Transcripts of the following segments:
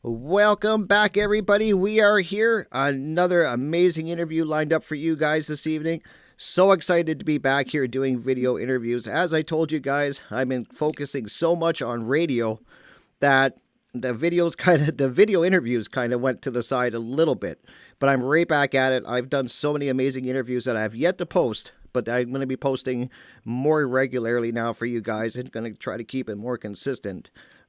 Welcome back, everybody. We are here. Another amazing interview lined up for you guys this evening. So excited to be back here doing video interviews. As I told you guys, I've been focusing so much on radio that the video interviews kind of went to the side a little bit. But I'm right back at it. I've done so many amazing interviews that I have yet to post, but I'm going to be posting more regularly now for you guys and going to try to keep it more consistent.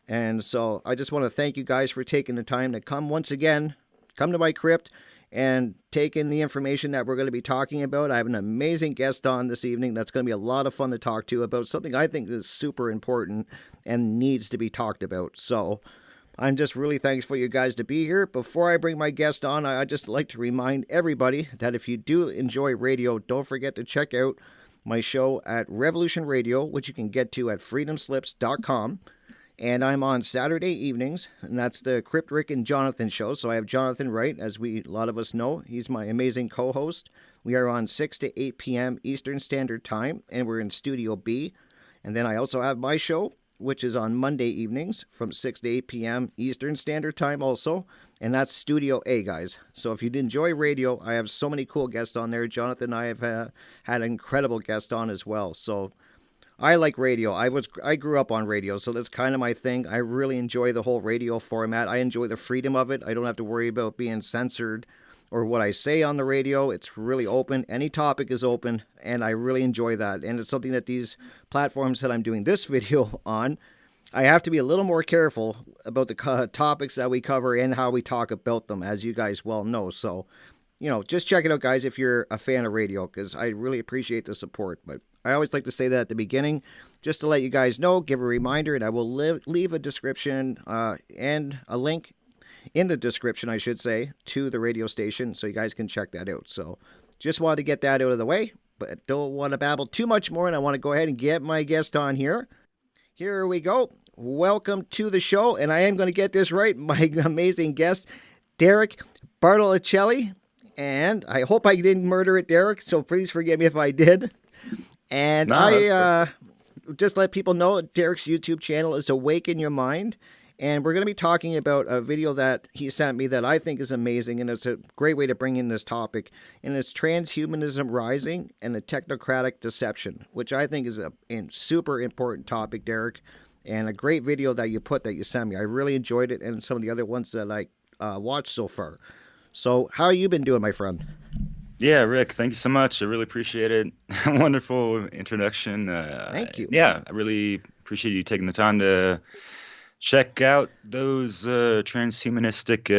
And so I just want to thank you guys for taking the time to come to my crypt and take in the information that we're going to be talking about. I have an amazing guest on this evening that's going to be a lot of fun to talk to about something I think is super important and needs to be talked about. So I'm just really thankful for you guys to be here. Before I bring my guest on, I'd just like to remind everybody that if you do enjoy radio, don't forget to check out my show at Revolution Radio, which you can get to at freedomslips.com. And I'm on Saturday evenings, and that's the Crypt, Rick, and Jonathan show. So I have Jonathan Wright, as a lot of us know. He's my amazing co-host. We are on 6 to 8 p.m. Eastern Standard Time, and we're in Studio B. And then I also have my show, which is on Monday evenings from 6 to 8 p.m. Eastern Standard Time also. And that's Studio A, guys. So if you enjoy radio, I have so many cool guests on there. Jonathan and I have had an incredible guest on as well. So I like radio. I grew up on radio, so that's kind of my thing. I really enjoy the whole radio format. I enjoy the freedom of it. I don't have to worry about being censored or what I say on the radio. It's really open. Any topic is open, and I really enjoy that. And it's something that these platforms that I'm doing this video on, I have to be a little more careful about the topics that we cover and how we talk about them, as you guys well know. So, just check it out, guys, if you're a fan of radio, because I really appreciate the support. But I always like to say that at the beginning, just to let you guys know, give a reminder, and I will leave a description and a link in the description, I should say, to the radio station, so you guys can check that out. So just wanted to get that out of the way, but don't want to babble too much more, and I want to go ahead and get my guest on here. Here we go. Welcome to the show, and I am going to get this right. My amazing guest, Derek Bartolacelli, and I hope I didn't murder it, Derek, so please forgive me if I did. And I just let people know Derek's YouTube channel is AwakenYaMind, and we're going to be talking about a video that he sent me that I think is amazing, and it's a great way to bring in this topic, and it's transhumanism rising and the technocratic deception, which I think is a super important topic, Derek, and a great video that you sent me. I really enjoyed it, and some of the other ones that I watched so far. So how you been doing, my friend? Yeah, Rick, thank you so much. I really appreciate it. Wonderful introduction. Thank you. Yeah, I really appreciate you taking the time to check out those transhumanistic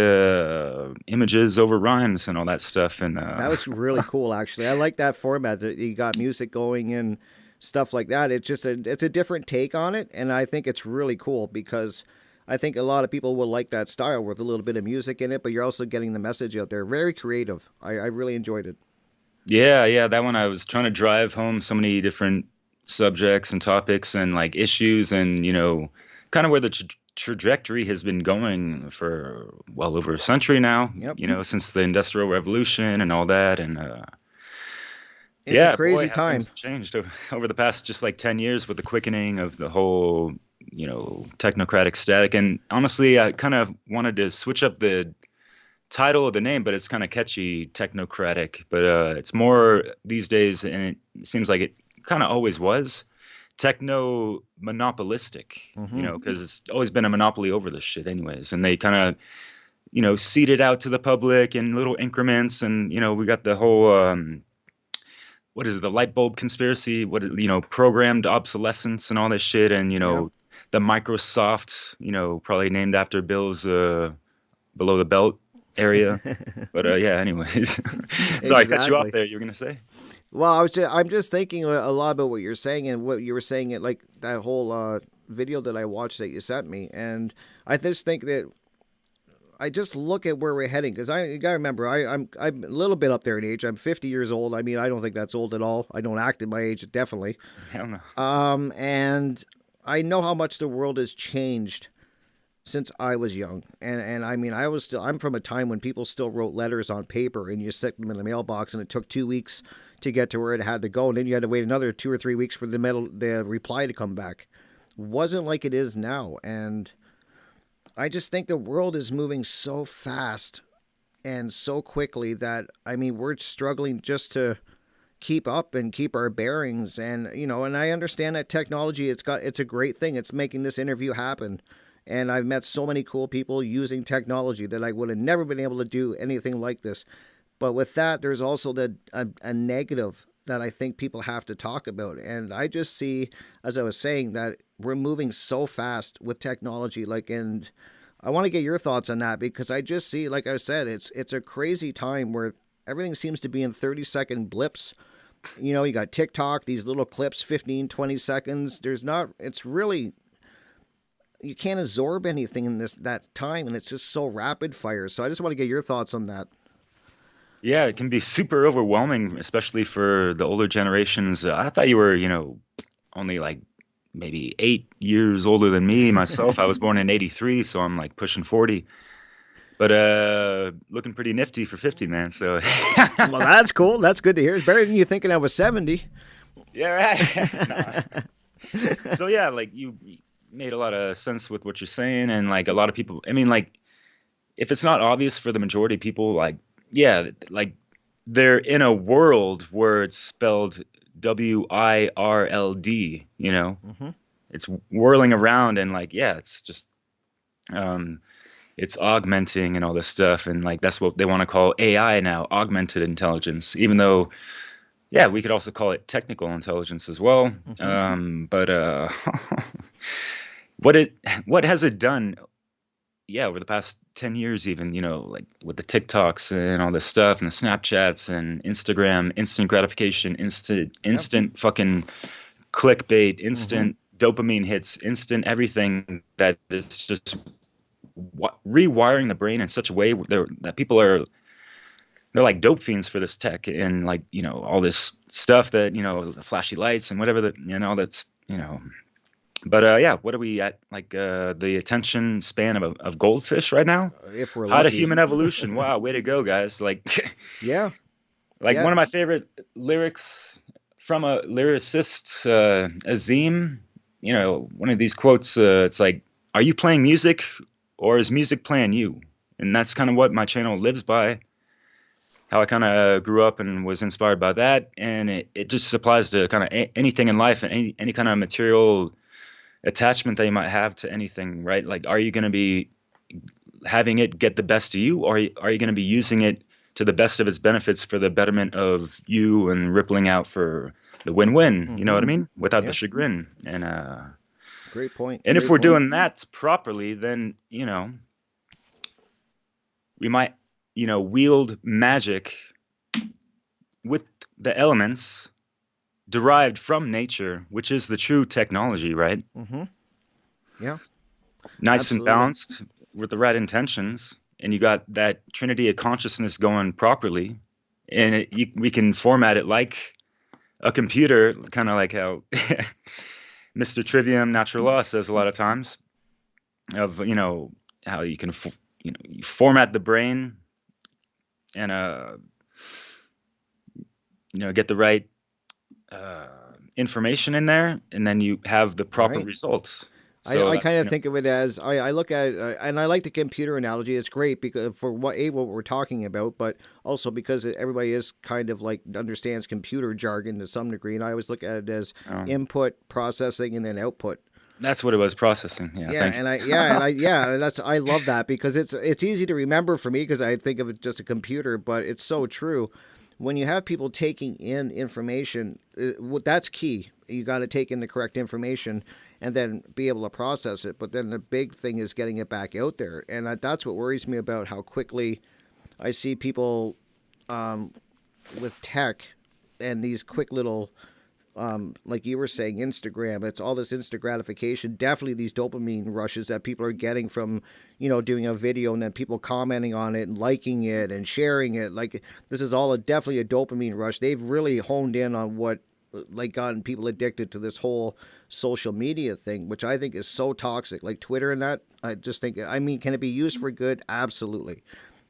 images over rhymes and all that stuff. And that was really cool, actually. I like that format that you got music going and stuff like that. It's just it's a different take on it, and I think it's really cool because I think a lot of people will like that style with a little bit of music in it, but you're also getting the message out there. Very creative. I really enjoyed it. Yeah, that one I was trying to drive home so many different subjects and topics and issues and, kind of where the trajectory has been going for well over a century now, Yep. Since the Industrial Revolution and all that. And it's a crazy time. Things changed over the past just 10 years with the quickening of the whole technocratic static. And honestly, I kind of wanted to switch up the title of the name, but it's kind of catchy, technocratic. But it's more these days, and it seems like it kind of always was, techno monopolistic, because it's always been a monopoly over this shit anyways. And they kind of, seed it out to the public in little increments. And, we got the whole, what is it, the light bulb conspiracy, programmed obsolescence and all this shit. And, the Microsoft, probably named after Bill's below the belt area. But anyways. So I cut you off there. You were going to say? Well, I'm just thinking a lot about what you're saying and what you were saying, like that whole video that I watched that you sent me. And I just think that I just look at where we're heading, because you got to remember, I'm a little bit up there in age. I'm 50 years old. I mean, I don't think that's old at all. I don't act at my age, definitely. Hell no. And I know how much the world has changed since I was young. And I mean, I'm from a time when people still wrote letters on paper and you stick them in the mailbox, and it took 2 weeks to get to where it had to go. And then you had to wait another 2 or 3 weeks for the reply to come back. Wasn't like it is now. And I just think the world is moving so fast and so quickly that, I mean, we're struggling just to keep up and keep our bearings. And, and I understand that technology, it's a great thing. It's making this interview happen. And I've met so many cool people using technology that I would have never been able to do anything like this. But with that, there's also a negative that I think people have to talk about. And I just see, as I was saying, that we're moving so fast with technology. And I want to get your thoughts on that, because I just see, like I said, it's a crazy time where everything seems to be in 30-second blips. You got TikTok, these little clips, 15, 20 seconds. It's really, you can't absorb anything in that time, and it's just so rapid fire. So I just want to get your thoughts on that. Yeah, it can be super overwhelming, especially for the older generations. I thought you were, only like maybe 8 years older than me myself. I was born in '83, so I'm like pushing 40. But looking pretty nifty for 50, man. So Well, that's cool. That's good to hear. It's better than you thinking I was 70. yeah, right. Nah. So yeah, like you made a lot of sense with what you're saying, and like a lot of people. I mean, like if it's not obvious for the majority of people, like yeah, like they're in a world where it's spelled WIRLD. Mm-hmm. It's whirling around, and like yeah, it's just um it's augmenting and all this stuff, and like that's what they want to call AI now, augmented intelligence, even though yeah, we could also call it technical intelligence as well. But what has it done, yeah, over the past 10 years even, like with the TikToks and all this stuff and the Snapchats and Instagram, instant gratification, instant fucking clickbait, instant dopamine hits, instant everything, that is just rewiring the brain in such a way that people they're like dope fiends for this tech, and like all this stuff that the flashy lights and whatever that's but yeah, what are we at, like the attention span of goldfish right now? If we're How to lucky. human evolution. Wow, way to go, guys. Like Yeah. like Yeah. one of my favorite lyrics from a lyricist, Azim, one of these quotes, it's like, are you playing music or is music playing you? And that's kind of what my channel lives by, how I kind of grew up and was inspired by that. And it just applies to kind of anything in life, and any kind of material attachment that you might have to anything, right? Like, are you going to be having it get the best of you, or are you going to be using it to the best of its benefits for the betterment of you and rippling out for the win-win? You know what I mean? Without the chagrin. And great point. and Great if we're point. doing that properly, then we might wield magic with the elements derived from nature, which is the true technology, right? Yeah. Nice Absolutely. and balanced with the right intentions, and you got that trinity of consciousness going properly, and we can format it like a computer, kind of like how Mr. Trivium Natural Law says a lot of times, of how you can you format the brain and get the right information in there, and then you have the proper Right. results. So I kind of think of it as, I look at it, and I like the computer analogy. It's great because for what we're talking about, but also because everybody is kind of like understands computer jargon to some degree, and I always look at it as input, processing, and then output. That's what it was, processing. Yeah, Yeah, thank you. and I love that because it's easy to remember for me because I think of it just a computer, but it's so true. When you have people taking in information, that's key. You got to take in the correct information and then be able to process it. But then the big thing is getting it back out there, and that's what worries me about how quickly I see people with tech and these quick little. Like you were saying, Instagram, it's all this instant gratification. Definitely these dopamine rushes that people are getting from, doing a video and then people commenting on it and liking it and sharing it. Like, this is all definitely a dopamine rush. They've really honed in on what, like, gotten people addicted to this whole social media thing, which I think is so toxic. Like Twitter and that, I just think, I mean, can it be used for good? Absolutely.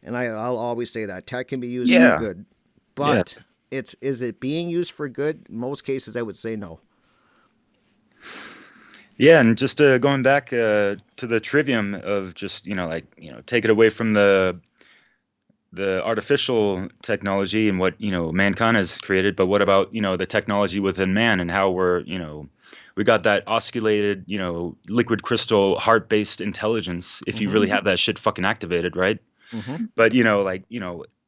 And I'll always say that tech can be used for good, but is it being used for good? Most cases, I would say no. Yeah, and just going back to the trivium of just take it away from the artificial technology and what mankind has created, but what about the technology within man and how we got that osculated liquid crystal heart-based intelligence if you really have that shit fucking activated, right? But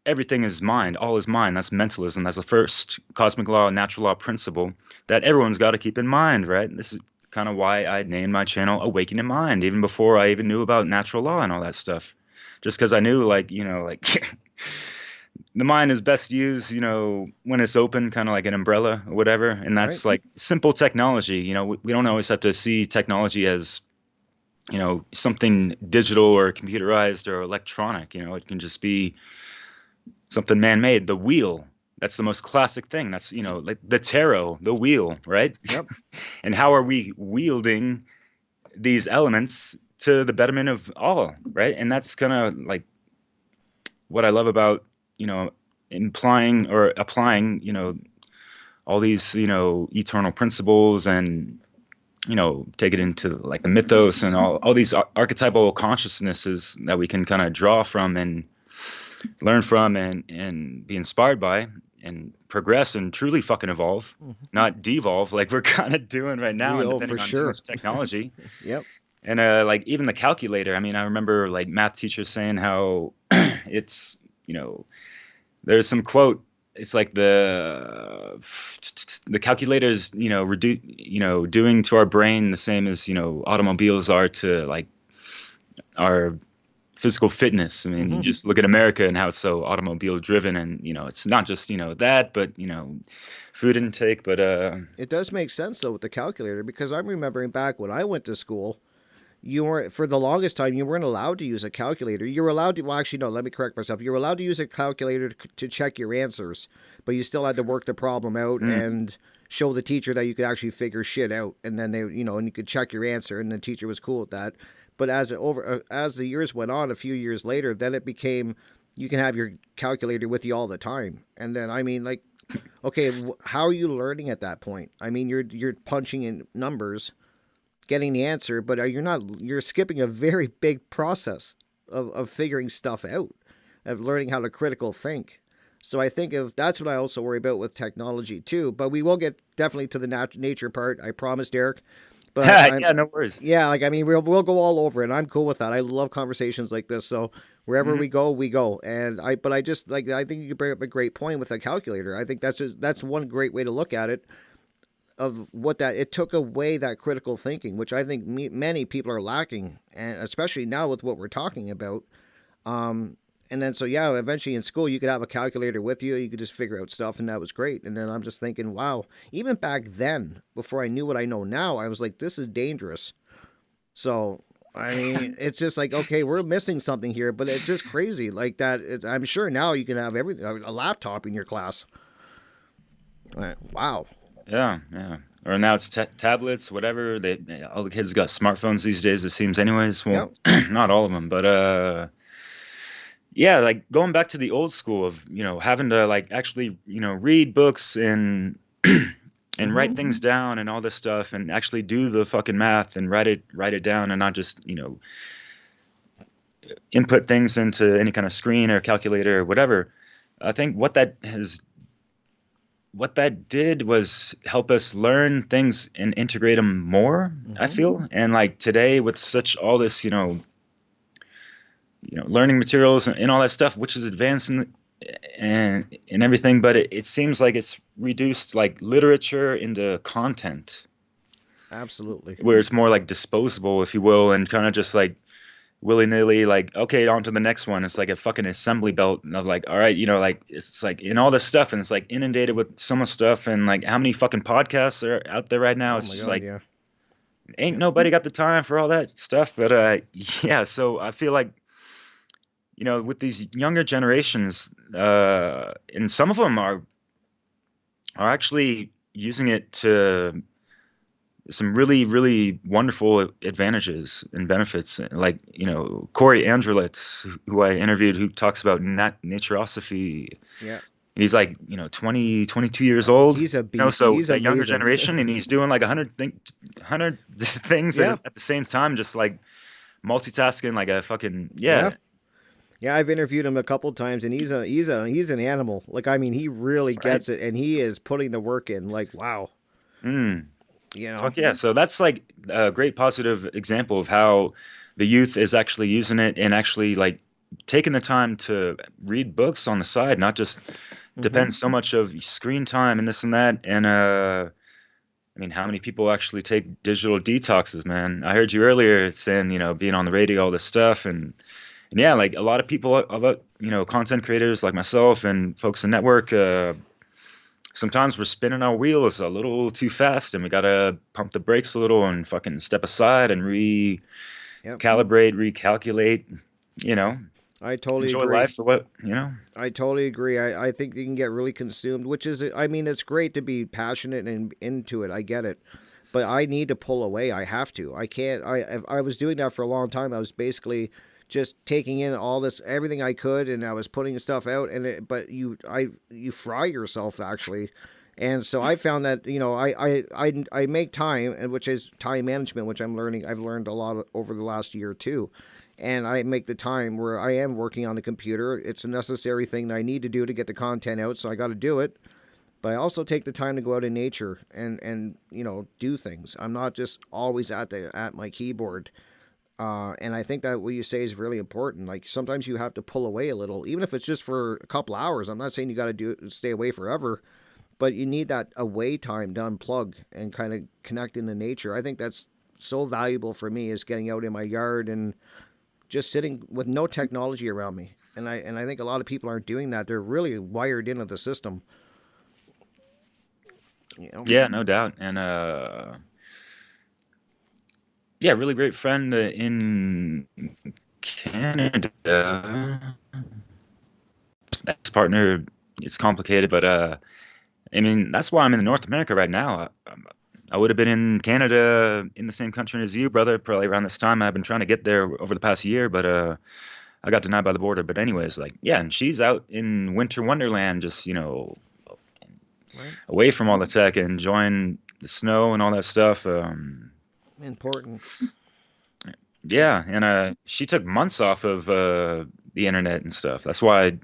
everything is mind, all is mind. That's mentalism. That's the first cosmic law, natural law principle that everyone's got to keep in mind, right? And this is kind of why I named my channel AwakenYaMind, even before I even knew about natural law and all that stuff. Just because I knew, the mind is best used, when it's open, kind of like an umbrella or whatever. And that's like simple technology. We don't always have to see technology as, something digital or computerized or electronic. It can just be something man-made. The wheel, that's the most classic thing. That's, like the tarot, the wheel, right? Yep. And how are we wielding these elements to the betterment of all, right? And that's kind of like what I love about, implying or applying, all these, eternal principles and, take it into like the mythos and all these archetypal consciousnesses that we can kind of draw from and learn from and be inspired by and progress and truly fucking evolve, not devolve like we're kind of doing right now, and depending on too much technology. Yep. And like even the calculator, I mean, I remember like math teachers saying how it's, there's some quote, it's like the calculators, doing to our brain the same as, automobiles are to like our physical fitness. I mean, you just look at America and how it's so automobile driven, and it's not just that, but food intake. But it does make sense though with the calculator, because I'm remembering back when I went to school, you weren't, for the longest time, you weren't allowed to use a calculator. You were allowed to, well, actually, no, let me correct myself. You were allowed to use a calculator to check your answers, but you still had to work the problem out and show the teacher that you could actually figure shit out. And then they, and you could check your answer, and the teacher was cool with that. But as the years went on, a few years later, then it became, you can have your calculator with you all the time. And then, I mean, like, okay, how are you learning at that point? I mean, you're punching in numbers, getting the answer, but you're skipping a very big process of figuring stuff out, of learning how to critical think. So I think that's what I also worry about with technology too. But we will get definitely to the nature part, I promise, Derek. But yeah, no worries. Yeah, like, I mean, we'll go all over, and I'm cool with that. I love conversations like this. So wherever we go, we go. And I think you bring up a great point with a calculator. I think that's one great way to look at it. Of what that, it took away that critical thinking, which I think many people are lacking, and especially now with what we're talking about. And then so yeah, eventually in school you could have a calculator with you. You could just figure out stuff, and that was great. And then I'm just thinking, wow, even back then, before I knew what I know now, I was like, this is dangerous. So I mean, it's just like, okay, we're missing something here, but it's just crazy like that. I'm sure now you can have everything, a laptop in your class. Wow. Yeah. Or now it's tablets, whatever. All the kids got smartphones these days, it seems, anyways. Well, not all of them, but yeah, like going back to the old school of having to like actually read books and and write things down and all this stuff, and actually do the fucking math and write it down, and not just input things into any kind of screen or calculator or whatever. I think what that did was help us learn things and integrate them more, I feel. And like today with such all this, learning materials and all that stuff, which is advancing and everything, but it seems like it's reduced like literature into content. Absolutely. Where it's more like disposable, if you will, and kind of just like willy-nilly, like, okay, on to the next one. It's like a fucking assembly belt of like, all right, like it's like in all this stuff, and it's like inundated with so much stuff, and like how many fucking podcasts are out there right now? It's just like, ain't nobody got the time for all that stuff. But yeah, so I feel like with these younger generations, and some of them are actually using it to some really, really wonderful advantages and benefits. Like, Corey Andrelitz, who I interviewed, who talks about naturosophy. Yeah. He's like, 20, 22 years old, He's a beast. so He's that younger amazing. generation, and he's doing like 100 things Yeah, at the same time, just like multitasking like a fucking, yeah. yeah, Yeah, I've interviewed him a couple times, and he's an animal. Like, I mean, he really right? gets it, and he is putting the work in. Like, wow, Mm, you know. fuck yeah. So that's like a great positive example of how the youth is actually using it and actually like taking the time to read books on the side, not just Hmm. depend so much of screen time and this and that. And I mean, how many people actually take digital detoxes, man? I heard you earlier saying, being on the radio, all this stuff, and yeah, like a lot of people, content creators like myself and folks in network. Sometimes we're spinning our wheels a little too fast, and we gotta pump the brakes a little and fucking step aside and Yep, recalculate. You know, I totally enjoy agree. life for what. I totally agree. I think you can get really consumed, which is, I mean, it's great to be passionate and into it. I get it. But I need to pull away. I have to. I can't. I was doing that for a long time. I was basically just taking in all this, everything I could, and I was putting stuff out. But you fry yourself actually, and so I found that I make time, and which is time management, which I'm learning. I've learned a lot over the last year too, and I make the time where I am working on the computer. It's a necessary thing that I need to do to get the content out, so I got to do it. But I also take the time to go out in nature and do things. I'm not just always at my keyboard. And I think that what you say is really important. Like sometimes you have to pull away a little, even if it's just for a couple hours. I'm not saying you got to stay away forever, but you need that away time to unplug and kind of connect into nature. I think that's so valuable for me is getting out in my yard and just sitting with no technology around me. And I think a lot of people aren't doing that. They're really wired into the system. You know. Yeah, no doubt. And yeah, really great friend in Canada. Ex partner, it's complicated, but I mean, that's why I'm in North America right now. I would have been in Canada in the same country as you, brother, probably around this time. I've been trying to get there over the past year, but I got denied by the border. But anyways, like, yeah, and she's out in winter wonderland, just Right. away from all the tech and enjoying the snow and all that stuff. Important. Yeah, and she took months off of the internet and stuff. That's why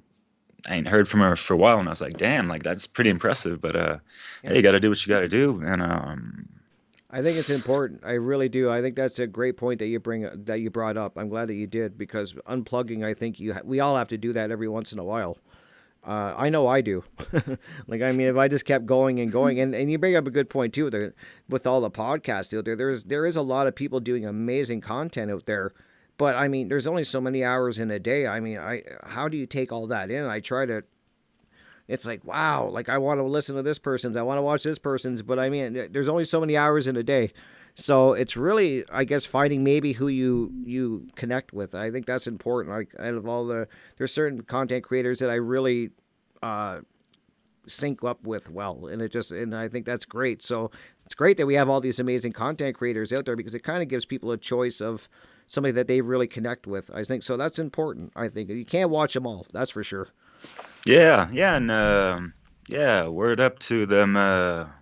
I ain't heard from her for a while, and I was like, damn, like that's pretty impressive. But hey, Yep. you got to do what you got to do, and I think it's important. I really do. I think that's a great point that you brought up. I'm glad that you did because unplugging. I think we all have to do that every once in a while. I know I do. Like I mean, if I just kept going and going, and you bring up a good point too, with all the podcasts out there, there is a lot of people doing amazing content out there. But I mean, there's only so many hours in a day. I mean, how do you take all that in? I try to. It's like wow, like I want to listen to this person's, I want to watch this person's, but I mean, there's only so many hours in a day. So it's really, I guess, finding maybe who you connect with. I think that's important. Like out of all there's certain content creators that I really uh, sync up with well, and I think that's great. So it's great that we have all these amazing content creators out there because it kind of gives people a choice of somebody that they really connect with. I think so. That's important. I think you can't watch them all. That's for sure. yeah, yeah, and yeah, word up to them.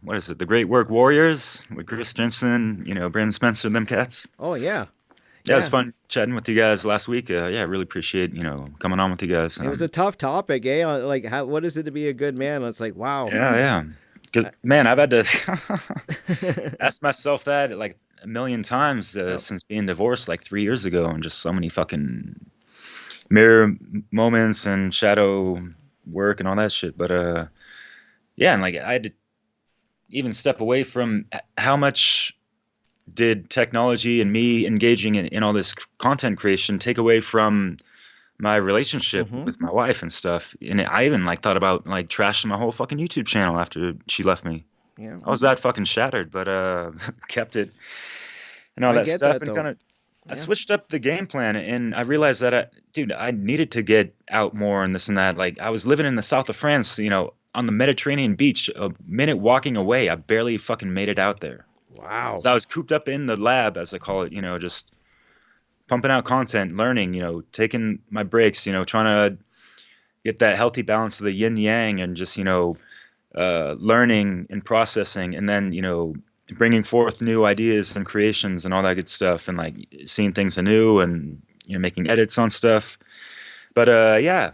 What is it? The Great Work Warriors with Chris Jensen, Brandon Spencer, them cats. Oh yeah, Yeah, it was yeah. fun chatting with you guys last week. Yeah, I really appreciate coming on with you guys. It was a tough topic, eh? Like, what is it to be a good man? It's like, wow. Yeah, yeah. 'Cause, man, I've had to ask myself that like a million times Yep. since being divorced like 3 years ago, and just so many fucking mirror moments and shadow work and all that shit. But yeah, and like I had to even step away from how much did technology and me engaging in all this content creation take away from my relationship Mm-hmm. with my wife and stuff. And I even like thought about like trashing my whole fucking YouTube channel after she left me. Yeah. I was that fucking shattered, but kept it and all I that get stuff that and though. kind of I Yeah. switched up the game plan and I realized that dude, I needed to get out more and this and that. Like I was living in the south of France, on the Mediterranean beach, a minute walking away. I barely fucking made it out there. Wow. So I was cooped up in the lab, as I call it, just pumping out content, learning, taking my breaks, trying to get that healthy balance of the yin yang, and just, learning and processing, and then, bringing forth new ideas and creations and all that good stuff, and like seeing things anew, and, making edits on stuff. But yeah,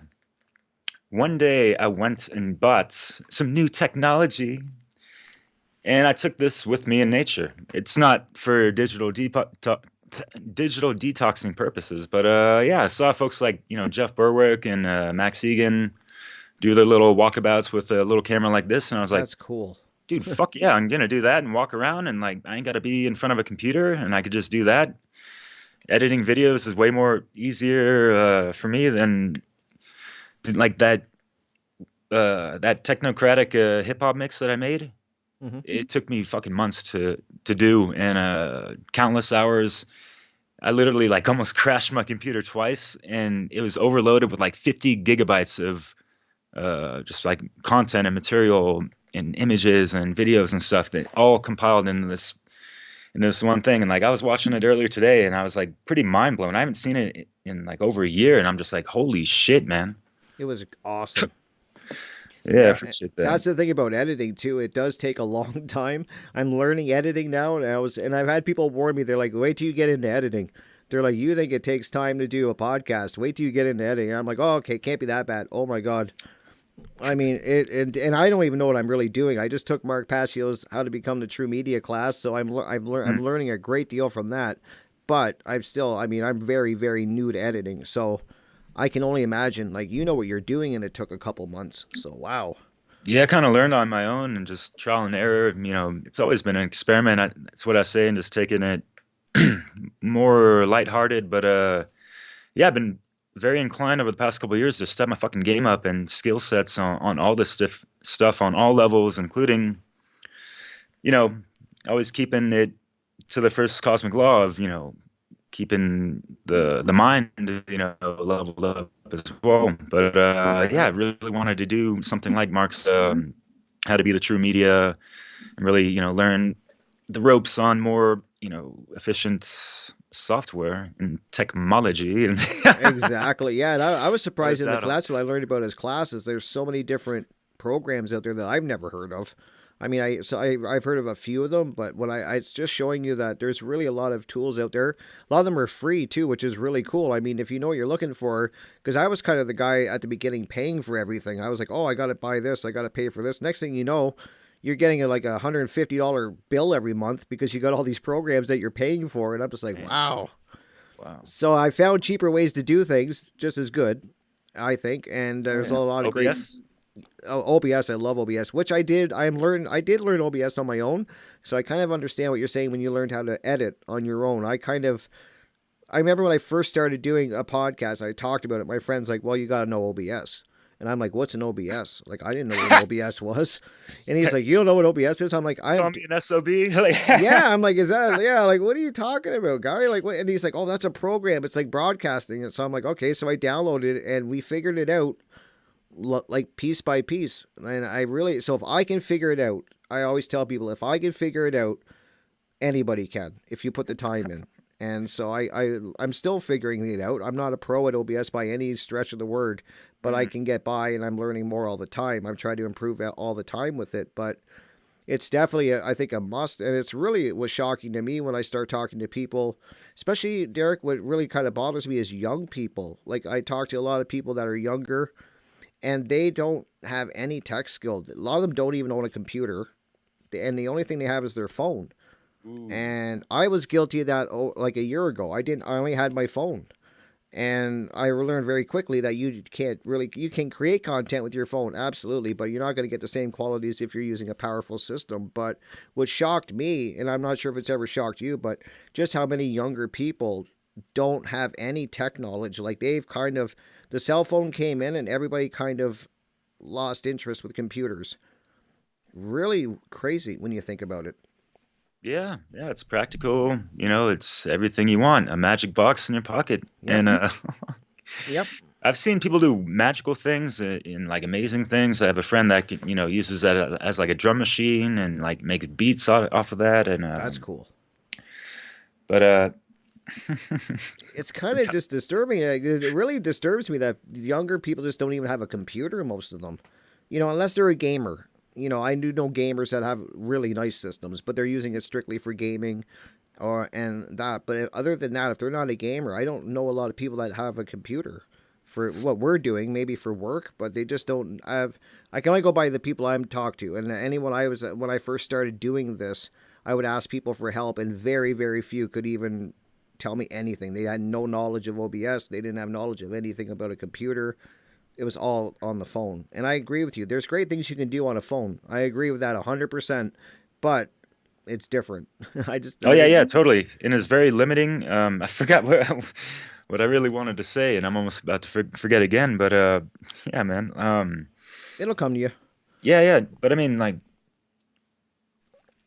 one day I went and bought some new technology, and I took this with me in nature. It's not for digital detoxing purposes, but yeah, I saw folks like, Jeff Berwick and Max Egan do their little walkabouts with a little camera like this, and I was like, That's cool. dude, fuck yeah, I'm gonna do that and walk around, and like I ain't gotta be in front of a computer, and I could just do that. Editing videos is way more easier for me than like that technocratic hip hop mix that I made. Hmm. It took me fucking months to do, and countless hours. I literally like almost crashed my computer twice, and it was overloaded with like 50 gigabytes of just like content and material and images and videos and stuff that all compiled in this one thing. And like I was watching it earlier today, and I was like pretty mind blown. I haven't seen it in like over a year, and I'm just like, holy shit, man. It was awesome. Yeah, I Yeah, appreciate that. that's the thing about editing too. It does take a long time. I'm learning editing now, and I've had people warn me. They're like, "Wait till you get into editing." They're like, "You think it takes time to do a podcast? Wait till you get into editing." And I'm like, "Oh, okay, can't be that bad." Oh my god. I mean, and I don't even know what I'm really doing. I just took Mark Passio's How to Become the True Media class, so I'm learning a great deal from that. But I'm still, I mean, I'm very very new to editing, so I can only imagine. Like, you know what you're doing, and it took a couple months. So wow. Yeah, I kind of learned on my own and just trial and error. It's always been an experiment. That's what I say, and just taking it more lighthearted. But yeah, I've been very inclined over the past couple of years to step my fucking game up and skill sets on all this stuff on all levels, including, you know, always keeping it to the first cosmic law of, keeping the mind, leveled up as well. But yeah, I really wanted to do something like Mark's How to Be the True Media, and really, learn the ropes on more, efficient software and technology. And Exactly. Yeah, and I was surprised in the that all? class what I learned about his classes. There's so many different programs out there that I've never heard of. I mean, I've heard of a few of them, but it's just showing you that there's really a lot of tools out there. A lot of them are free too, which is really cool. I mean, if you know what you're looking for, because I was kind of the guy at the beginning paying for everything. I was like, oh, I got to buy this, I got to pay for this. Next thing you know, you're getting like a $150 bill every month because you got all these programs that you're paying for, and I'm just like, wow. Wow. So I found cheaper ways to do things just as good, I think, and there's a lot of great. OBS? Oh, OBS, I love OBS, which I did. I did learn OBS on my own, so I kind of understand what you're saying when you learned how to edit on your own. I remember when I first started doing a podcast, I talked about it. My friend's like, "Well, you got to know OBS," and I'm like, "What's an OBS?" Like, I didn't know what an OBS was, and he's like, "You don't know what OBS is?" I'm like, "I Call me an SOB? yeah." I'm like, "Is that yeah?" Like, what are you talking about, guy? Like, what? And he's like, "Oh, that's a program. It's like broadcasting." And so I'm like, "Okay." So I downloaded it, and we figured it out like piece by piece. And so if I can figure it out, I always tell people, if I can figure it out, anybody can if you put the time in. And so I'm still figuring it out. I'm not a pro at OBS by any stretch of the word, but I can get by, and I'm learning more all the time. I'm trying to improve all the time with it, but it's definitely I think a must. And it was shocking to me when I start talking to people, especially Derek. What really kind of bothers me is young people. Like, I talk to a lot of people that are younger, and they don't have any tech skill. A lot of them don't even own a computer, and the only thing they have is their phone. Ooh. And I was guilty of that like a year ago. I only had my phone, and I learned very quickly that you can create content with your phone, absolutely, but you're not going to get the same qualities if you're using a powerful system. But what shocked me, and I'm not sure if it's ever shocked you, but just how many younger people don't have any tech knowledge. Like, the cell phone came in and everybody kind of lost interest with computers. Really crazy when you think about it. Yeah, it's practical. It's everything you want. A magic box in your pocket. Yep. And Yep. I've seen people do magical things in like amazing things. I have a friend that uses that as like a drum machine and like makes beats off of that. And That's cool. but It's kind of just disturbing. It really disturbs me that younger people just don't even have a computer, most of them. Unless they're a gamer. I do know gamers that have really nice systems, but they're using it strictly for gaming and that. But other than that, if they're not a gamer, I don't know a lot of people that have a computer for what we're doing, maybe for work, but they just don't have. I can only go by the people I'm talked to, and anyone when I first started doing this, I would ask people for help, and very, very few could even tell me anything. They had no knowledge of OBS. They didn't have knowledge of anything about a computer. It was all on the phone. And I agree with you. There's great things you can do on a phone. I agree with that 100%, but it's different. Oh yeah, yeah, totally. And it's very limiting. I forgot what I really wanted to say, and I'm almost about to forget again. But yeah, man. It'll come to you. Yeah, yeah. But I mean, like,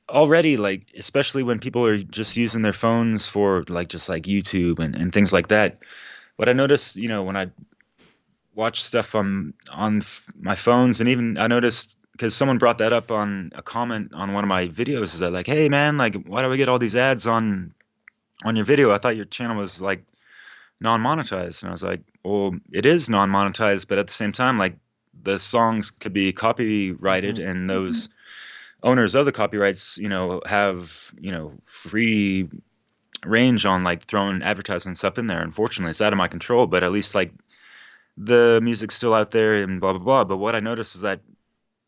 already, like, especially when people are just using their phones for like just like YouTube and things like that. What I notice, when I watch stuff on my phones, and even I noticed because someone brought that up on a comment on one of my videos, is that like, hey man, like, why do we get all these ads on your video? I thought your channel was like non-monetized. And I was like, well, it is non-monetized, but at the same time, like, the songs could be copyrighted, and those owners of the copyrights, have, free range on like throwing advertisements up in there. Unfortunately, it's out of my control, but at least like the music's still out there and blah blah blah. But what I noticed is that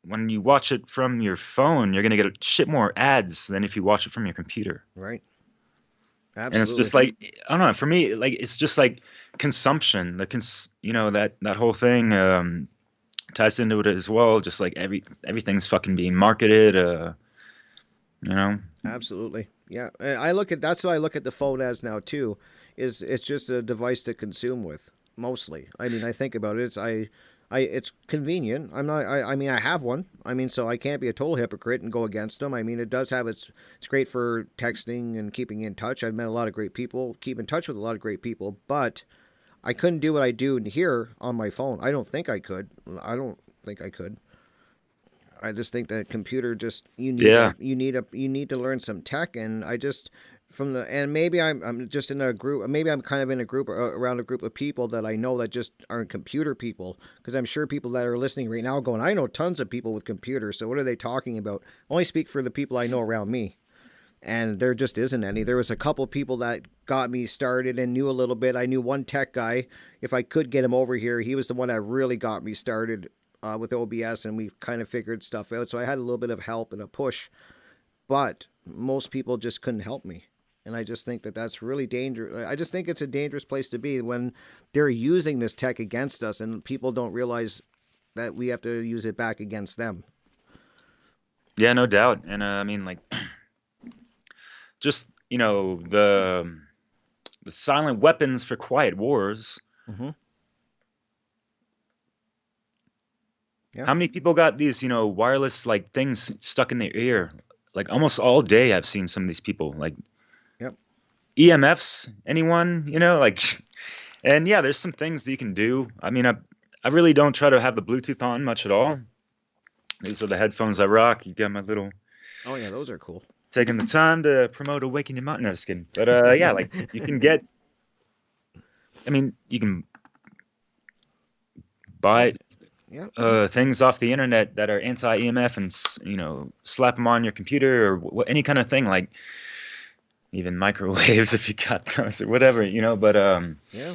when you watch it from your phone, you're gonna get a shit more ads than if you watch it from your computer. Right. And it's just Absolutely. like, I don't know, for me, like, it's just like consumption, that whole thing ties into it as well. Just like everything's fucking being marketed, you know. Absolutely. Yeah. That's what I look at the phone as now too. Is it's just a device to consume with mostly. I mean, I think about it. It's convenient. I mean, I have one. I mean, so I can't be a total hypocrite and go against them. I mean, it does have it's great for texting and keeping in touch. I've met a lot of great people, keep in touch with a lot of great people, but I couldn't do what I do here on my phone. I don't think I could. I don't think I could. I just think that computer just Yeah. you need to learn some tech, and I just from the and maybe I'm just in a group, maybe I'm kind of in a group around a group of people that I know that just aren't computer people, because I'm sure people that are listening right now going, I know tons of people with computers, so what are they talking about? I only speak for the people I know around me, and there just isn't any. There was a couple people that got me started and knew a little bit. I knew one tech guy. If I could get him over here, he was the one that really got me started with OBS, and we kind of figured stuff out. So I had a little bit of help and a push, but most people just couldn't help me. And I just think that that's really dangerous. I just think it's a dangerous place to be when they're using this tech against us, and people don't realize that we have to use it back against them. Yeah, no doubt. And I mean, like, just, the silent weapons for quiet wars. Mm-hmm. Yeah. How many people got these, wireless like things stuck in their ear? Like, almost all day I've seen some of these people, like, Yep. EMFs, anyone, like, and yeah, there's some things that you can do. I mean, I really don't try to have the Bluetooth on much at all. These are the headphones I rock. You got my little, Oh yeah, those are cool. taking the time to promote AwakenYaMind. No, just kidding. But yeah, like, you can get, I mean, you can buy Yeah. things off the internet that are anti-EMF, and slap them on your computer, or any kind of thing, like even microwaves if you got those, or whatever, but Yeah.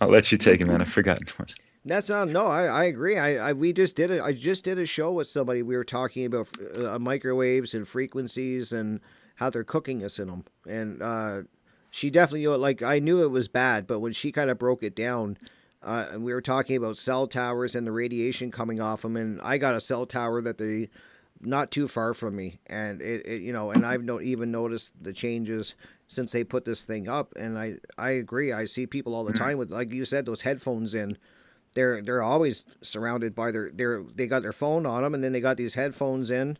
I'll let you take it, man. I forgot what. That's not no. I agree. We just did it. I just did a show with somebody. We were talking about microwaves and frequencies and how they're cooking us in them. And she definitely, like, I knew it was bad, but when she kind of broke it down, and we were talking about cell towers and the radiation coming off them, and I got a cell tower that they not too far from me, and and I've not even noticed the changes since they put this thing up. And I agree. I see people all the time with, like you said, those headphones in. They're always surrounded by they got their phone on them, and then they got these headphones in.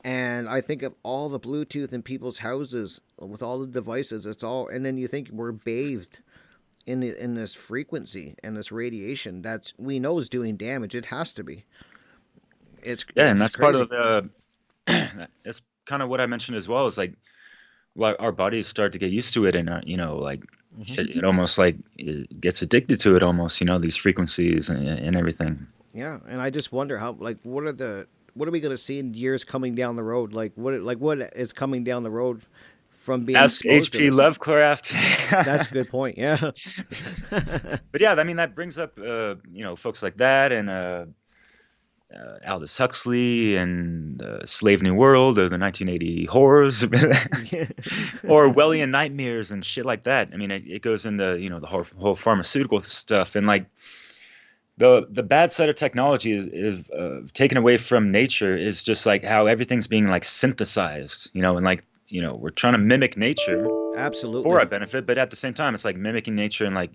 And I think of all the Bluetooth in people's houses with all the devices. It's all, and then you think we're bathed in this frequency and this radiation that's we know is doing damage. It has to be. Yeah, and It's that's part crazy. of the that's kind of what I mentioned as well, is like our bodies start to get used to it, and like Hmm. it almost like it gets addicted to it almost, these frequencies and everything. Yeah, and I just wonder how, like, what are we going to see in years coming down the road? What is coming down the road from being Ask exposed to HP this? Lovecraft. That's a good point. Yeah. But yeah, I mean that brings up folks like that, and Aldous Huxley, and Slave New World, or the 1980 horrors, Yeah. or Orwellian nightmares and shit like that. I mean, it goes into the whole pharmaceutical stuff, and like the bad side of technology is taken away from nature, is just like how everything's being like synthesized, and like we're trying to mimic nature for Absolutely. our benefit, but at the same time, it's like mimicking nature, and like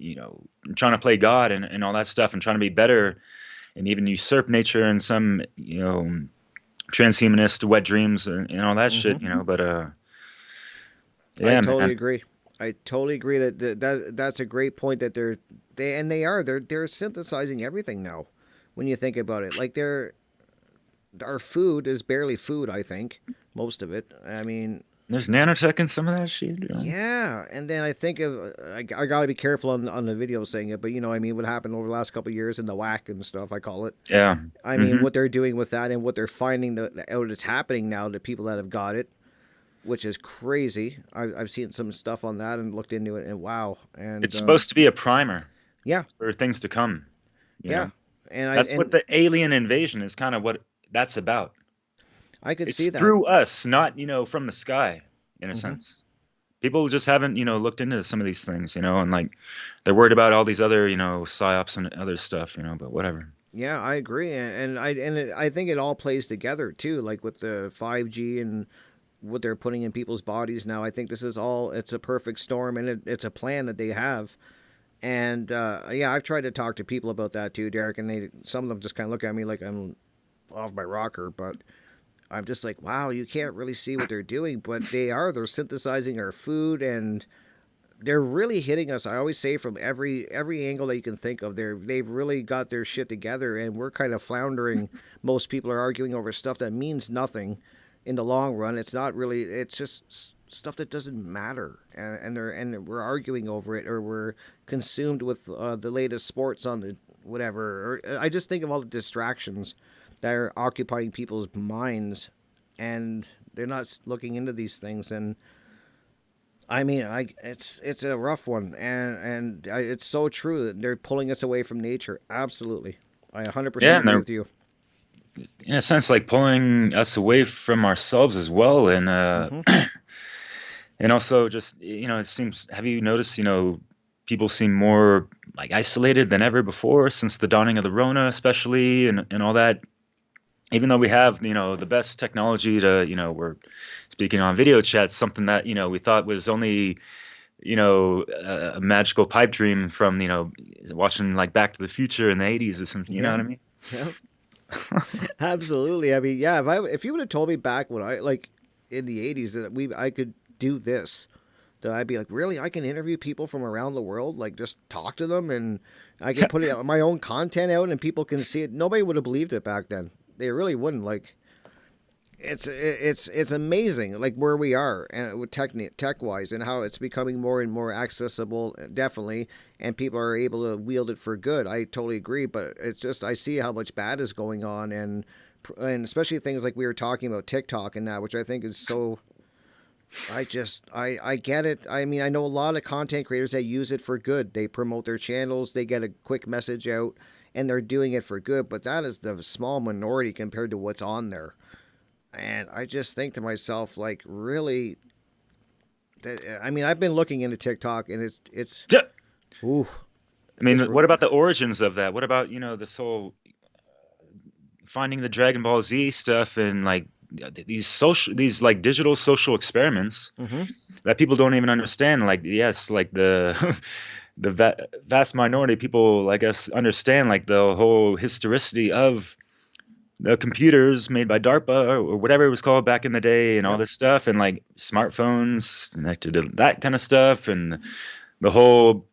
trying to play God and all that stuff, and trying to be better, and even usurp nature in some transhumanist wet dreams and all that Hmm. shit, but I yeah, totally man. agree. I totally agree that's a great point that they're synthesizing everything now. When you think about it, like our food is barely food. I think most of it. I mean, There's nanotech in some of that shit. yeah, and then I think of I got to be careful on the video saying it, but I mean, what happened over the last couple of years in the whack and stuff, I call it. Yeah. I mean, Hmm. what they're doing with that and what they're finding that out is happening now to people that have got it, which is crazy. I've seen some stuff on that and looked into it, and wow, and It's supposed to be a primer yeah, for things to come. You yeah, know, and that's what the alien invasion is kind of what that's about. I could It's see that. through us, not from the sky, in a Hmm. sense. People just haven't looked into some of these things, and like they're worried about all these other psyops and other stuff, but whatever. Yeah, I agree, I think it all plays together too, like with the 5G and what they're putting in people's bodies now. I think this is all it's a perfect storm, and it's a plan that they have. And yeah, I've tried to talk to people about that too, Derek, and some of them just kind of look at me like I'm off my rocker, but I'm just like, wow, you can't really see what they're doing, but they're synthesizing our food, and they're really hitting us. I always say from every angle that you can think of. They've really got their shit together, and we're kind of floundering. Most people are arguing over stuff that means nothing in the long run. It's not really. It's just stuff that doesn't matter, and we're arguing over it, or we're consumed with the latest sports on the whatever. Or I just think of all the distractions that are occupying people's minds, and they're not looking into these things. And I mean, it's a rough one, and it's so true that they're pulling us away from nature. Absolutely, I 100% Yeah, and agree they're with you. in a sense like pulling us away from ourselves as well, and Hmm. and also just it seems. Have you noticed people seem more like isolated than ever before since the dawning of the Rona, especially, and all that. Even though we have the best technology to we're speaking on video chats, something that we thought was only a magical pipe dream from watching like Back to the Future in the 80s or something. You know Yeah, what I mean? yeah, absolutely. I mean, yeah, if you would have told me back when I like in the '80s that I could do this, that I'd be like, really, I can interview people from around the world, like just talk to them, and I can put my own content out, and people can see it. Nobody would have believed it back then. They really wouldn't. Like, it's amazing like where we are and with tech wise, and how it's becoming more and more accessible, definitely, and people are able to wield it for good. I totally agree, but it's just I see how much bad is going on, and especially things like we were talking about TikTok and that, which I think is so. I get it. I mean, I know a lot of content creators that use it for good. They promote their channels, they get a quick message out, and they're doing it for good, but that is the small minority compared to what's on there. And I just think to myself, like, really, I mean, I've been looking into TikTok, and Yeah. ooh, I it's mean, what about the origins of that? What about this whole finding the Dragon Ball Z stuff, and like these like digital social experiments mm-hmm, that people don't even understand? Like, yes, like the vast minority of people, I guess, understand like the whole historicity of the computers made by DARPA, or whatever it was called back in the day, and all yep, this stuff, and like smartphones connected to that kind of stuff, and the whole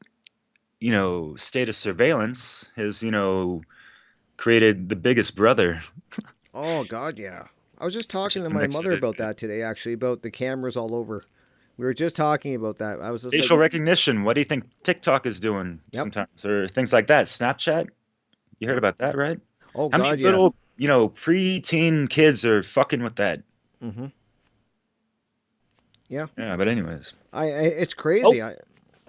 state of surveillance has created the biggest brother. oh God, yeah, I was just which talking is to a my mix of mother it. about that today, actually, about the cameras all over. We were just talking about that. I was just like, Facial recognition. What do you think TikTok is doing yep. sometimes, or things like that? Snapchat. You heard Yep. about that, right? Oh How many God, yeah. little, preteen kids are fucking with that? Mm-hmm. Yeah. Yeah, but anyways. It's Oh, crazy.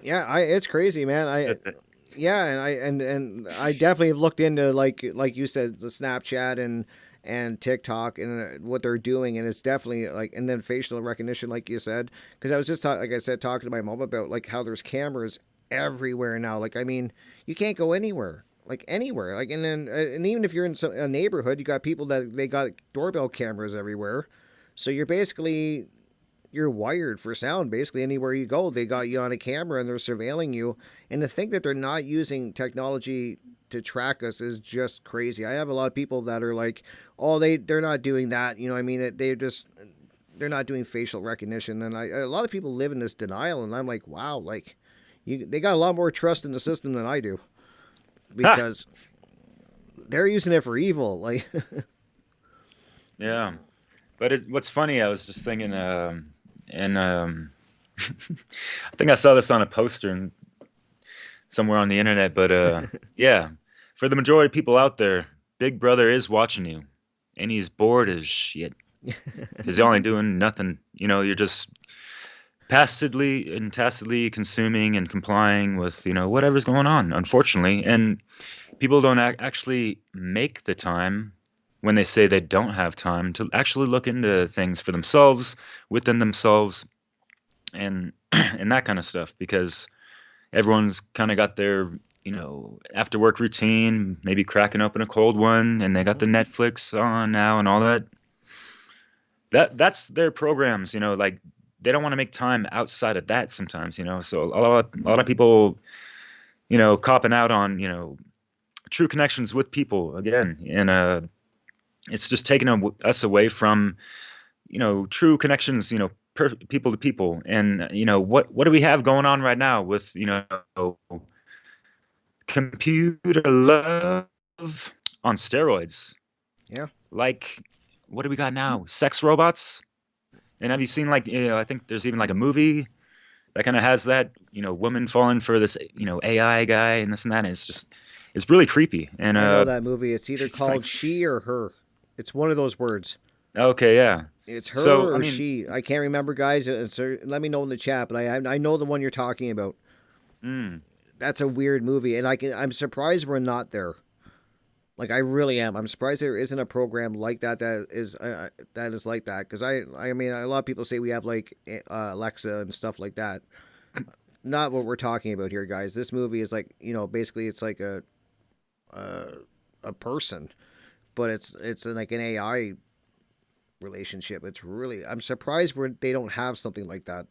It's crazy, man. said that. Yeah, and I definitely have looked into like you said, the Snapchat and TikTok and what they're doing, and it's definitely like, and then facial recognition, like you said, because I was just like I said, talking to my mom about like how there's cameras everywhere now. Like, I mean, you can't go anywhere. Like anywhere, like and even if you're in a neighborhood, you got people that they got doorbell cameras everywhere, so you're wired for sound basically anywhere you go. They got you on a camera and they're surveilling you. And to think that they're not using technology to track us is just crazy. I have a lot of people that are like, oh, they're not doing that. You know what I mean? They're not doing facial recognition. And a lot of people live in this denial. And I'm like, wow, like they got a lot more trust in the system than I do Ha! because they're using it for evil. Like, Yeah. But what's funny, I was just thinking, and I think I saw this on a poster somewhere on the internet, but yeah, for the majority of people out there, Big Brother is watching you, and he's bored as shit because you're only doing nothing. You're just passively and tacitly consuming and complying with whatever's going on, unfortunately, and people don't actually make the time when they say they don't have time to actually look into things for themselves, within themselves, and and that kind of stuff, because everyone's kind of got their after work routine, maybe cracking open a cold one, and they got the Netflix on now and all that. That's their programs, like they don't want to make time outside of that sometimes, so a lot of people copping out on true connections with people again, and it's just taking us away from true connections, people to people. And what do we have going on right now with computer love on steroids? yeah. Like, what do we got now? Sex robots? And have you seen, like, I think there's even like a movie that kind of has that woman falling for this AI guy and this and that, and it's really creepy. And I know that movie. It's either it's called like, She or Her. It's one of those words. okay, yeah. It's So her I or mean, she. I can't remember, guys. Let me know in the chat. But I know the one you're talking about. mm, That's a weird movie, and I'm surprised we're not there. Like, I really am. I'm surprised there isn't a program like that is like that. Because I mean, a lot of people say we have like Alexa and stuff like that. Not what we're talking about here, guys. This movie is like, basically it's like a, a person, but it's like an AI relationship. It's really, I'm surprised they don't have something like that.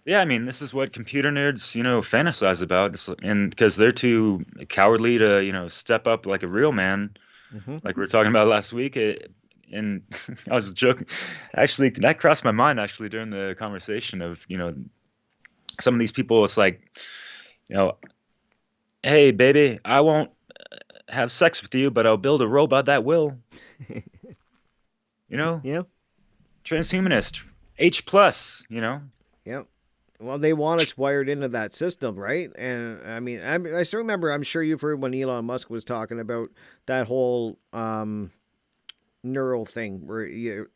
yeah, I mean, this is what computer nerds, fantasize about, and because they're too cowardly to, step up like a real man, Mm-hmm. like we were talking about last week. And I was joking, actually, that crossed my mind actually during the conversation of, some of these people. It's like, you know, hey, baby, I won't have sex with you, but I'll build a robot that will. You know, Yeah. transhumanist, H plus. Yeah. Well, they want us wired into that system, right? And I mean, I still remember. I'm sure you've heard when Elon Musk was talking about that whole neural thing, where you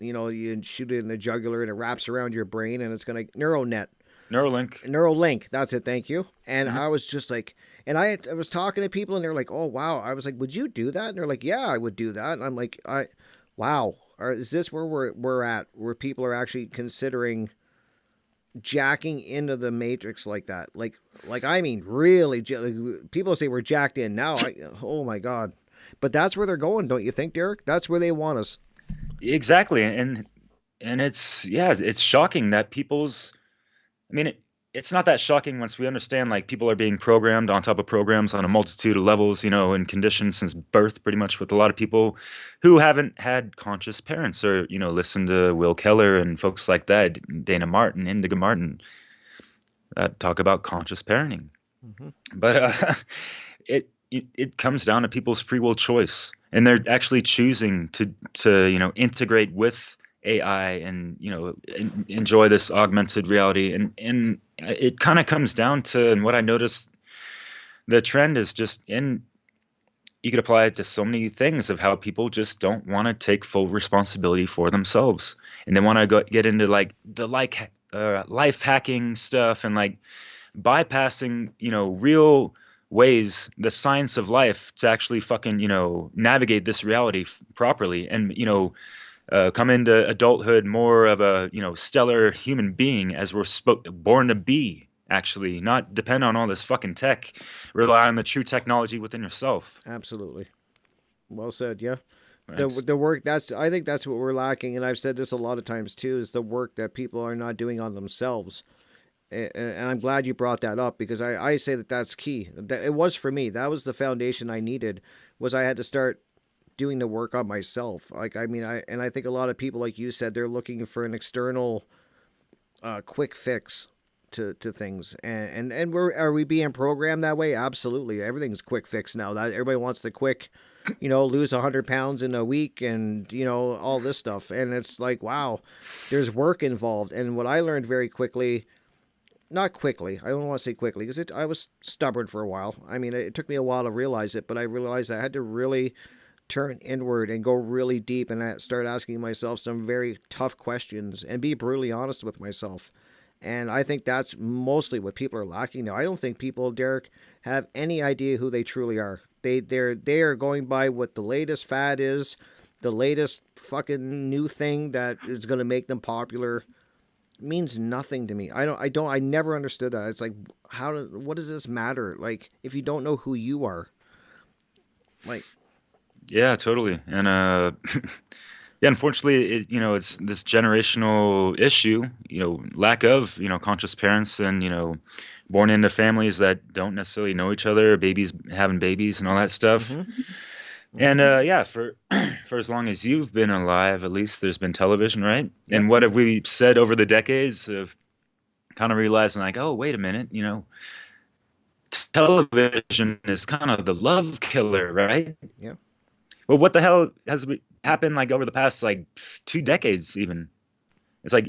shoot it in the jugular and it wraps around your brain, and it's gonna neural net, Neuralink. Neuralink. That's it. Thank you. And Mhm. I was just like, and I was talking to people, and they're like, "Oh wow." I was like, "Would you do that?" And they're like, "Yeah, I would do that." And I'm like, wow. Is this where we're at, where people are actually considering jacking into the matrix like that? Like I mean, really, like, people say we're jacked in now. Oh my god. But that's where they're going, don't you think, Derek? That's where they want us. Exactly, and it's, yeah, it's shocking that people's. I mean, it's not that shocking once we understand, like, people are being programmed on top of programs on a multitude of levels, and conditioned since birth, pretty much, with a lot of people who haven't had conscious parents, or listen to Will Keller and folks like that, Dana Martin, Indigo Martin, that talk about conscious parenting. Mm-hmm. But it it comes down to people's free will choice, and they're actually choosing to integrate with AI and enjoy this augmented reality, and it kind of comes down to, and what I noticed, the trend is just in. You could apply it to so many things of how people just don't want to take full responsibility for themselves, and they want to get into like the life hacking stuff and like bypassing real ways, the science of life, to actually fucking navigate this reality properly, and come into adulthood more of a stellar human being, as we're born to be, actually not depend on all this fucking tech, rely on the true technology within yourself. Absolutely. Well said. Yeah. Right. The work, I think that's what we're lacking, and I've said this a lot of times too, is the work that people are not doing on themselves. And I'm glad you brought that up, because I say that that's key. That it was for me. That was the foundation I needed. Was I had to start doing the work on myself. Like, I mean, I think a lot of people, like you said, they're looking for an external quick fix to things, and are we being programmed that way? Absolutely. Everything's quick fix now. That everybody wants the quick, lose 100 pounds in a week, and all this stuff. And it's like, wow, there's work involved. And what I learned very quickly, not quickly, I don't want to say quickly, because I was stubborn for a while. I mean, it took me a while to realize it, but I realized I had to really turn inward and go really deep, and start asking myself some very tough questions and be brutally honest with myself. And I think that's mostly what people are lacking now. I don't think people, Derek, have any idea who they truly are. They are going by what the latest fad is, the latest fucking new thing that is going to make them popular. It means nothing to me. I never understood that. It's like, what does this matter? Like, if you don't know who you are, like, Yeah, totally. And yeah, unfortunately, it's this generational issue, lack of, conscious parents, and, born into families that don't necessarily know each other, babies having babies and all that stuff. mm-hmm. And yeah, for for as long as you've been alive, at least there's been television, right? Yep. And what have we said over the decades of kind of realizing, like, oh, wait a minute, television is kind of the love killer, right? Yeah. Well, what the hell has happened like over the past like 2 decades even? It's like,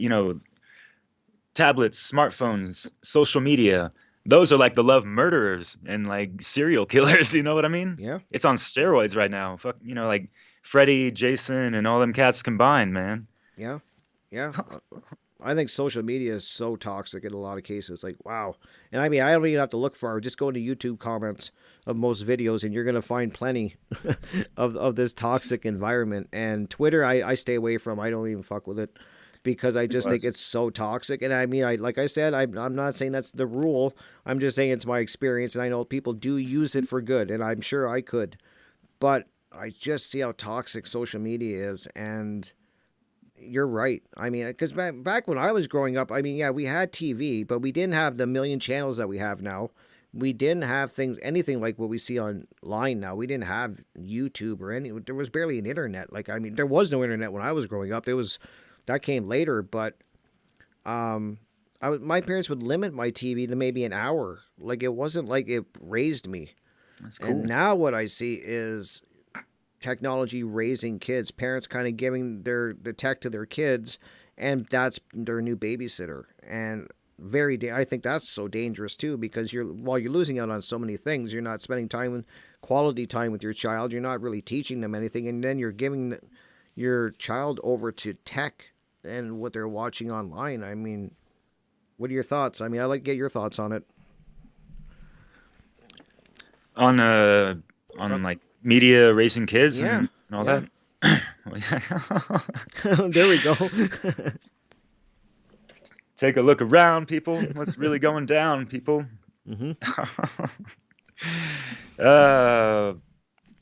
tablets, smartphones, social media. Those are like the love murderers and like serial killers. You know what I mean? Yeah. It's on steroids right now. Fuck, like Freddy, Jason, and all them cats combined, man. Yeah. Yeah. I think social media is so toxic in a lot of cases. Like, wow. And I mean, I don't even have to look far. Just go into YouTube comments of most videos, and you're going to find plenty of this toxic environment. And Twitter, I stay away from. I don't even fuck with it, because I just think it's so toxic. And I mean, like I said, I'm not saying that's the rule. I'm just saying it's my experience, and I know people do use it for good, and I'm sure I could. But I just see how toxic social media is, and you're right. I mean, because back when I was growing up, I mean, yeah, we had TV, but we didn't have the million channels that we have now. We didn't have anything like what we see online now. We didn't have YouTube or there was barely an internet. Like, I mean, there was no internet when I was growing up. That came later, but my parents would limit my TV to maybe an hour. Like, it wasn't like it raised me. That's cool. And now what I see is technology raising kids, parents kind of giving the tech to their kids, and that's their new babysitter. And I think that's so dangerous too, because while you're losing out on so many things, you're not spending quality time with your child. You're not really teaching them anything, and then you're giving your child over to tech and what they're watching online. I mean, what are your thoughts? I mean, I'd like to get your thoughts on it. On like media raising kids, Yeah, and all yeah. that. There we go. Take a look around, people. What's really going down, people? Mm-hmm.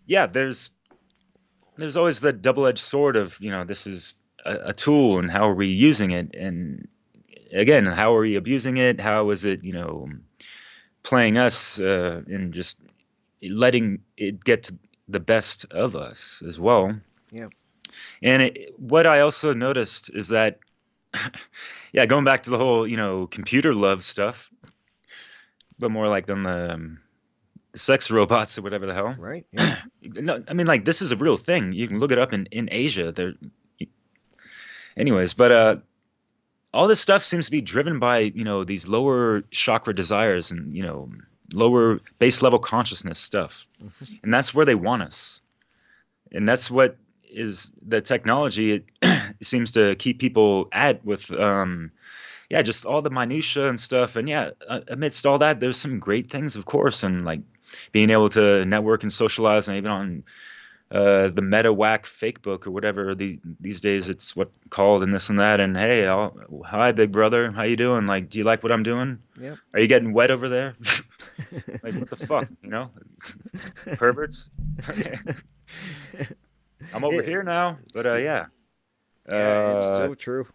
Yeah, there's always the double-edged sword of, this is a tool, and how are we using it? And again, how are we abusing it? How is it, playing us, and just letting it get to the best of us as well? Yeah. And what I also noticed is that, yeah, going back to the whole, computer love stuff, but more like on the sex robots or whatever the hell. Right. Yeah. No, I mean, like, this is a real thing. You can look it up in Asia. There, anyways, but all this stuff seems to be driven by, these lower chakra desires and, lower base level consciousness stuff. And that's where they want us. And that's what is the technology. It seems to keep people at with, just all the minutia and stuff. And yeah, amidst all that, there's some great things, of course. And like being able to network and socialize, and even on the meta whack fake book or whatever these days it's what called, and this and that, and hey, hi big brother, how you doing, like, do you like what I'm doing? Yeah. Are you getting wet over there? Like, what the fuck, perverts. I'm over here now, but Yeah, it's so true.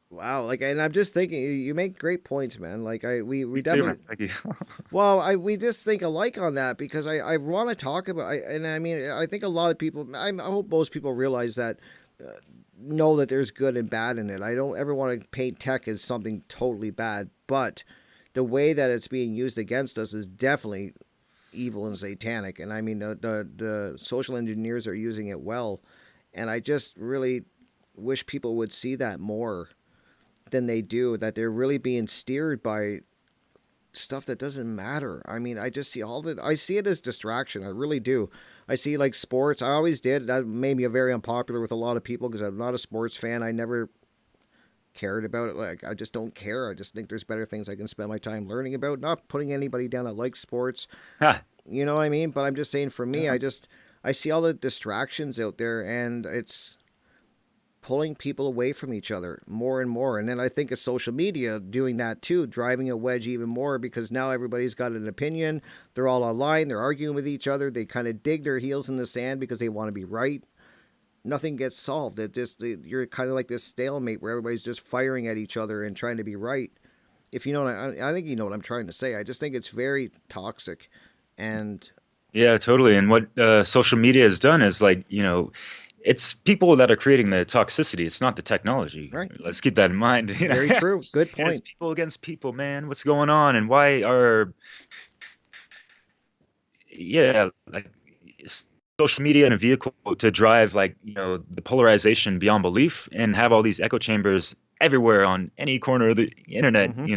Wow, like, and I'm just thinking, you make great points, man. Like, we me too, man. definitely, Thank you. well, we just think alike on that, because I want to talk about, and I mean, I think a lot of people, I hope most people realize that, know that there's good and bad in it. I don't ever want to paint tech as something totally bad, but the way that it's being used against us is definitely evil and satanic. And I mean, the social engineers are using it well, and I just really wish people would see that more than they do, that they're really being steered by stuff that doesn't matter. I mean, I just see I see it as distraction. I really do. I see, like, sports. I always did. That made me very unpopular with a lot of people because I'm not a sports fan. I never cared about it. Like, I just don't care. I just think there's better things I can spend my time learning about. Not putting anybody down that likes sports. Ha. You know what I mean? But I'm just saying, for me, Yeah. I see all the distractions out there, and it's pulling people away from each other more and more. And then I think of social media doing that too, driving a wedge even more, because now everybody's got an opinion. They're all online. They're arguing with each other. They kind of dig their heels in the sand because they want to be right. Nothing gets solved. You're kind of like this stalemate where everybody's just firing at each other and trying to be right. If you know what I think you know what I'm trying to say. I just think it's very toxic. And Yeah, totally. And what social media has done is, like, it's people that are creating the toxicity. It's not the technology. right, Let's keep that in mind. very true. Good Yeah, it's point. people against people, man. What's going on? And why are, like, social media in a vehicle to drive, like, the polarization beyond belief, and have all these echo chambers everywhere on any corner of the internet, Hmm.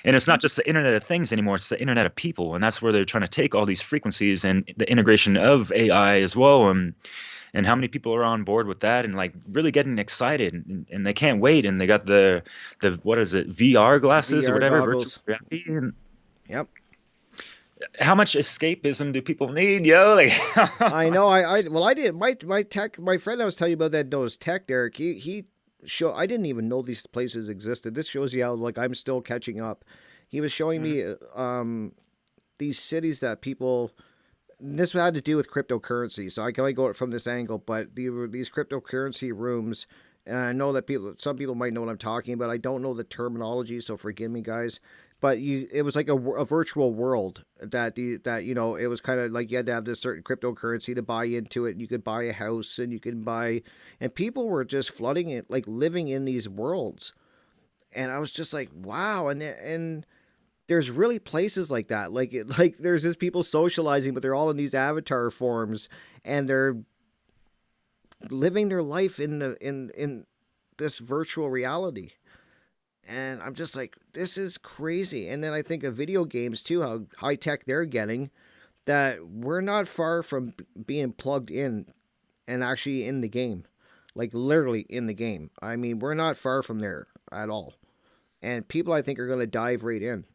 And it's not just the internet of things anymore, it's the internet of people. And that's where they're trying to take all these frequencies and the integration of AI as well. And how many people are on board with that, and like really getting excited, and they can't wait, and they got the what is it, VR glasses or VR whatever, virtual goggles. reality. And Yep. how much escapism do people need, yo? Like, I know. Well, I did. My friend I was telling you about that knows tech, Derek. He show. I didn't even know these places existed. This shows you how, like, I'm still catching up. He was showing me these cities that people. This had to do with cryptocurrency, so I can only go from this angle. But these cryptocurrency rooms, and I know that some people might know what I'm talking about. I don't know the terminology, so forgive me, guys. But it was like a virtual world that it was kind of like you had to have this certain cryptocurrency to buy into it. You could buy a house, and you could buy, and people were just flooding it, like living in these worlds. And I was just like, wow. And there's really places like that. Like there's just people socializing, but they're all in these avatar forms, and they're living their life in this virtual reality. And I'm just like, this is crazy. And then I think of video games too, how high tech they're getting, that we're not far from being plugged in and actually in the game, like literally in the game. I mean, we're not far from there at all. And people, I think, are going to dive right in.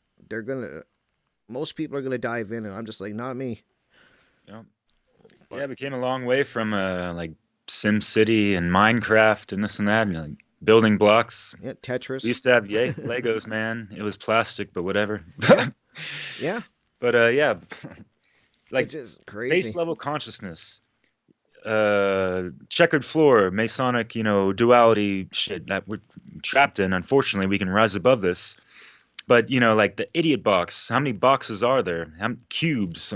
Most people are going to dive in, and I'm just like, not me. yeah, yeah, we came a long way from like Sim City and Minecraft and this and that, and like building blocks. Yeah, We Tetris. used to have Legos, man. It was plastic, but whatever. Yeah, yeah. But yeah, It's like just crazy. base level consciousness, checkered floor, Masonic, duality shit that we're trapped in. Unfortunately, we can rise above this. But like the idiot box, how many boxes are there? How many cubes?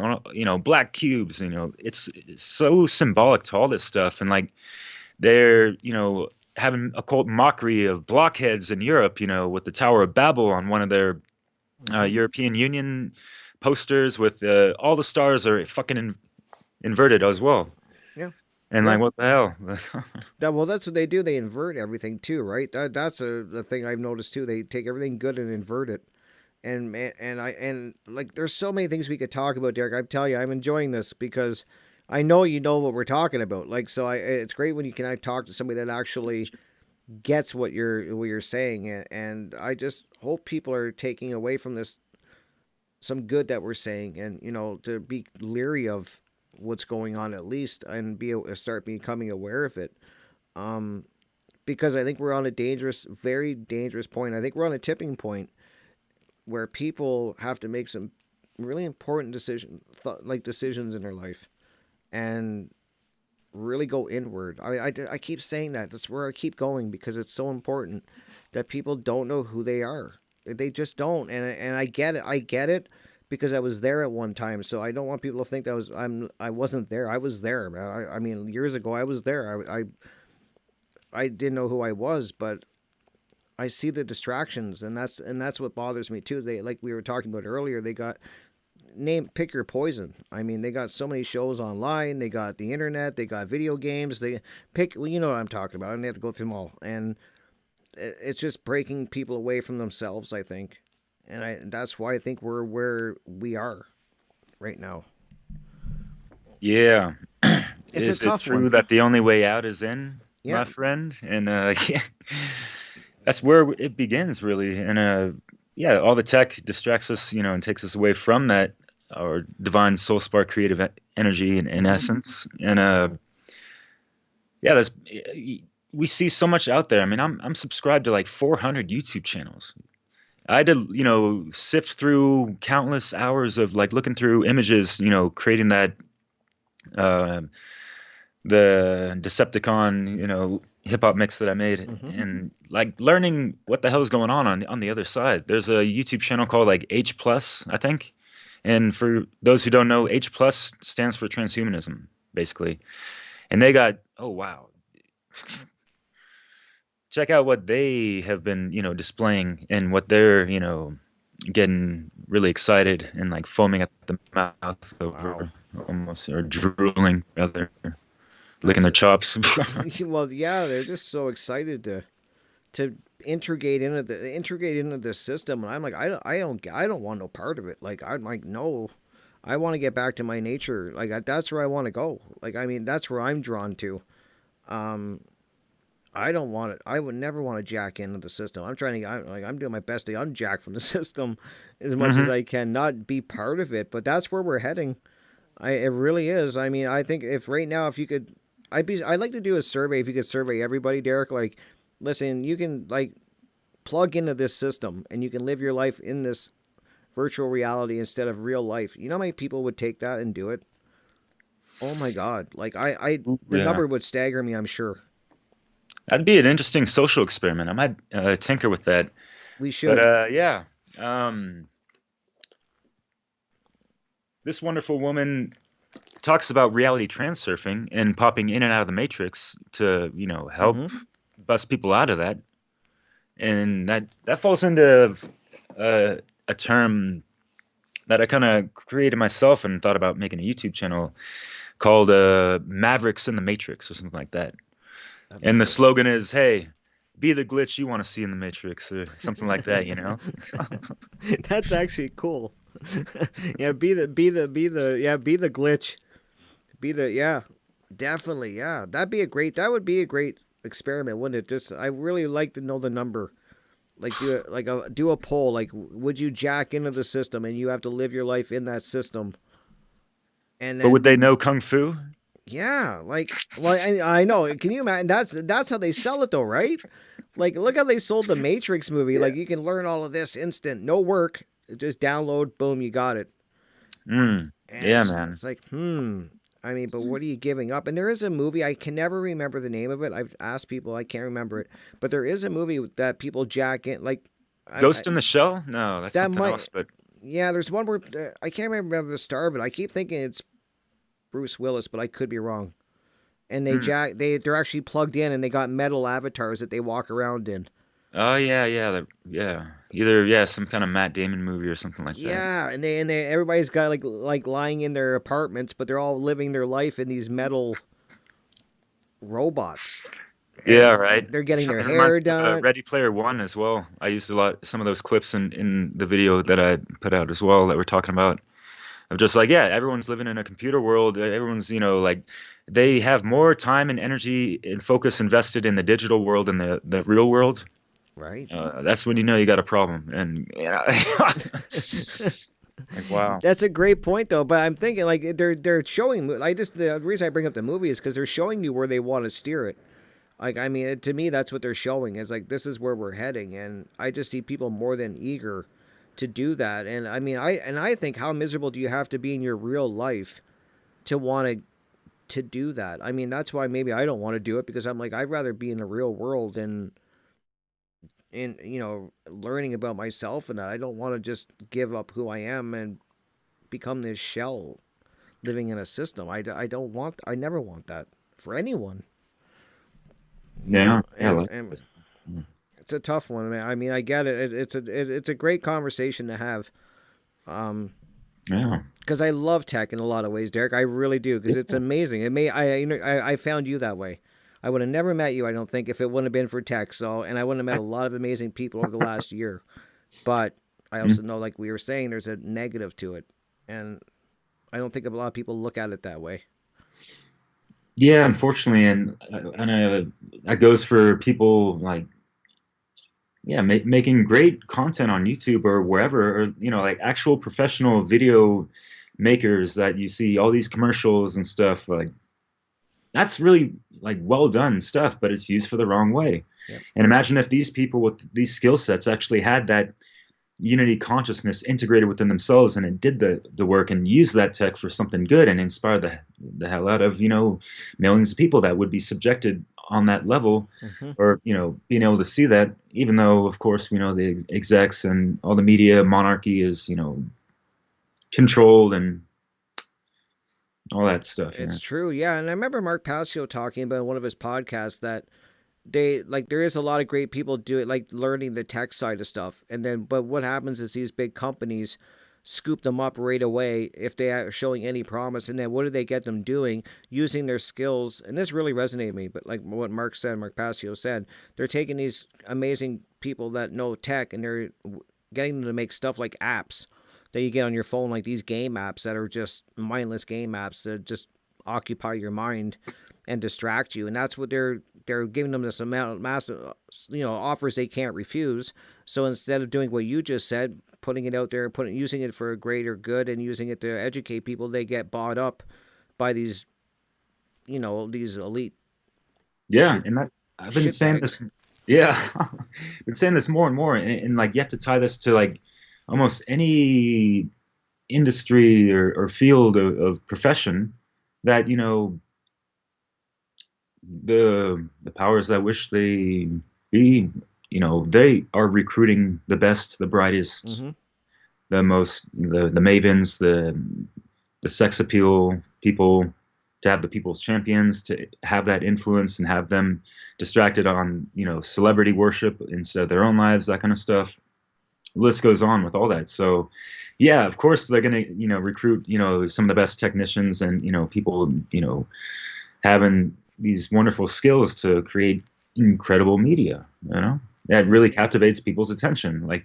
Black cubes. It's so symbolic to all this stuff, and like they're having occult mockery of blockheads in Europe. With the Tower of Babel on one of their Hmm. European Union posters with all the stars are fucking inverted as well. Yeah. And Yeah. like, what the hell? Well, that's what they do. They invert everything too, right? That's a thing I've noticed too. They take everything good and invert it. And like, there's so many things we could talk about, Derek. I tell you, I'm enjoying this because I know you know what we're talking about. Like, so it's great when you can talk to somebody that actually gets what you're saying, and I just hope people are taking away from this some good that we're saying, and to be leery of what's going on at least, and start becoming aware of it. Um, because I think we're on a dangerous, very dangerous point. I think we're on a tipping point where people have to make some really important decisions in their life, and really go inward. I keep saying that. That's where I keep going because it's so important that people don't know who they are. They just don't, and I get it. I get it because I was there at one time. So I don't want people to think that I wasn't there. I was there, man. I mean, years ago I was there. I didn't know who I was, but I see the distractions, and that's what bothers me too. They, like we were talking about earlier, they got pick your poison. I mean, they got so many shows online. They got the internet. They got video games. They pick. Well, you know what I'm talking about. I don't have to go through them all, and it's just breaking people away from themselves, I think, and that's why I think we're where we are right now. Yeah. It's a Is it tough true one. that the only way out is in, Yeah. my friend? And yeah, that's where it begins, really. And yeah, all the tech distracts us, and takes us away from that, our divine soul spark, creative energy, in essence. And yeah, we see so much out there. I mean, I'm subscribed to like 400 YouTube channels. I had to, sift through countless hours of like looking through images, creating that uh, the Decepticon, hip hop mix that I made, Mm-hmm. and like learning what the hell is going on the other side. There's a YouTube channel called like H plus, I think. And for those who don't know, H plus stands for transhumanism, basically. And they got, oh wow, check out what they have been, displaying, and what they're, getting really excited and like foaming at the mouth Wow. over, almost, or drooling rather, licking That's their chops. well, yeah. They're just so excited to integrate into the system, and I'm like, I don't want no part of it. Like, I'm like, no, I want to get back to my nature. Like, that's where I want to go. Like, I mean, that's where I'm drawn to. Um, I don't want it. I would never want to jack into the system. I'm doing my best to unjack from the system as much as Hmm. I can, not be part of it. But that's where we're heading. It really is. I mean, I think if right now, if you could, I'd like to do a survey. If you could survey everybody, Derek, like, listen, you can like plug into this system and you can live your life in this virtual reality instead of real life. You know how many people would take that and do it? Oh my God. Like, the Yeah, number would stagger me, I'm sure. that'd be an interesting social experiment. I might tinker with that. We But should. yeah, um, this wonderful woman talks about reality transurfing and popping in and out of the matrix to, help Mm-hmm. bust people out of that. And that falls into a term that I kind of created myself and thought about making a YouTube channel called Mavericks in the Matrix or something like that. That'd be And the cool. slogan is, "Hey, be the glitch you want to see in the Matrix," or something like that. That's actually cool. Yeah, be the glitch. Yeah, definitely. Yeah, that would be a great experiment, wouldn't it? Just, I really like to know the number. Like, do a poll. Like, would you jack into the system and you have to live your life in that system? And But would then, they know kung fu? yeah, like, well, I know. Can you imagine? That's how they sell it, though, right? Like, look how they sold the Matrix movie. Yeah. Like, you can learn all of this instant, no work, just download, boom, you got it. And Yeah, it's man. like, I mean, but what are you giving up? And there is a movie, I can never remember the name of it. I've asked people, I can't remember it. But there is a movie that people jack in, like, I Ghost in the Shell? No, that's that something might, else. But yeah. There's one where I can't remember the star of it. I keep thinking it's Bruce Willis, but I could be wrong. And mm, they're actually plugged in, and they got metal avatars that they walk around in. Oh yeah, yeah, yeah. Either some kind of Matt Damon movie or something like that. Yeah, and they everybody's got like lying in their apartments, but they're all living their life in these metal robots, Yeah, and right. they're getting their It reminds hair me of done. Ready Player One as well. I used some of those clips in the video that I put out as well that we're talking about. Of just like, yeah, everyone's living in a computer world. Everyone's, like they have more time and energy and focus invested in the digital world than the real world. Right. That's when you know you got a problem. And like, wow. That's a great point, though. But I'm thinking like they're showing. I just the reason I bring up the movie is because they're showing you where they want to steer it. Like I mean, to me, that's what they're showing is like this is where we're heading, and I just see people more than eager to do that. And I mean, I think how miserable do you have to be in your real life to want to do that? I mean, that's why maybe I don't want to do it because I'm like I'd rather be in the real world and in learning about myself and that I don't want to just give up who I am and become this shell living in a system. I don't want, I never want that for anyone, Yeah, yeah, and likewise. it's a tough one, man. I mean, I get it. It's a great conversation to have. Um, Yeah. because I love tech in a lot of ways, Derek. I really do because it's Yeah. amazing. It may I found you that way. I would have never met you, I don't think, if it wouldn't have been for tech. So, and I wouldn't have met a lot of amazing people over the last year. But I also know, like we were saying, there's a negative to it, and I don't think a lot of people look at it that way. Yeah, unfortunately, that goes for people like making great content on YouTube or wherever, or like actual professional video makers that you see all these commercials and stuff. Like that's really like well done stuff, but it's used for the wrong way. Yep. And imagine if these people with these skill sets actually had that unity consciousness integrated within themselves and it did the work and used that tech for something good and inspired the hell out of millions of people that would be subjected on that level, Mm-hmm. or being able to see that, even though of course we know the execs and all the media monarchy is controlled and all that stuff. It's true, yeah. And I remember Mark Passio talking about in one of his podcasts that they like there is a lot of great people do it, like learning the tech side of stuff, and then but what happens is these big companies scoop them up right away if they are showing any promise, and then what do they get them doing using their skills? And this really resonated with me, but like what Mark Passio said, they're taking these amazing people that know tech and they're getting them to make stuff like apps that you get on your phone, like these game apps that are just mindless game apps that just occupy your mind and distract you. And that's what they're giving them this amount of massive offers they can't refuse. So instead of doing what you just said, putting it out there, using it for a greater good and using it to educate people, they get bought up by these these elite Yeah, shit and that I've been shit saying bags. this. Yeah, been saying this more and more, and like you have to tie this to like almost any industry or field of profession that the powers that wish they be, they are recruiting the best, the brightest, Mm-hmm. the mavens, the sex appeal people, to have the people's champions, to have that influence and have them distracted on celebrity worship instead of their own lives, that kind of stuff. The list goes on with all that. So yeah, of course they're going to recruit some of the best technicians and people having these wonderful skills to create incredible media, that Yeah. really captivates people's attention. Like,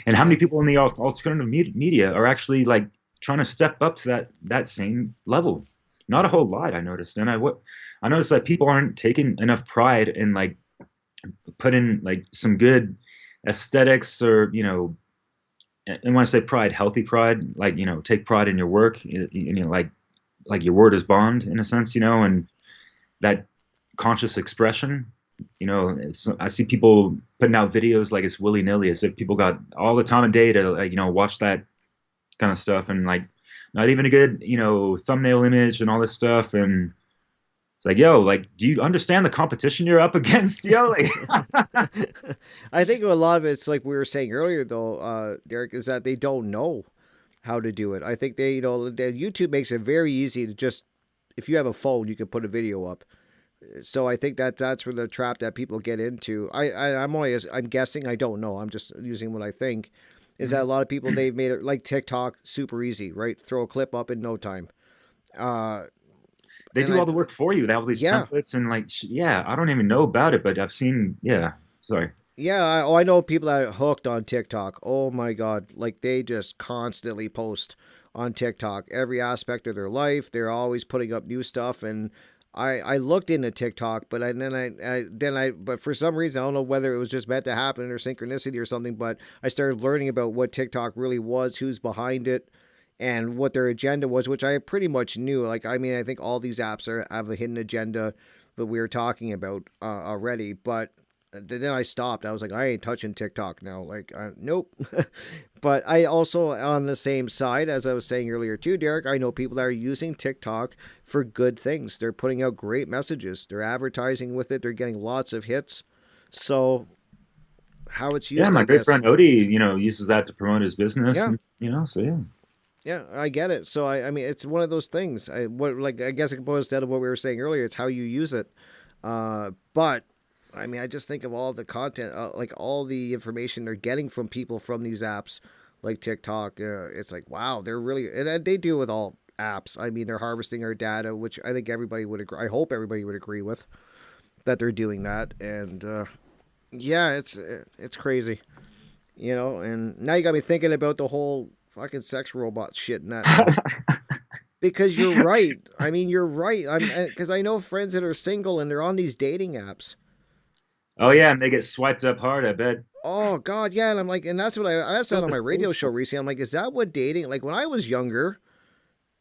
and how many Yeah. people in the alternative media are actually like trying to step up to that same level? Not a whole lot, I noticed. And I noticed that people aren't taking enough pride in like put in like some good aesthetics, or and when I say pride, healthy pride, like take pride in your work, like your word is bond in a sense, and that conscious expression. I see people putting out videos like it's willy nilly, as if people got all the time of day to like, watch that kind of stuff, and like not even a good thumbnail image and all this stuff. And it's like, yo, like, do you understand the competition you're up against, yo? Like, I think a lot of it's like we were saying earlier, though, Derek, is that they don't know how to do it. I think YouTube makes it very easy to just, if you have a phone, you can put a video up. So I think that that's where the trap that people get into. I'm guessing, I don't know. I'm just using what I think is that a Mhm. lot of people, they've made it like TikTok super easy, right? Throw a clip up in no time. Uh, They and do I all the work for you. They have all these yeah. templates and like, yeah, I don't even know about it, but I've seen, yeah, sorry. Yeah, I know people that are hooked on TikTok. Oh my God. Like they just constantly post on TikTok every aspect of their life. They're always putting up new stuff. And I looked into TikTok, but but for some reason, I don't know whether it was just meant to happen or synchronicity or something, but I started learning about what TikTok really was, who's behind it, and what their agenda was, which I pretty much knew. Like, I mean, I think all these apps have a hidden agenda that we were talking about already, but then I stopped. I was like, I ain't touching TikTok now. Like, nope. But I also, on the same side, as I was saying earlier too, Derek, I know people that are using TikTok for good things. They're putting out great messages. They're advertising with it. They're getting lots of hits. So how it's Yeah, used, my I great guess. friend Odie, uses that to promote his business Yeah, and so yeah. yeah, I get it. So I mean, it's one of those things. I guess it boils down to what we were saying earlier. It's how you use it. But I mean, I just think of all the content, like all the information they're getting from people from these apps, like TikTok. It's like, wow, they're really, and they do with all apps. I mean, they're harvesting our data, which I think everybody would agree. I hope everybody would agree with that they're doing that. And yeah, it's crazy, you know. And now you got me thinking about the whole fucking sex robot shit and that now. Because you're right. I mean, you're right. I'm because I know friends that are single and they're on these dating apps. Oh yeah, It's and they get swiped up hard, I bet. Oh God, yeah, and I'm like, and that's what I asked that So on my radio show disposable. recently. I'm like, is that what dating? Like when I was younger,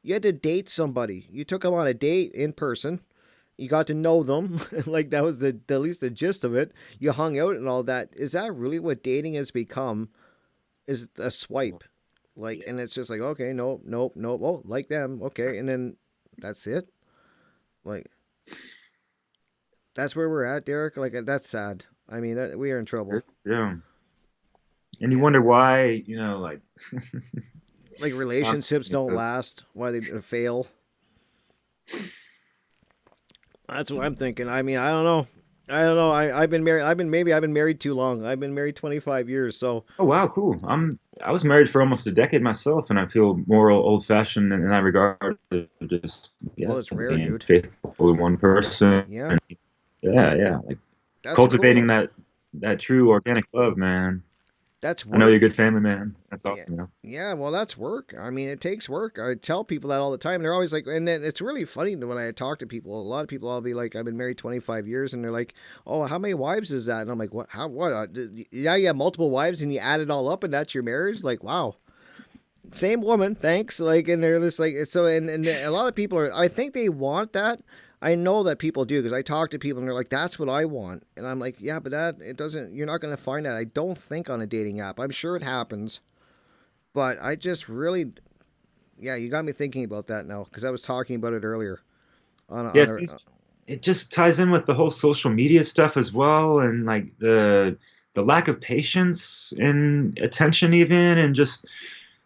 you had to date somebody. You took them on a date in person. You got to know them. Like that was the at least the gist of it. You hung out and all that. Is that really what dating has become? Is a swipe, like, Yeah. and it's just like, okay, nope, nope, nope. Oh, like them, okay, and then that's it. Like that's where we're at, Derek. Like that's sad. I mean, we are in trouble. Yeah. And you Yeah. wonder why, like Like um, relationships don't last, why they fail. That's what I'm thinking. I mean, I don't know. I don't know. I've been married. I've been married too long. I've been married 25 years. So, oh wow, cool. I was married for almost a decade myself, and I feel more old fashioned in that regard. Just well, yeah, it's rare, being dude. faithful to one person. Yeah, Yeah, yeah, like that's cultivating cool. that true organic love, man. That's I know you're a work. good family man. That's Yeah. awesome, Yeah, well, that's work. I mean, it takes work. I tell people that all the time. They're always like, and then it's really funny when I talk to people. A lot of people, I'll be like, I've been married 25 years, and they're like, oh, how many wives is that? And I'm like, what? How? What? Yeah, you have multiple wives, and you add it all up, and that's your marriage? Like, wow. Same woman, thanks. Like, and they're just like, so, and a lot of people are, I think they want that. I know that people do because I talk to people and they're like, that's what I want. And I'm like, yeah, but it doesn't, you're not going to find that. I don't think on a dating app. I'm sure it happens, but I just really, yeah, you got me thinking about that now because I was talking about it earlier Yeah, on see, a, it just ties in with the whole social media stuff as well, and like the lack of patience and attention, even, and just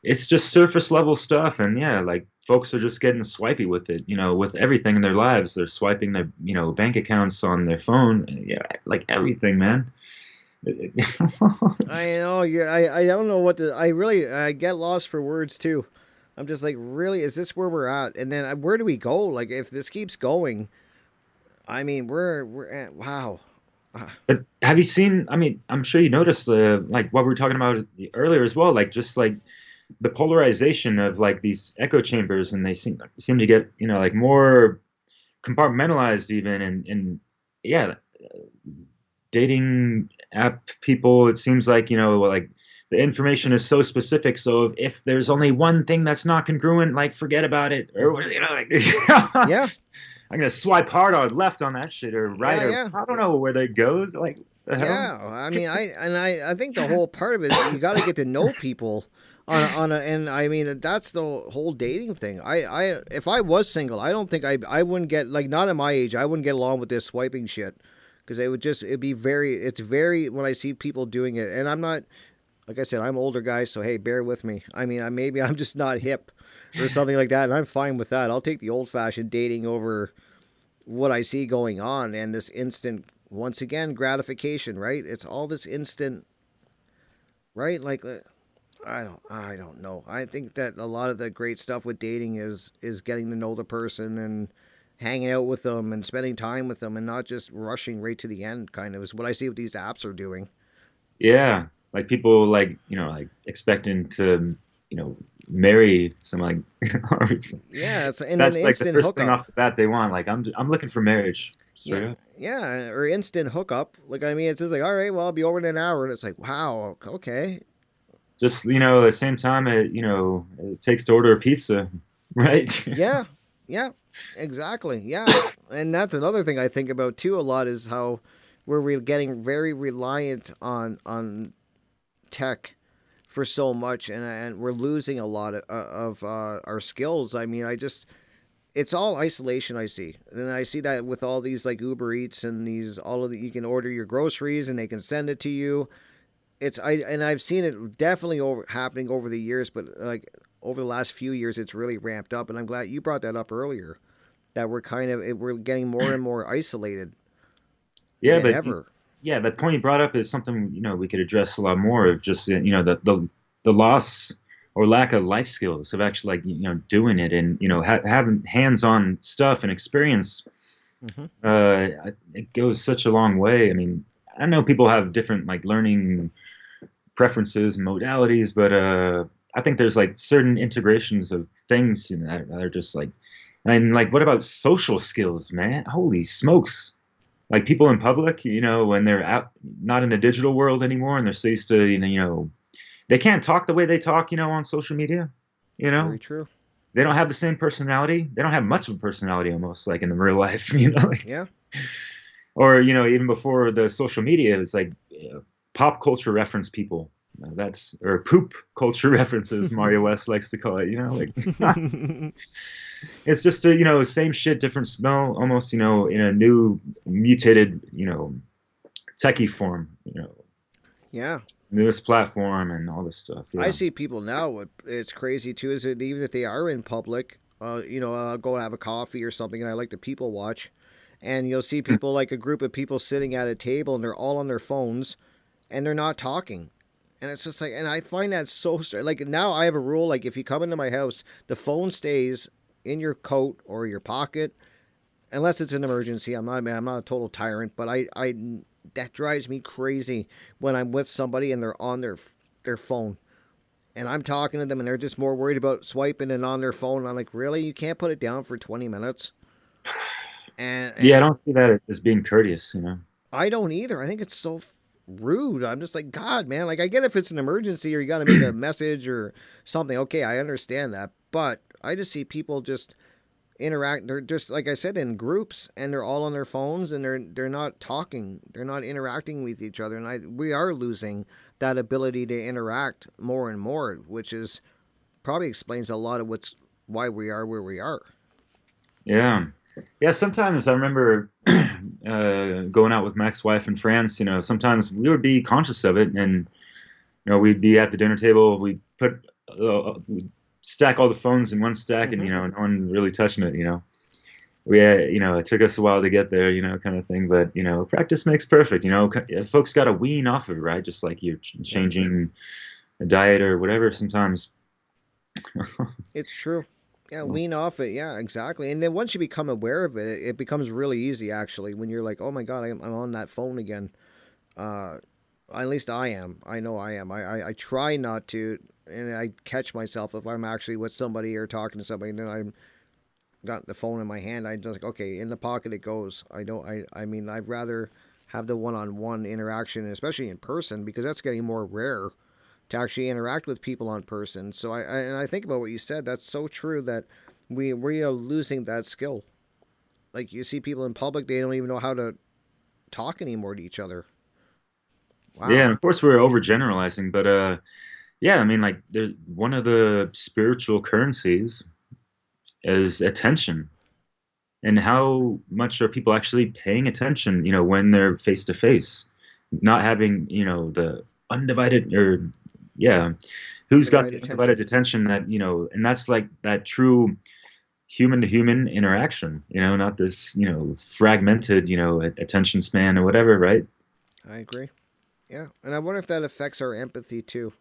it's just surface level stuff. And yeah, like folks are just getting swipey with it, with everything in their lives. They're swiping their, bank accounts on their phone, yeah, like everything, man. I know, yeah, I don't know what to, I get lost for words too. I'm just like, really, is this where we're at? And then where do we go? Like, if this keeps going, I mean, we're at, wow. But have you seen? I mean, I'm sure you noticed the like what we were talking about earlier as well. Like just like the polarization of like these echo chambers, and they seem to get like more compartmentalized even, and yeah, dating app people. It seems like like the information is so specific. So if there's only one thing that's not congruent, like forget about it, or like Yeah, I'm gonna swipe hard or left on that shit or right yeah, or yeah, I don't know where that goes. Like the hell? yeah. I mean, I think the whole part of it, you got to get to know people and I mean that's the whole dating thing. If I was single, I don't think I wouldn't get like not at my age, I wouldn't get along with this swiping shit because it'd be very it's very when I see people doing it, and I'm not like I said, I'm older guy, so hey, bear with me. I mean, maybe I'm just not hip or something like that, and I'm fine with that. I'll take the old fashioned dating over what I see going on, and this instant, once again, gratification, right? It's all this instant, right? Like I don't know. I think that a lot of the great stuff with dating is getting to know the person and hanging out with them and spending time with them and not just rushing right to the end. Kind of is what I see what these apps are doing. Yeah, like people like like expecting to marry some like or Yeah, it's and then that's like the instant first thing hookup. off the bat they want. Like I'm looking for marriage straight Yeah, up. yeah, or instant hookup. Like I mean, it's just like all right, well, I'll be over in an hour, and it's like wow, okay, Just at the same time it takes to order a pizza, right? yeah, yeah, exactly, yeah. And that's another thing I think about too a lot is how we're getting very reliant on tech for so much, and we're losing a lot of our skills. I mean, I just it's all isolation I see, and I see that with all these like Uber Eats and these all of the you can order your groceries and they can send it to you. It's I and I've seen it definitely over happening over the years, but like over the last few years, it's really ramped up, and I'm glad you brought that up earlier. That we're kind of we're getting more and more isolated Yeah, than but ever. yeah, that point you brought up is something we could address a lot more of just the loss or lack of life skills of actually like doing it and having hands-on stuff and experience. Hmm. It goes such a long way. I mean, I know people have different like learning preferences and modalities, but I think there's like certain integrations of things that are just like, and like, what about social skills, man? Holy smokes! Like people in public, when they're out, not in the digital world anymore, and they're so used to, they can't talk the way they talk, on social media. You Very know, true. they don't have the same personality. They don't have much of a personality, almost like in the real life. Like, Yeah. or even before the social media, it's like pop culture reference people. That's or poop culture references. Mario West likes to call it. Like it's just a same shit, different smell, almost in a new mutated techie form. Yeah. Newest platform and all this stuff. I Yeah. see people now. It's crazy too. Is that even if they are in public, I'll go have a coffee or something, and I like to people watch, and you'll see people like a group of people sitting at a table, and they're all on their phones, and they're not talking, and it's just like, and I find that so strange. Like now, I have a rule: like if you come into my house, the phone stays in your coat or your pocket, unless it's an emergency. I'm not a total tyrant, but I that drives me crazy when I'm with somebody and they're on their phone and I'm talking to them and they're just more worried about swiping and on their phone. And I'm like, really? You can't put it down for 20 minutes? Yeah, I And don't see that as being courteous. I don't either. I think it's so rude. I'm just like, God, man. Like, I get if it's an emergency or you got to make a message or something. Okay, I understand that. But I just see people just interact. They're just like I said in groups, and they're all on their phones, and they're not talking. They're not interacting with each other, and I we are losing that ability to interact more and more, which is probably explains a lot of what's why we are where we are. Yeah. Yeah, sometimes I remember going out with my ex-wife in France, sometimes we would be conscious of it and we'd be at the dinner table, we'd stack all the phones in one stack and Mm-hmm. no one's really touching it. We it took us a while to get there, kind of thing, but practice makes perfect. Folks got to wean off of it, right? Just like you're Yeah, changing a diet or whatever sometimes. it's true. Yeah, wean off it. Yeah, exactly. And then once you become aware of it, it becomes really easy actually. When you're like, oh my god, I'm on that phone again. Uh, at least I am. I know I am. I try not to, and I catch myself if I'm actually with somebody or talking to somebody, and then I'm got the phone in my hand. I just like, okay, in the pocket it goes. I don't. I mean, I'd rather have the one-on-one interaction, especially in person, because that's getting more rare to actually interact with people on person. So and I think about what you said. That's so true that we are losing that skill. Like you see people in public, they don't even know how to talk anymore to each other. Yeah, Wow. and of course we're overgeneralizing, but yeah, I mean like there's one of the spiritual currencies is attention. And how much are people actually paying attention, when they're face to face, not having, the undivided or yeah, who's got Undivided the attention. undivided attention that, and that's like that true human to human interaction, not this, fragmented, attention span or whatever, right? I agree. Yeah, and I wonder if that affects our empathy too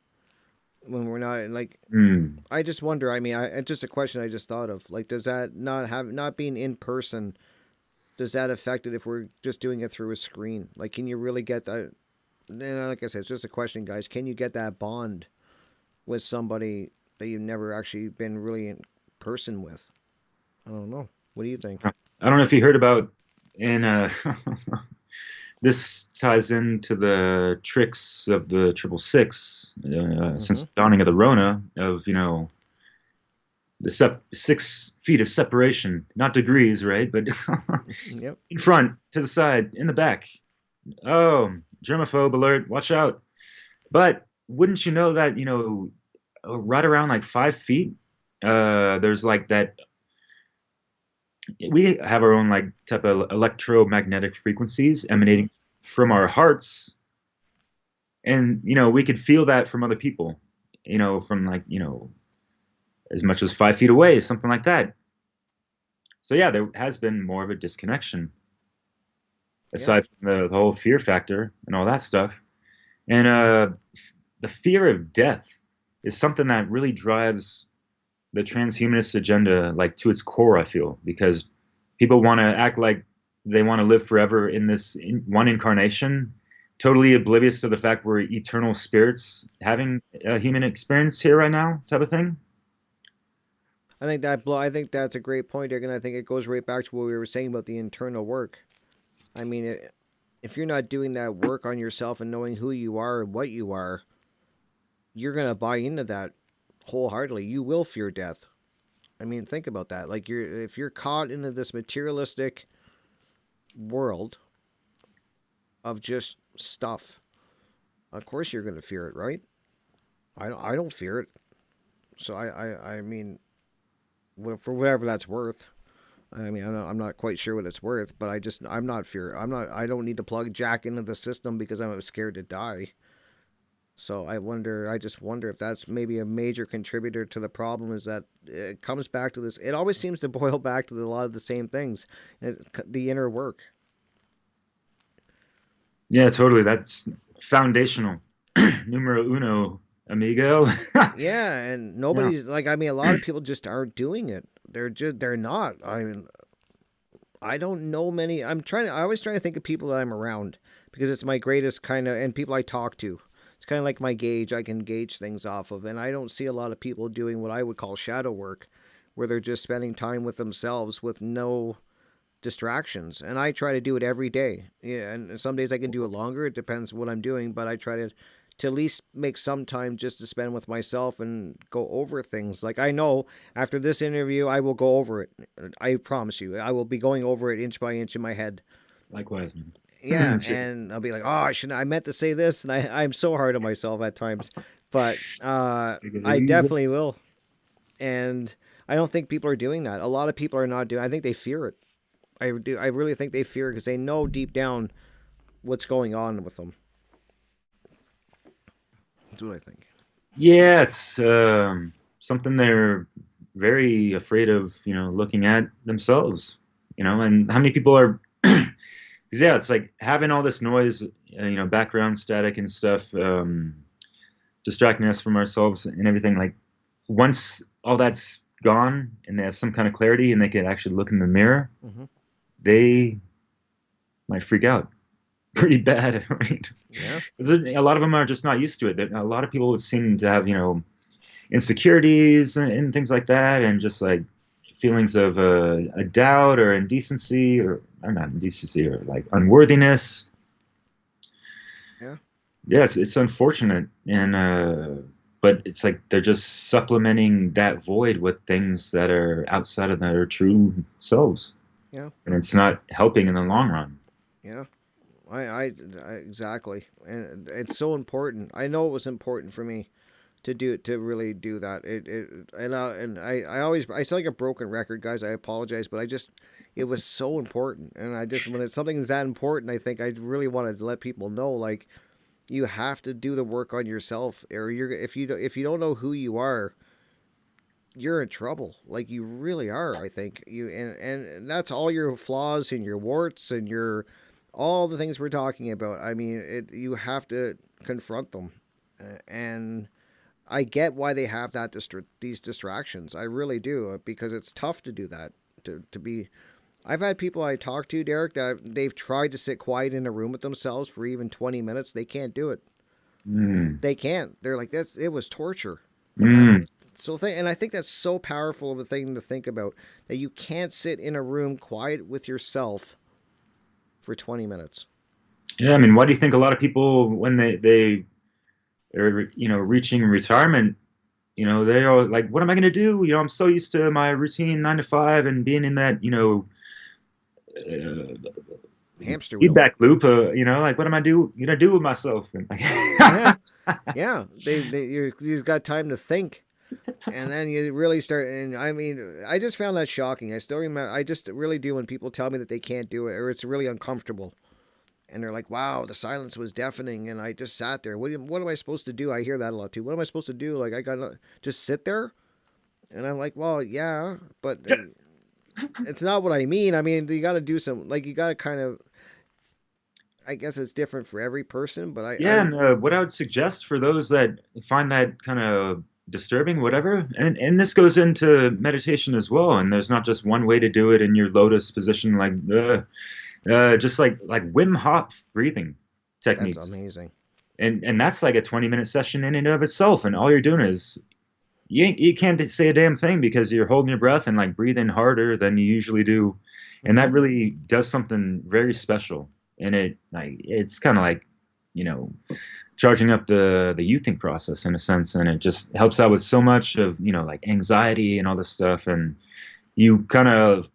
when we're not like. Hmm. I just wonder. I mean, it's just a question I just thought of. Like, does that not being in person? Does that affect it if we're just doing it through a screen? Like, can you really get that? And like I said, it's just a question, guys. Can you get that bond with somebody that you've never actually been really in person with? I don't know. What do you think? I don't know if you heard about in this ties into the tricks of the 666 since Mm-hmm. the dawning of the Rona of the 6 feet of separation, not degrees, right? But Yep. in front, to the side, in the back. Oh, germaphobe alert! Watch out! But wouldn't you know that right around like 5 feet, there's like that we have our own like type of electromagnetic frequencies Mm-hmm. emanating from our hearts, and we could feel that from other people, from like as much as 5 feet away, something like that. So yeah, there has been more of a disconnection Yeah. aside from the whole fear factor and all that stuff. And the fear of death is something that really drives the transhumanist agenda like to its core, I feel, because people want to act like they want to live forever in this one incarnation, totally oblivious to the fact we're eternal spirits Yeah. having a human experience here right now, type of thing. I think that's a great point, Dick, and I think it goes right back to what we were saying about the internal work. I mean, if you're not doing that work on yourself and knowing who you are and what you are, you're gonna buy into that wholeheartedly. You will fear death. I mean, think about that. Like, if you're caught into this materialistic world of just stuff, of course you're gonna fear it, right? I don't fear it. So I mean, for whatever that's worth. I mean, I'm not quite sure what it's worth, but I'm not fear. I don't need to plug Jack into the system because I'm scared to die. So I just wonder if that's maybe a major contributor to the problem is that it comes back to this. It always seems to boil back to a lot of the same things, the inner work. Yeah, totally. That's foundational. Numero uno, amigo. Yeah, and Yeah. nobody's like, I mean, a lot of people just aren't doing it. They're not. I mean, I don't know many. I always try to think of people that I'm around because it's my greatest kind of, and people I talk to. It's kind of like my gauge. I can gauge things off of. And I don't see a lot of people doing what I would call shadow work, where they're just spending time with themselves with no distractions. And I try to do it every day. Yeah, and some days I can do it longer. It depends what I'm doing, but I try to at least make some time just to spend with myself and go over things. Like I know after this interview, I will go over it. I promise you, I will be going over it inch by inch in my head. Likewise, Yeah, man. Sure. and I'll be like, oh, I shouldn't. I meant to say this, and I'm so hard on myself at times, but Take it I easy. definitely will. And I don't think people are doing that. A lot of people are not doing. I think they fear it. I do. I really think they fear it because they know deep down what's going on with them. That's what I think. Yeah, it's something they're very afraid of, looking at themselves, and how many people are, because yeah, it's like having all this noise, background static and stuff, distracting us from ourselves and everything. Like once all that's gone and they have some kind of clarity and they can actually look in the mirror, Hmm. they might freak out pretty bad. I mean, Yeah. 'cause a lot of them are just not used to it. A lot of people seem to have, insecurities and things like that, and just like feelings of a doubt or indecency or not indecency or like unworthiness. Yeah. Yeah, it's unfortunate, and but it's like they're just supplementing that void with things that are outside of their true selves, Yeah. and it's not helping in the long run. Yeah. I exactly, and it's so important. I know it was important for me to really do that. I always I sound like a broken record, guys. I apologize, but it was so important, and I just when it's something that's that important, I think I really wanted to let people know like you have to do the work on yourself, or you're if you don't know who you are, you're in trouble. Like you really are. I think and that's all your flaws and your warts and your all the things we're talking about. I mean, you have to confront them, and I get why they have these distractions. I really do because it's tough to do that. To be, I've had people I talk to, Derek, that they've tried to sit quiet in a room with themselves for even 20 minutes. They can't do it. Mm. They can't. They're like that's it was torture. Mm. And I think that's so powerful of a thing to think about that you can't sit in a room quiet with yourself for 20 minutes. Yeah, I mean, why do you think a lot of people, when they are, reaching retirement, they're all like, what am I going to do? I'm so used to my routine 9 to 5 and being in that, uh, Hamster wheel. feedback loop. Like, what am I gonna do with myself? And Yeah. like, Yeah. You've got time to think. And then you really start. And I mean, I just found that shocking. I still remember, I just really do when people tell me that they can't do it or it's really uncomfortable. And they're like, wow, the silence was deafening. And I just sat there. What am I supposed to do? I hear that a lot too. What am I supposed to do? Like, I got to just sit there? And I'm like, well, yeah, but it's not what I mean. I mean, you got to do some, like, you got to kind of, I guess it's different for every person, but yeah. And what I would suggest for those that find that kind of disturbing, whatever, and this goes into meditation as well. And there's not just one way to do it in your lotus position, like just like Wim Hof breathing that's techniques. amazing. And that's like a 20-minute session in and of itself. And all you're doing is you can't say a damn thing because you're holding your breath and like breathing harder than you usually do. And that really does something very special. And it's kind of like, you know, charging up the youthing process in a sense. And it just helps out with so much of, like anxiety and all this stuff. And you kind of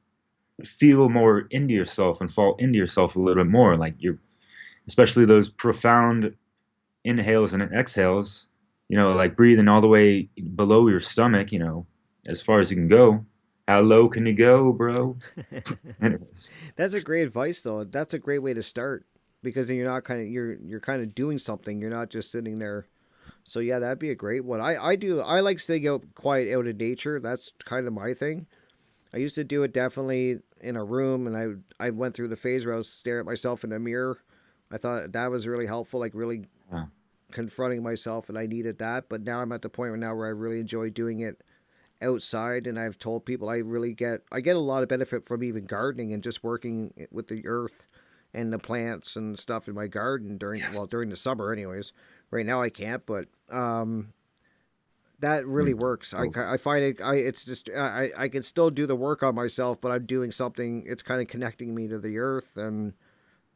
feel more into yourself and fall into yourself a little bit more. Like especially those profound inhales and exhales, like breathing all the way below your stomach, as far as you can go. How low can you go, bro? Anyways. That's a great advice, though. That's a great way to start because then you're not kind of you're kind of doing something. You're not just sitting there. So yeah, that'd be a great one. I like staying out quiet out in nature. That's kind of my thing. I used to do it definitely in a room, and I went through the phase where I was staring at myself in a mirror. I thought that was really helpful, like really Yeah. confronting myself, and I needed that. But now I'm at the point where I really enjoy doing it outside, and I've told people I get a lot of benefit from even gardening and just working with the earth and the plants and stuff in my garden Yes. during the summer, anyways. Right now I can't, but that really Mm. works. Oh, I find it's just I can still do the work on myself, but I'm doing something. It's kind of connecting me to the earth and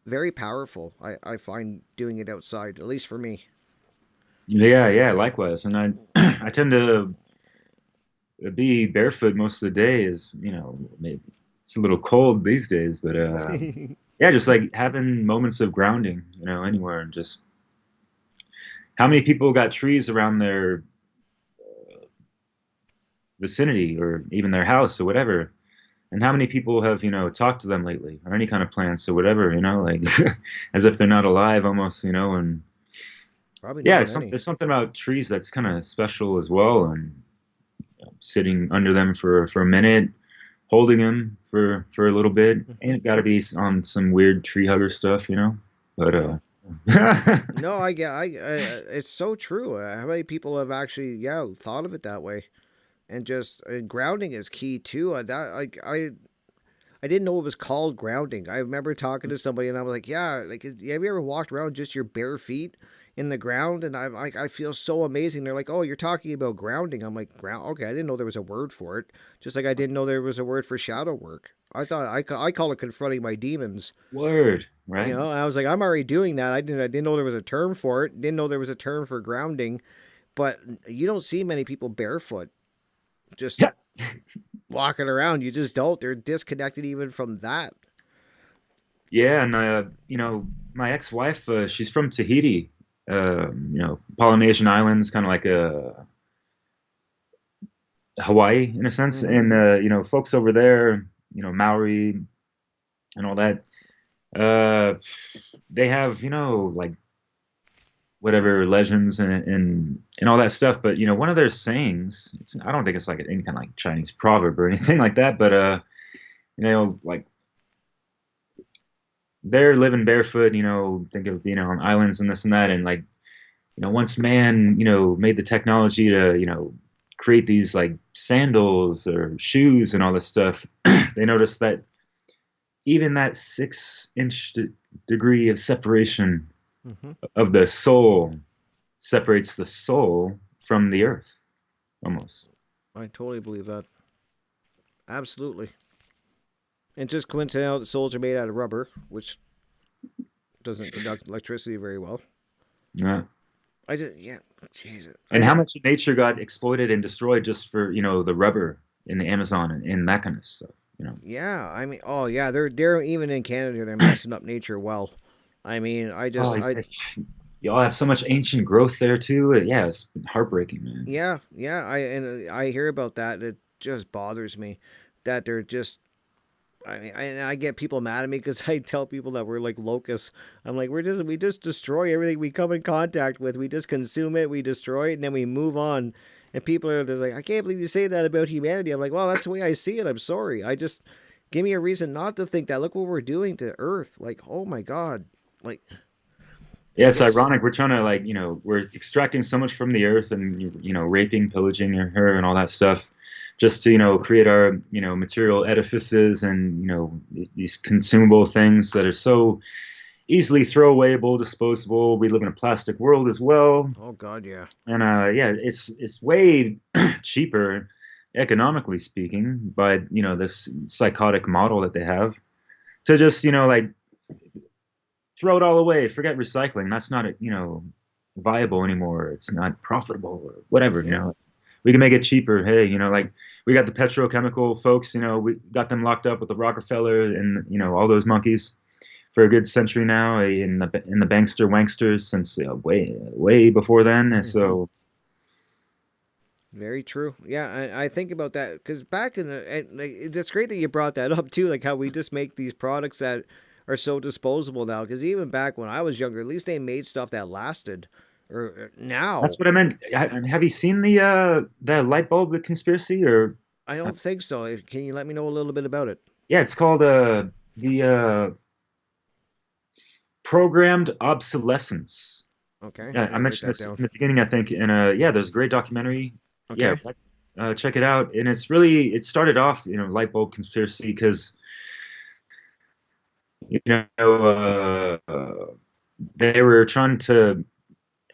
very powerful. I find doing it outside, at least for me. yeah, yeah, likewise. And I I tend to be barefoot most of the day is, maybe it's a little cold these days, but yeah, just like having moments of grounding, anywhere and just how many people got trees around their vicinity or even their house or whatever. And how many people have, talked to them lately or any kind of plants or whatever, like as if they're not alive almost, and Probably yeah, not many. there's something about trees that's kind of special as well. And sitting under them for a minute, holding them for a little bit. Ain't got to be on some weird tree hugger stuff, But No, no, it's so true. How many people have actually, yeah, thought of it that way? And just grounding is key too. I didn't know it was called grounding. I remember talking to somebody and I was like, yeah, like, have you ever walked around just your bare feet in the ground? And I'm like, I feel so amazing. They're like, oh, you're talking about grounding. I'm like, ground. Okay, I didn't know there was a word for it. Just like I didn't know there was a word for shadow work. I thought I call it confronting my demons. word, right? And I was like, I'm already doing that. I didn't know there was a term for it. Didn't know there was a term for grounding. But you don't see many people barefoot just Yeah. walking around. You just don't. They're disconnected even from that. Yeah, and my ex-wife, she's from Tahiti, Polynesian islands, kind of like a Hawaii in a sense, Hmm. and folks over there, Maori and all that, uh, they have like whatever legends and all that stuff. But one of their sayings, I don't think it's like any kind of like Chinese proverb or anything like that, but like they're living barefoot, think of being on islands and this and that, and like once man made the technology to create these like sandals or shoes and all this stuff, they noticed that even that 6-inch degree of separation of the soul separates the soul from the earth, almost. I totally believe that. Absolutely. And just coincidental that souls are made out of rubber, which doesn't conduct electricity very well. Yeah. Jesus. And how much of nature got exploited and destroyed just for the rubber in the Amazon and that kind of stuff. Yeah, I mean, oh yeah, they're even in Canada, they're messing up nature well. I mean, y'all have so much ancient growth there too. Yeah, it's heartbreaking, man. yeah, I hear about that. It just bothers me that they're just. I mean, I get people mad at me because I tell people that we're like locusts. I'm like, we just destroy everything we come in contact with. We just consume it, we destroy it, and then we move on. And people are just like, I can't believe you say that about humanity. I'm like, well, that's the way I see it. I'm sorry. I just give me a reason not to think that. Look what we're doing to Earth. Like, oh my God. Like, yeah, it's ironic. We're trying to like, we're extracting so much from the earth and raping, pillaging her, and all that stuff, just to create our material edifices and these consumable things that are so easily throwawayable, disposable. We live in a plastic world as well. Oh God, yeah. And yeah, it's way cheaper, economically speaking, by this psychotic model that they have, to just like throw it all away, forget recycling. That's not viable anymore. It's not profitable or whatever. We can make it cheaper. Hey, like we got the petrol-chemical folks. We got them locked up with the Rockefeller and all those monkeys for a good century now, in the bankster wanksters since way before then. And so, very true. Yeah, I think about that because back in it's great that you brought that up too. Like how we just make these products that are so disposable now. Because even back when I was younger, at least they made stuff that lasted. Or now, that's what I meant. Have you seen the light bulb conspiracy? Or I don't think so. Can you let me know a little bit about it? Yeah, it's called the programmed obsolescence. Okay. Yeah, I mentioned this in the beginning, I think. And yeah, there's a great documentary. Okay. Yeah, check it out. And it started off, light bulb conspiracy because they were trying to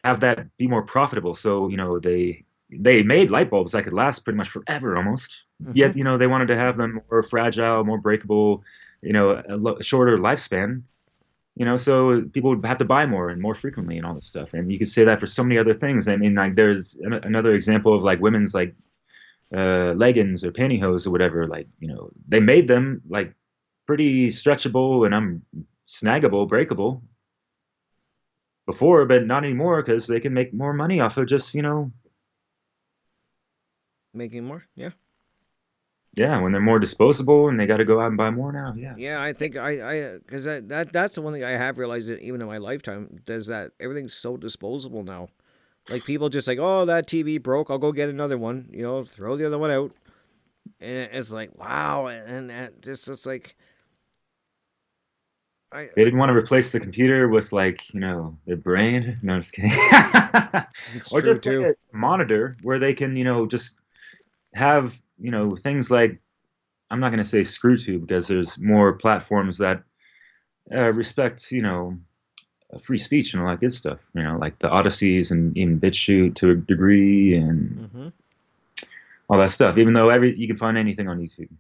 have that be more profitable. So they made light bulbs that could last pretty much forever almost. Yet they wanted to have them more fragile, more breakable, a shorter lifespan. So people would have to buy more and more frequently and all this stuff. And you could say that for so many other things. I mean, like there's another example of like women's like leggings or pantyhose or whatever. Like they made them like pretty stretchable and snaggable, breakable before, but not anymore because they can make more money off of just making more. Yeah, when they're more disposable and they got to go out and buy more now. Yeah, I think because that's the one thing I have realized that even in my lifetime is that everything's so disposable now. Like people just like, oh, that TV broke, I'll go get another one. Throw the other one out, and it's like wow, and it's like. They didn't want to replace the computer with like their brain. No, I'm just kidding. Or just like a monitor where they can just have things like, I'm not going to say screw tube because there's more platforms that respect free speech and all that good stuff. Like the Odysseys and even BitChute to a degree and all that stuff. Even though you can find anything on YouTube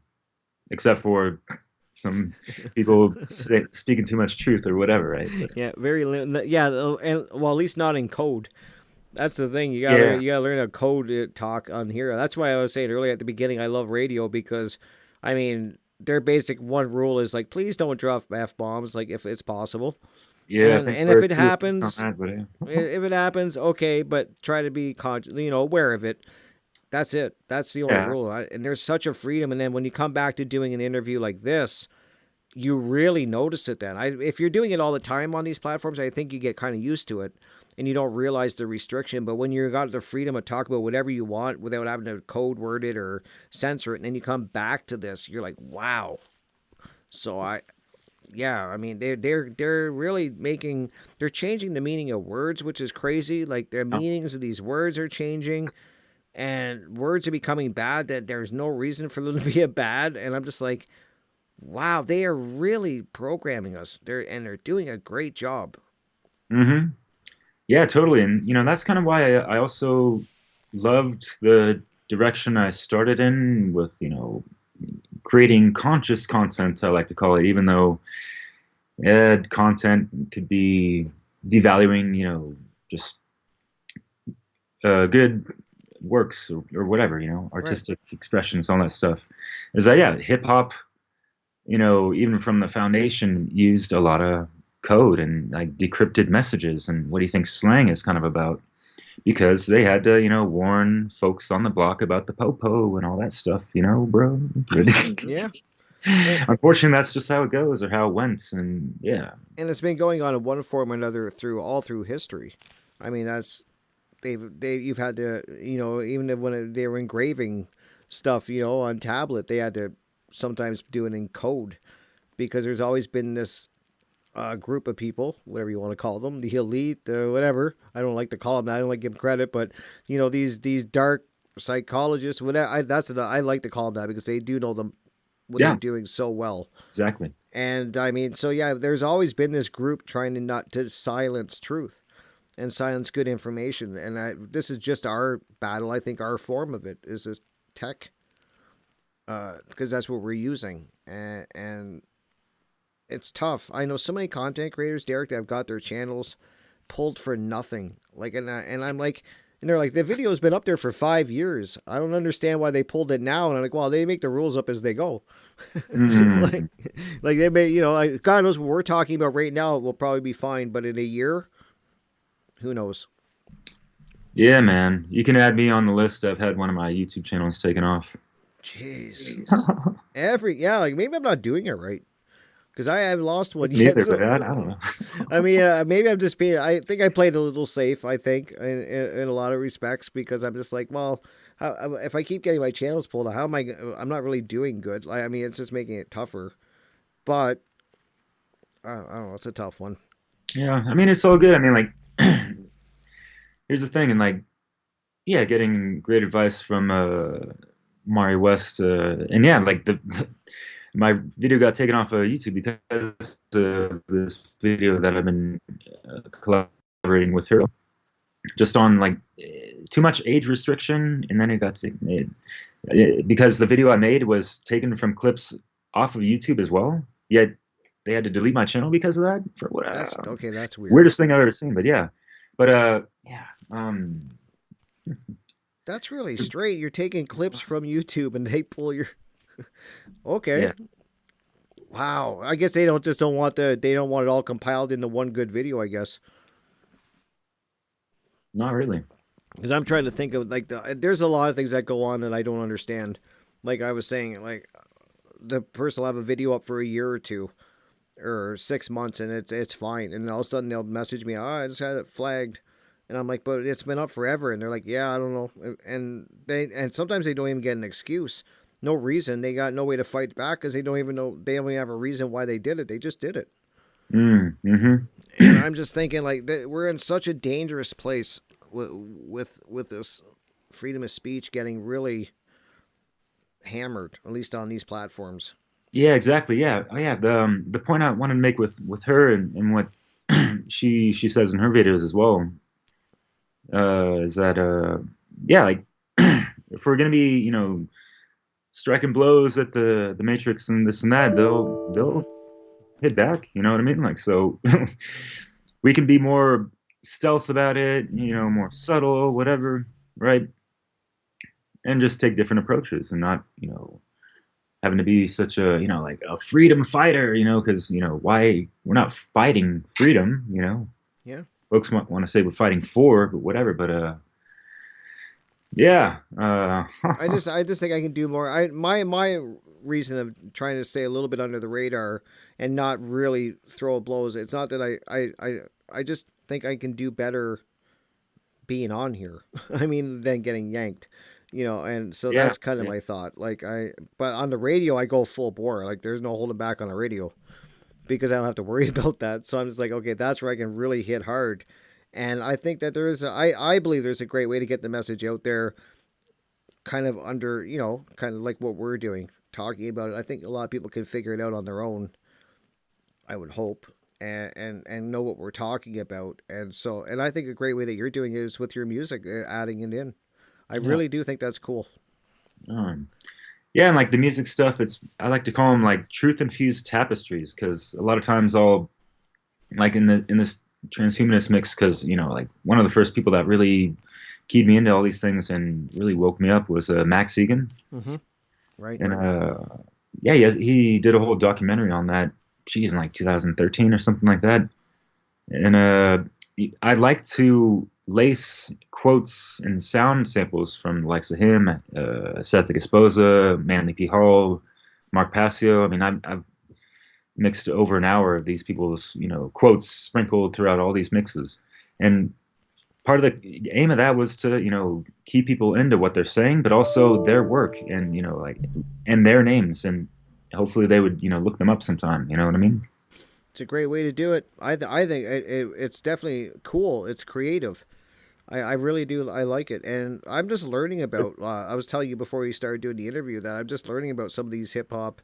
except for some people speaking too much truth or whatever, right? But, yeah, and well, at least not in code. That's the thing. You gotta learn how to code talk on here. That's why I was saying earlier at the beginning, I love radio because, I mean, their basic one rule is like, please don't drop f-bombs, like if it's possible. Yeah, and if it happens, if it happens, okay, but try to be aware of it. That's it. That's the only rule. And there's such a freedom. And then when you come back to doing an interview like this, you really notice it then. If you're doing it all the time on these platforms, I think you get kind of used to it and you don't realize the restriction. But when you got the freedom to talk about whatever you want without having to code word it or censor it, and then you come back to this, you're like, wow. So yeah, I mean, they're really they're changing the meaning of words, which is crazy. Like the meanings of these words are changing, and words are becoming bad that there's no reason for them to be a bad. And I'm just like, wow, they are really programming us. They're doing a great job. Mm-hmm. Yeah, totally. And that's kind of why I also loved the direction I started in with creating conscious content, I like to call it, even though content could be devaluing just good works or whatever, artistic expressions, all that stuff. Is that, yeah, hip hop, even from the foundation, used a lot of code and like decrypted messages. And what do you think slang is kind of about? Because they had to, warn folks on the block about the popo and all that stuff, bro. Yeah. Unfortunately, that's just how it goes, or how it went, and yeah. And it's been going on in one form or another all through history. I mean, you've had to, even when they were engraving stuff, on tablet, they had to sometimes do it in code, because there's always been this group of people, whatever you want to call them, the elite, whatever. I don't like to call them that. I don't like to give them credit, but these dark psychologists, whatever. I like to call them that because they do know what they're doing so well. Exactly. And I mean, so yeah, there's always been this group trying to not to silence truth and silence good information. And this is just our battle. I think our form of it is this tech, because that's what we're using, and it's tough. I know so many content creators, Derek, that have got their channels pulled for nothing. Like, and I'm like, and they're like, the video has been up there for 5 years. I don't understand why they pulled it now. And I'm like, well, they make the rules up as they go. Mm-hmm. like they may, God knows what we're talking about right now will probably be fine, but in a year, who knows? Yeah, man. You can add me on the list. I've had one of my YouTube channels taken off. Jeez. Like maybe I'm not doing it right. Because I haven't lost one yet. Neither, but I don't know. I mean, maybe I'm just being. I think I played a little safe. I think in a lot of respects, because I'm just like, well, if I keep getting my channels pulled, how am I? I'm not really doing good. I mean, it's just making it tougher. But I don't know. It's a tough one. Yeah, I mean, it's all good. I mean, like, here's the thing, and like, yeah, getting great advice from Mari West, and yeah, like my video got taken off of YouTube because of this video that I've been collaborating with her, just on like too much age restriction, and then it got taken because the video I made was taken from clips off of YouTube as well. Yet they had to delete my channel because of that. For what? Okay, that's weird. Weirdest thing I've ever seen, but yeah, That's really straight. You're taking clips from YouTube and they pull your. Okay. Yeah. Wow. I guess they don't want it all compiled into one good video, I guess. Not really. Because I'm trying to think of like there's a lot of things that go on that I don't understand. Like I was saying, like the person will have a video up for a year or two or 6 months and it's fine. And then all of a sudden they'll message me, I just had it flagged. And I'm like, but it's been up forever. And they're like, yeah, I don't know. And sometimes they don't even get an excuse. No reason. They got no way to fight back because they don't even have a reason why they did it. They just did it. Mm-hmm. And I'm just thinking, like, we're in such a dangerous place with this freedom of speech getting really hammered, at least on these platforms. Yeah, exactly. Yeah. Oh, yeah. The point I wanted to make with her and what she says in her videos as well is that yeah, like if we're gonna be striking blows at the Matrix and this and that, they'll hit back. You know what I mean? Like, so we can be more stealth about it, more subtle, whatever, right? And just take different approaches and not, having to be such a, like a freedom fighter, because, why we're not fighting freedom, Yeah. Folks might want to say we're fighting for, but whatever. But Yeah. I just think I can do more. My reason of trying to stay a little bit under the radar and not really throw blows. It's not that I just think I can do better being on here. I mean, than getting yanked, and so Yeah. that's kind of Yeah. my thought. But on the radio, I go full bore. Like, there's no holding back on the radio because I don't have to worry about that. So I'm just like, okay, that's where I can really hit hard. And I think that I believe there's a great way to get the message out there, kind of under, kind of like what we're doing, talking about it. I think a lot of people can figure it out on their own, I would hope, and know what we're talking about. And I think a great way that you're doing it is with your music, adding it in. I Yeah. really do think that's cool. Um, yeah, and like the music stuff, I like to call them like truth infused tapestries because a lot of times I'll like in this transhumanist mix because like one of the first people that really keyed me into all these things and really woke me up was Max Egan, Mm-hmm. Right. and yeah, he did a whole documentary on that. Geez, in like 2013 or something like that. And I like to lace quotes and sound samples from the likes of him, Seth Esposa, Manly P. Hall, Mark Passio. I mean, I've mixed over an hour of these people's quotes sprinkled throughout all these mixes, and part of the aim of that was to keep people into what they're saying, but also their work and like and their names, and hopefully they would look them up sometime. You know what I mean? It's a great way to do it. I think it's definitely cool. It's creative. I really do. I like it. And I'm just learning about, I was telling you before we started doing the interview that I'm just learning about some of these hip hop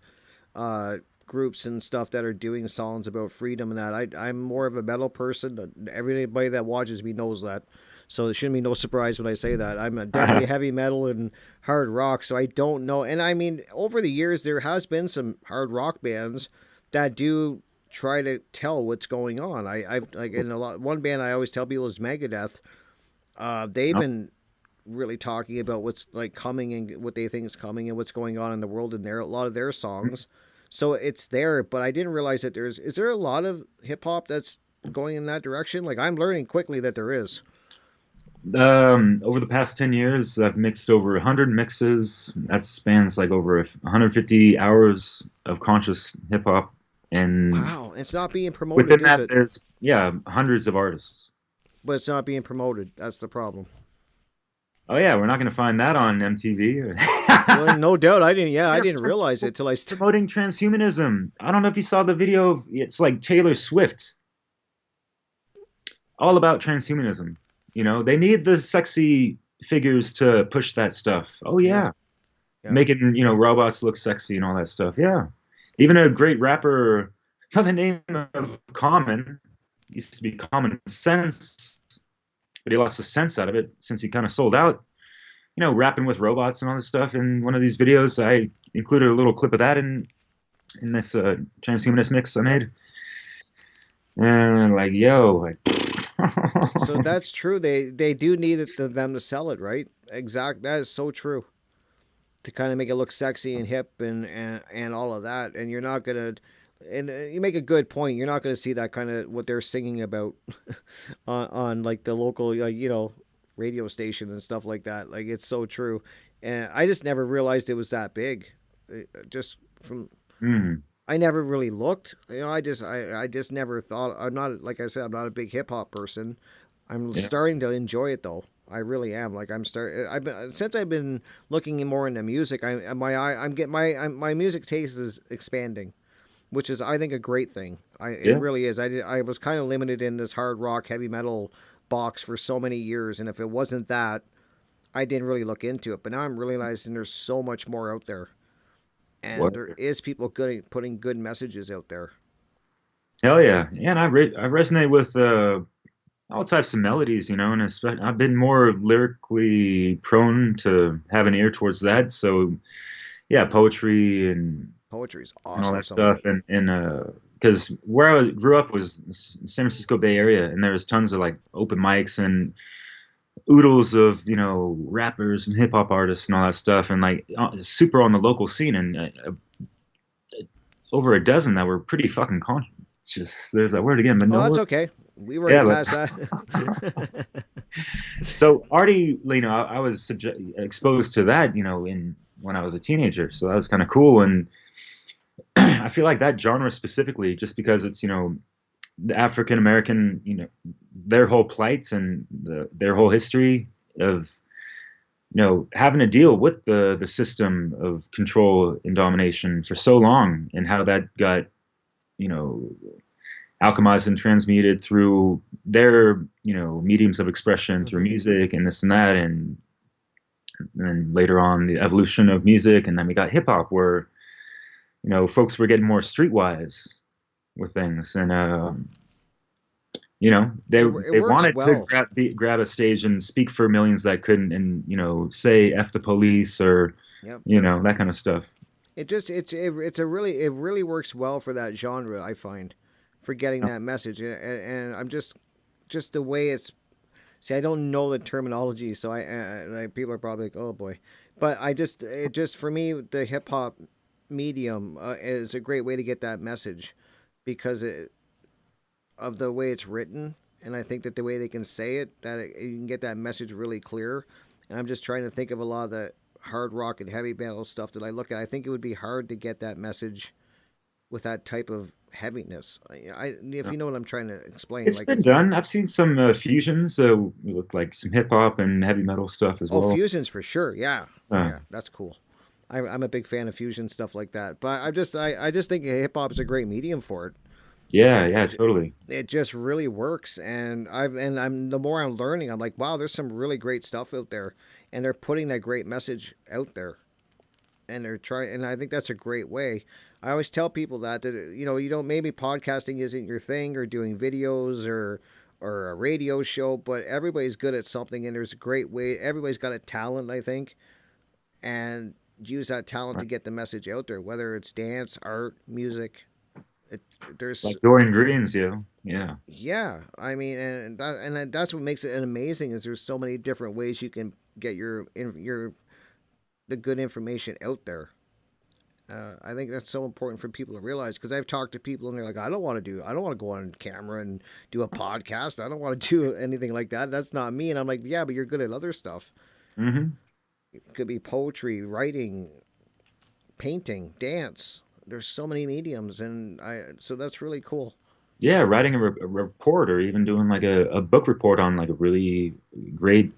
uh, groups and stuff that are doing songs about freedom and that. I'm more of a metal person. Everybody that watches me knows that. So it shouldn't be no surprise when I say that. I'm definitely heavy metal and hard rock, so I don't know. And I mean, over the years, there has been some hard rock bands that do try to tell what's going on. I've like in a lot. One band I always tell people is Megadeth. They've been really talking about what's like coming and what they think is coming and what's going on in the world in their a lot of their songs. So it's there, but I didn't realize that is there a lot of hip hop that's going in that direction? Like, I'm learning quickly that there is. Over the past 10 years, I've mixed over 100 mixes. That spans like over 150 hours of conscious hip hop. And Wow, it's not being promoted, within is that, it? there's, yeah, hundreds of artists. But it's not being promoted. That's the problem. Oh, yeah, we're not going to find that on MTV. Well, no doubt. I didn't. Yeah, I They're didn't realize it till I. promoting transhumanism. I don't know if you saw the video. It's like Taylor Swift, all about transhumanism. They need the sexy figures to push that stuff. Oh, Yeah, yeah. yeah. Making robots look sexy and all that stuff. Yeah, even a great rapper by the name of Common used to be Common Sense, but he lost the sense out of it since he kind of sold out. Rapping with robots and all this stuff. In one of these videos, I included a little clip of that in this transhumanist mix I made, and like, yo, like. So that's true. They do need them to sell it, right? Exact. That is so true. To kind of make it look sexy and hip and all of that, and you're not gonna. And you make a good point. You're not going to see that kind of what they're singing about on like the local, like, radio station and stuff like that. Like, it's so true. And I just never realized it was that big. Just from Mm, I never really looked. I just never thought. I'm not, like I said, I'm not a big hip hop person. I'm yeah. starting to enjoy it though. I really am. Like, I've been since I've been looking more into music. I'm getting my music taste is expanding, which is, I think, a great thing. It Yeah. really is. I was kind of limited in this hard rock, heavy metal box for so many years, and if it wasn't that, I didn't really look into it. But now I'm realizing there's so much more out there, and What? there is people good putting good messages out there. Hell yeah. Yeah, and I resonate with all types of melodies, and I've been more lyrically prone to have an ear towards that. So yeah, poetry Poetry is and all awesome. that Some of stuff, it. and because where grew up was San Francisco Bay Area, and there was tons of like open mics and oodles of rappers and hip hop artists and all that stuff, and like super on the local scene, and over a dozen that were pretty fucking conscious. There's that word again, but Oh, no that's word. okay. We were Yeah, right but past that. So already, I was exposed to that, in when I was a teenager. So that was kind of cool. And I feel like that genre specifically, just because it's, the African American, their whole plight and their whole history of, having to deal with the system of control and domination for so long, and how that got, you know, alchemized and transmuted through their, mediums of expression, through Hmm. music and this and that, and then later on the evolution of music, and then we got hip hop, where, folks were getting more streetwise with things, and they It they works wanted to well. grab a stage and speak for millions that couldn't, and say "f the police" or Yep. that kind of stuff. It really works well for that genre. I find for getting that message, and I'm just the way it's. See, I don't know the terminology, so people are probably like, "Oh boy," but it just for me the hip hop medium is a great way to get that message because of the way it's written, and I think that the way they can say it, you can get that message really clear. And I'm just trying to think of a lot of the hard rock and heavy metal stuff that I look at. I think it would be hard to get that message with that type of heaviness. If you know what I'm trying to explain, It's like been done. I've seen some fusions with like some hip hop and heavy metal stuff as oh, well. fusions for sure. Yeah, Uh, yeah, that's cool. I'm a big fan of fusion stuff like that. But I just think hip hop is a great medium for it. yeah, yeah, It totally. it just really works, and I'm the more I'm learning, I'm like, wow, there's some really great stuff out there, and they're putting that great message out there, and they're trying, and I think that's a great way. I always tell people that you don't maybe podcasting isn't your thing or doing videos or a radio show, but everybody's good at something, and there's a great way. Everybody's got a talent, I think, and use that talent to Right. get the message out there, whether it's dance, art, music. It, there's Like Dorian Green's, yeah, Yeah, I mean, that's what makes it amazing is there's so many different ways you can get your the good information out there. I think that's so important for people to realize because I've talked to people and they're like, I don't want to go on camera and do a podcast. I don't want to do anything like that. That's not me. And I'm like, yeah, but you're good at other stuff. hmm It could be poetry, writing, painting, dance. There's so many mediums, and I so that's really cool. yeah. Writing a report, or even doing like a book report on like a really great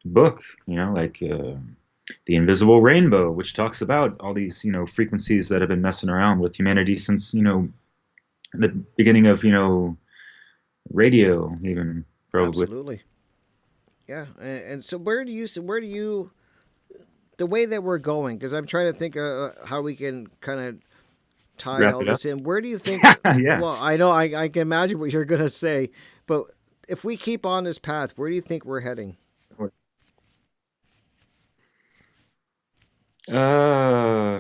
book, like The Invisible Rainbow, which talks about all these, frequencies that have been messing around with humanity since, the beginning of, radio, even probably. Absolutely. Yeah, and so where do you the way that we're going? Because I'm trying to think how we can kind of tie Wrap all it up. this in. Where do you think? Yeah. Well, I know I can imagine what you're gonna say, but if we keep on this path, where do you think we're heading? Uh,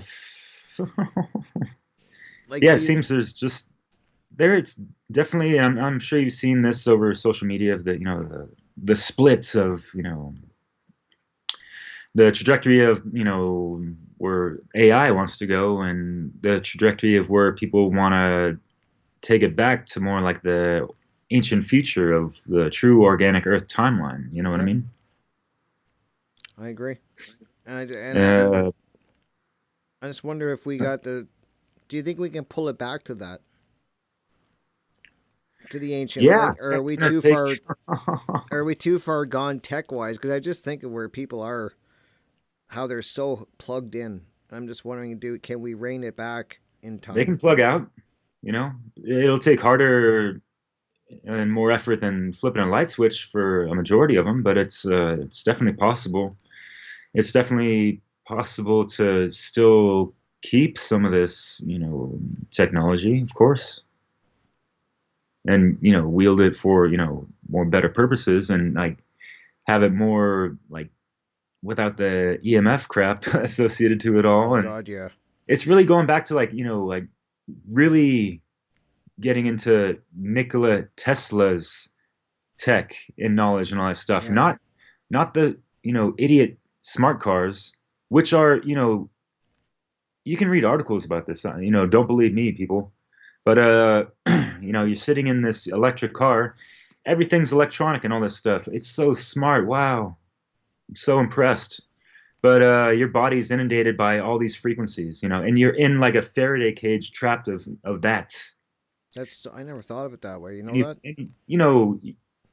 Like, yeah, do it you? seems there's just there. It's definitely. I'm sure you've seen this over social media of the the splits of the trajectory of where AI wants to go, and the trajectory of where people want to take it back to more like the ancient future of the true organic Earth timeline. You know what I Yep, mean? I agree. Uh, I just wonder if we got the. Do you think we can pull it back to that, to the ancient, yeah, like, or are it's we gonna too take. far? Are we too far gone tech wise? Because I just think of where people are, how they're so plugged in. I'm just wondering, can we rein it back in They time? can plug out. It'll take harder and more effort than flipping a light switch for a majority of them, but it's definitely possible. It's definitely possible to still keep some of this, technology, of course, and wield it for more better purposes, and like have it more like without the EMF crap associated to it Oh all. And God, yeah, it's really going back to like like really getting into Nikola Tesla's tech and knowledge and all that stuff. yeah. Not the idiot smart cars, which are you can read articles about this. Don't believe me, people. But you're sitting in this electric car, everything's electronic and all this stuff. It's so smart. Wow. I'm so impressed. But your body's inundated by all these frequencies, and you're in like a Faraday cage trapped of that. I never thought of it that way. You And know that?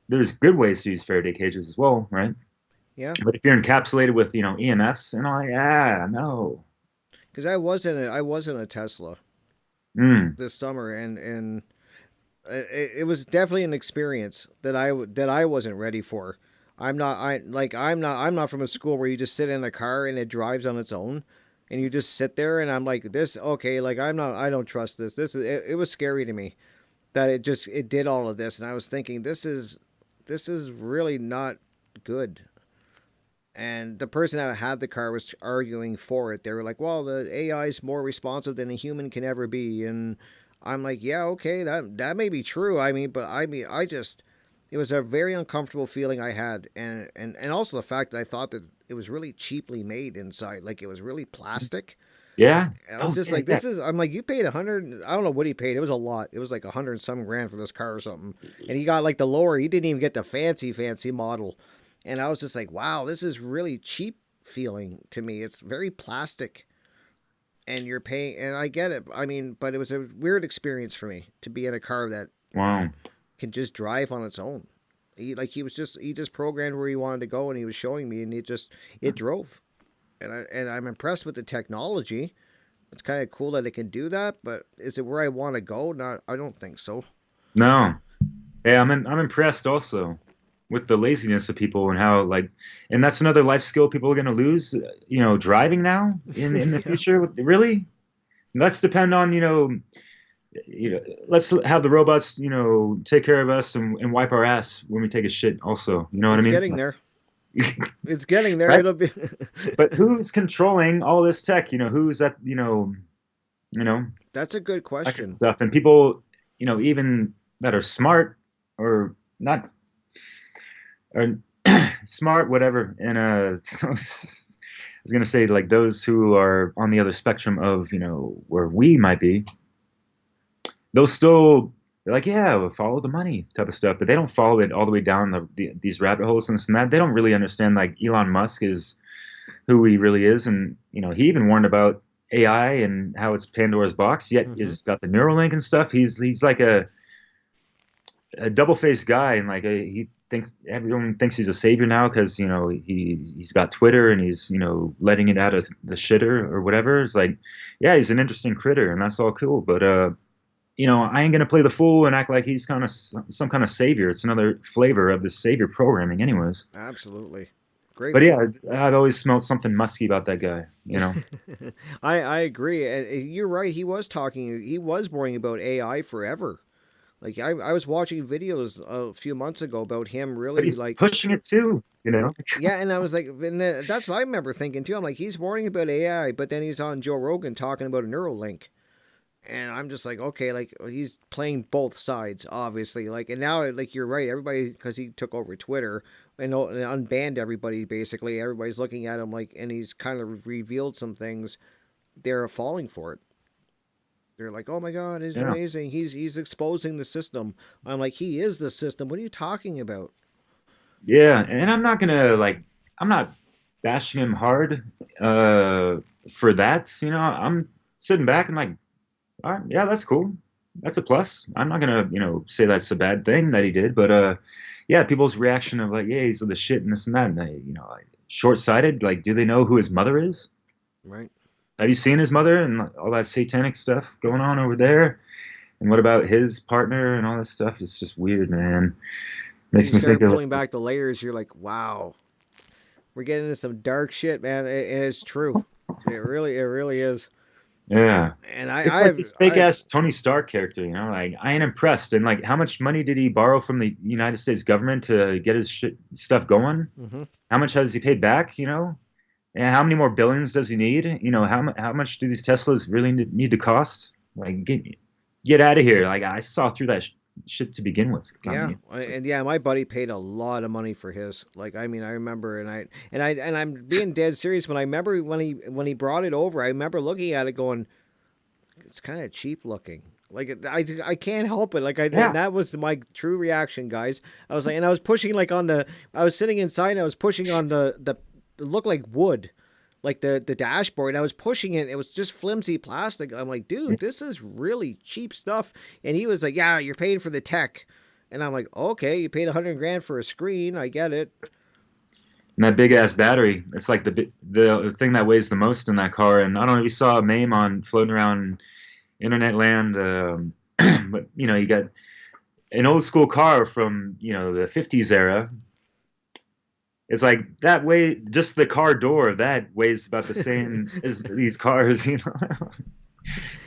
there's good ways to use Faraday cages as well, right? Yeah. But if you're encapsulated with, EMFs and all, yeah, no. Because I was in a Tesla Mm, this summer, and it was definitely an experience that I wasn't ready for. I'm not from a school where you just sit in a car and it drives on its own, and you just sit there, and I'm like, this okay, like I don't trust this. It was scary to me that it did all of this, and I was thinking this is really not good. And the person that had the car was arguing for it. They were like, well, the AI is more responsive than a human can ever be. And I'm like, yeah, okay, that may be true. I just, it was a very uncomfortable feeling I had. And also the fact that I thought that it was really cheaply made inside. Like it was really plastic. yeah. And I was Oh, just yeah, like, yeah. I'm like, you paid 100, I don't know what he paid. It was a lot. It was like 100 and some grand for this car or something. And he got like the lower, he didn't even get the fancy model. And I was just like, wow, this is really cheap feeling to me. It's very plastic, and you're paying, and I get it. I mean, but it was a weird experience for me to be in a car that Wow. can just drive on its own. He just programmed where he wanted to go, and he was showing me, and it drove. And I'm impressed with the technology. It's kind of cool that it can do that, but is it where I want to go? Not, I don't think so. No. Yeah, I'm impressed also with the laziness of people and how like, and that's another life skill people are going to lose. Driving now in the Yeah. future. Really, let's depend on let's have the robots take care of us and wipe our ass when we take a shit. Also, you know what I It's mean? getting there. It's getting there. Right? It'll be. But who's controlling all this tech? Who's that? You know That's a good that kind of question. stuff. And people, even that are smart or not or smart, whatever. And I was gonna say like those who are on the other spectrum of where we might be, they'll still they're like, yeah, we'll follow the money type of stuff, but they don't follow it all the way down these rabbit holes and this and that. They don't really understand like Elon Musk is who he really is, and he even warned about AI and how it's Pandora's box. Yet Hmm. is got the Neuralink and stuff. He's like a double-faced guy, and like he thinks everyone thinks he's a savior now because he's got Twitter and he's letting it out of the shitter or whatever. It's like, yeah, he's an interesting critter, and that's all cool, but I ain't gonna play the fool and act like he's kind of some kind of savior. It's another flavor of the savior programming, anyways. Absolutely. Great But yeah, point. I've always smelled something musky about that guy. I agree. And you're right. He was worrying about AI forever. Like I was watching videos a few months ago about him But really he's like, pushing it too. yeah, and I was like, and that's what I remember thinking too. I'm like, he's worrying about AI, but then he's on Joe Rogan talking about a Neuralink. And I'm just like, okay, like he's playing both sides, obviously. Like, and now, like you're right, everybody because he took over Twitter and unbanned everybody. Basically, everybody's looking at him like, and he's kind of revealed some things. They're falling for it. They're like, oh my god, he's Yeah, amazing. He's exposing the system. I'm like, he is the system. What are you talking about? yeah, and I'm not bashing him hard uh, for that. I'm sitting back and like, all right, yeah, that's cool. That's a plus. I'm not gonna, say that's a bad thing that he did, but yeah, people's reaction of like, yeah, he's the shit and this and that, and they, like, short-sighted. Like, do they know who his mother is? Right? Have you seen his mother and like, all that satanic stuff going on over there? And what about his partner and all that stuff? It's just weird, man. When Makes you me think start of pulling back the layers, you're like, wow, we're getting into some dark shit, man. It is true. It really is. yeah. And It's like this fake ass Tony Stark character, like I ain't impressed. And like, how much money did he borrow from the United States government to get his stuff going? Mhm. How much has he paid back? And how many more billions does he need? How much do these Teslas really need to cost? Like, get out of here. Like, I saw through that shit to begin with. Yeah, So, and yeah, my buddy paid a lot of money for his. Like, I mean, I remember, and I'm being dead serious. When I remember when he brought it over, I remember looking at it, going, it's kind of cheap looking. Like I can't help it. Like and Yeah. that was my true reaction, guys. I was like, and I was pushing like on the. I was sitting inside. And I was pushing on the it looked like wood, like the dashboard. I was pushing it. It was just flimsy plastic. I'm like, dude, this is really cheap stuff. And he was like, yeah, you're paying for the tech. And I'm like, okay, you paid 100 grand for a screen. I get it. And that big ass battery, it's like the thing that weighs the most in that car. And I don't know if you saw a meme on floating around internet land, but you got an old school car from the 50s era. It's like that way, just the car door that weighs about the same as these cars,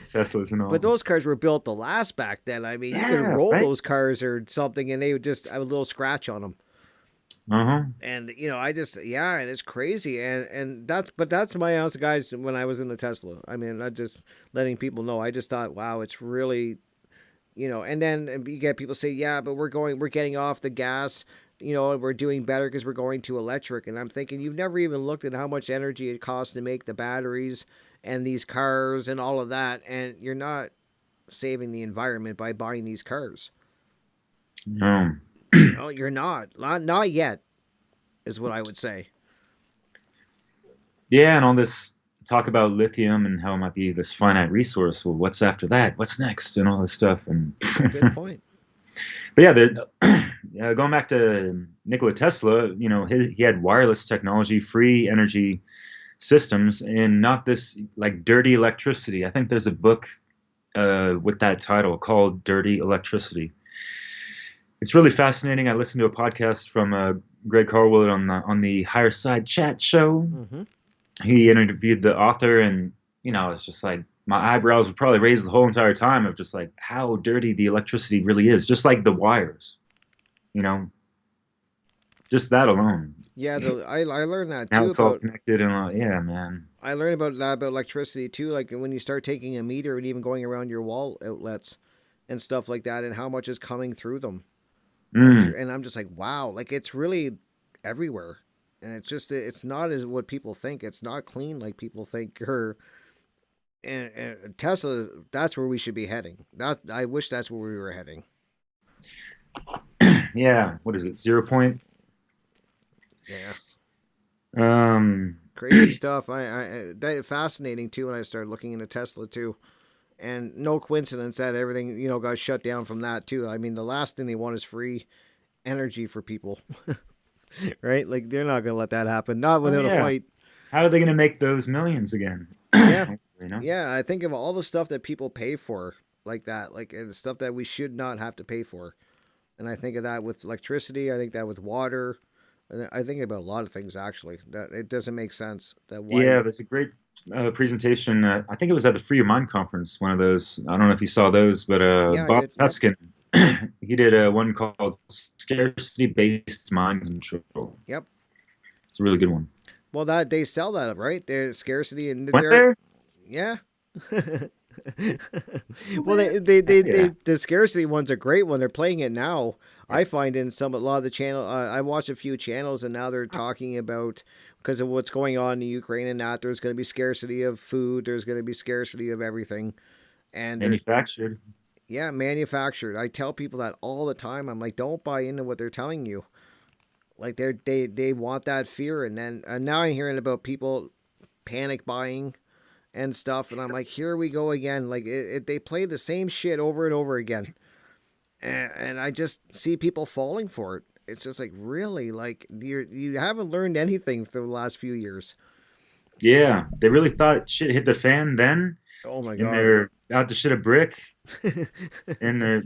Teslas and all. But those cars were built to last back then. I mean, you could Yeah, roll right. those cars or something, and they would just have a little scratch on them. Uh-huh. And I just and it's crazy, and that's my answer, guys. When I was in the Tesla, I mean, I just letting people know. I just thought, wow, it's really, And then you get people say, yeah, but we're getting off the gas, and we're doing better because we're going to electric. And I'm thinking, you've never even looked at how much energy it costs to make the batteries and these cars and all of that, and you're not saving the environment by buying these cars. No. No, you're not yet, is what I would say. Yeah, and all this talk about lithium and how it might be this finite resource. Well, what's after that? What's next? And all this stuff. And Good point. but yeah, going back to Nikola Tesla, he had wireless technology, free energy systems, and not this like dirty electricity. I think there's a book with that title called Dirty Electricity. It's really fascinating. I listened to a podcast from Greg Carwood on the Higher Side Chat show. Mm-hmm. He interviewed the author, and it's just like my eyebrows would probably raise the whole entire time of just like how dirty the electricity really is, just like the wires, just that alone. Yeah, I learned that Now too it's all about. connected and all, yeah, man. I learned about that about electricity too. Like when you start taking a meter and even going around your wall outlets and stuff like that, and how much is coming through them. Mm. And I'm just like, wow, like it's really everywhere, and it's not as what people think. It's not clean like people think. And Tesla, that's where we should be heading. That I wish that's where we were heading. Yeah, what is it? 0 point. Yeah, Um, crazy stuff. That fascinating too when I started looking into Tesla too. And no coincidence that everything, got shut down from that too. I mean, the last thing they want is free energy for people, right? Like they're not gonna let that happen. Not oh without a yeah, fight. how are they gonna make those millions again? Yeah, you know? yeah. I think of all the stuff that people pay for, like that, like and stuff that we should not have to pay for. And I think of that with electricity. I think that with water. And I think about a lot of things actually. That it doesn't make sense. That why? Yeah, there's a great presentation. I think it was at the Free Your Mind conference. One of those. I don't know if you saw those, but Yeah, I Bob did. Yep. Tuskin, he did one called Scarcity-Based Mind Control. Yep. It's a really good one. Well, that they sell that, right? There's scarcity and Went there. there? Yeah. Well, Where? Yeah. the scarcity one's a great one. They're playing it now. I find in a lot of the channel. I watched a few channels, and now they're talking about because of what's going on in Ukraine and that there's going to be scarcity of food. There's going to be scarcity of everything, and they're Manufactured. yeah manufactured. I tell people that all the time. I'm like, don't buy into what they're telling you. Like they want that fear, and then now I'm hearing about people panic buying and stuff, and I'm like, here we go again. Like they play the same shit over and over again, and I just see people falling for it. It's just like really, like you haven't learned anything for the last few years. Yeah, they really thought shit hit the fan then, Oh my and god. they're out to shit a brick, and they're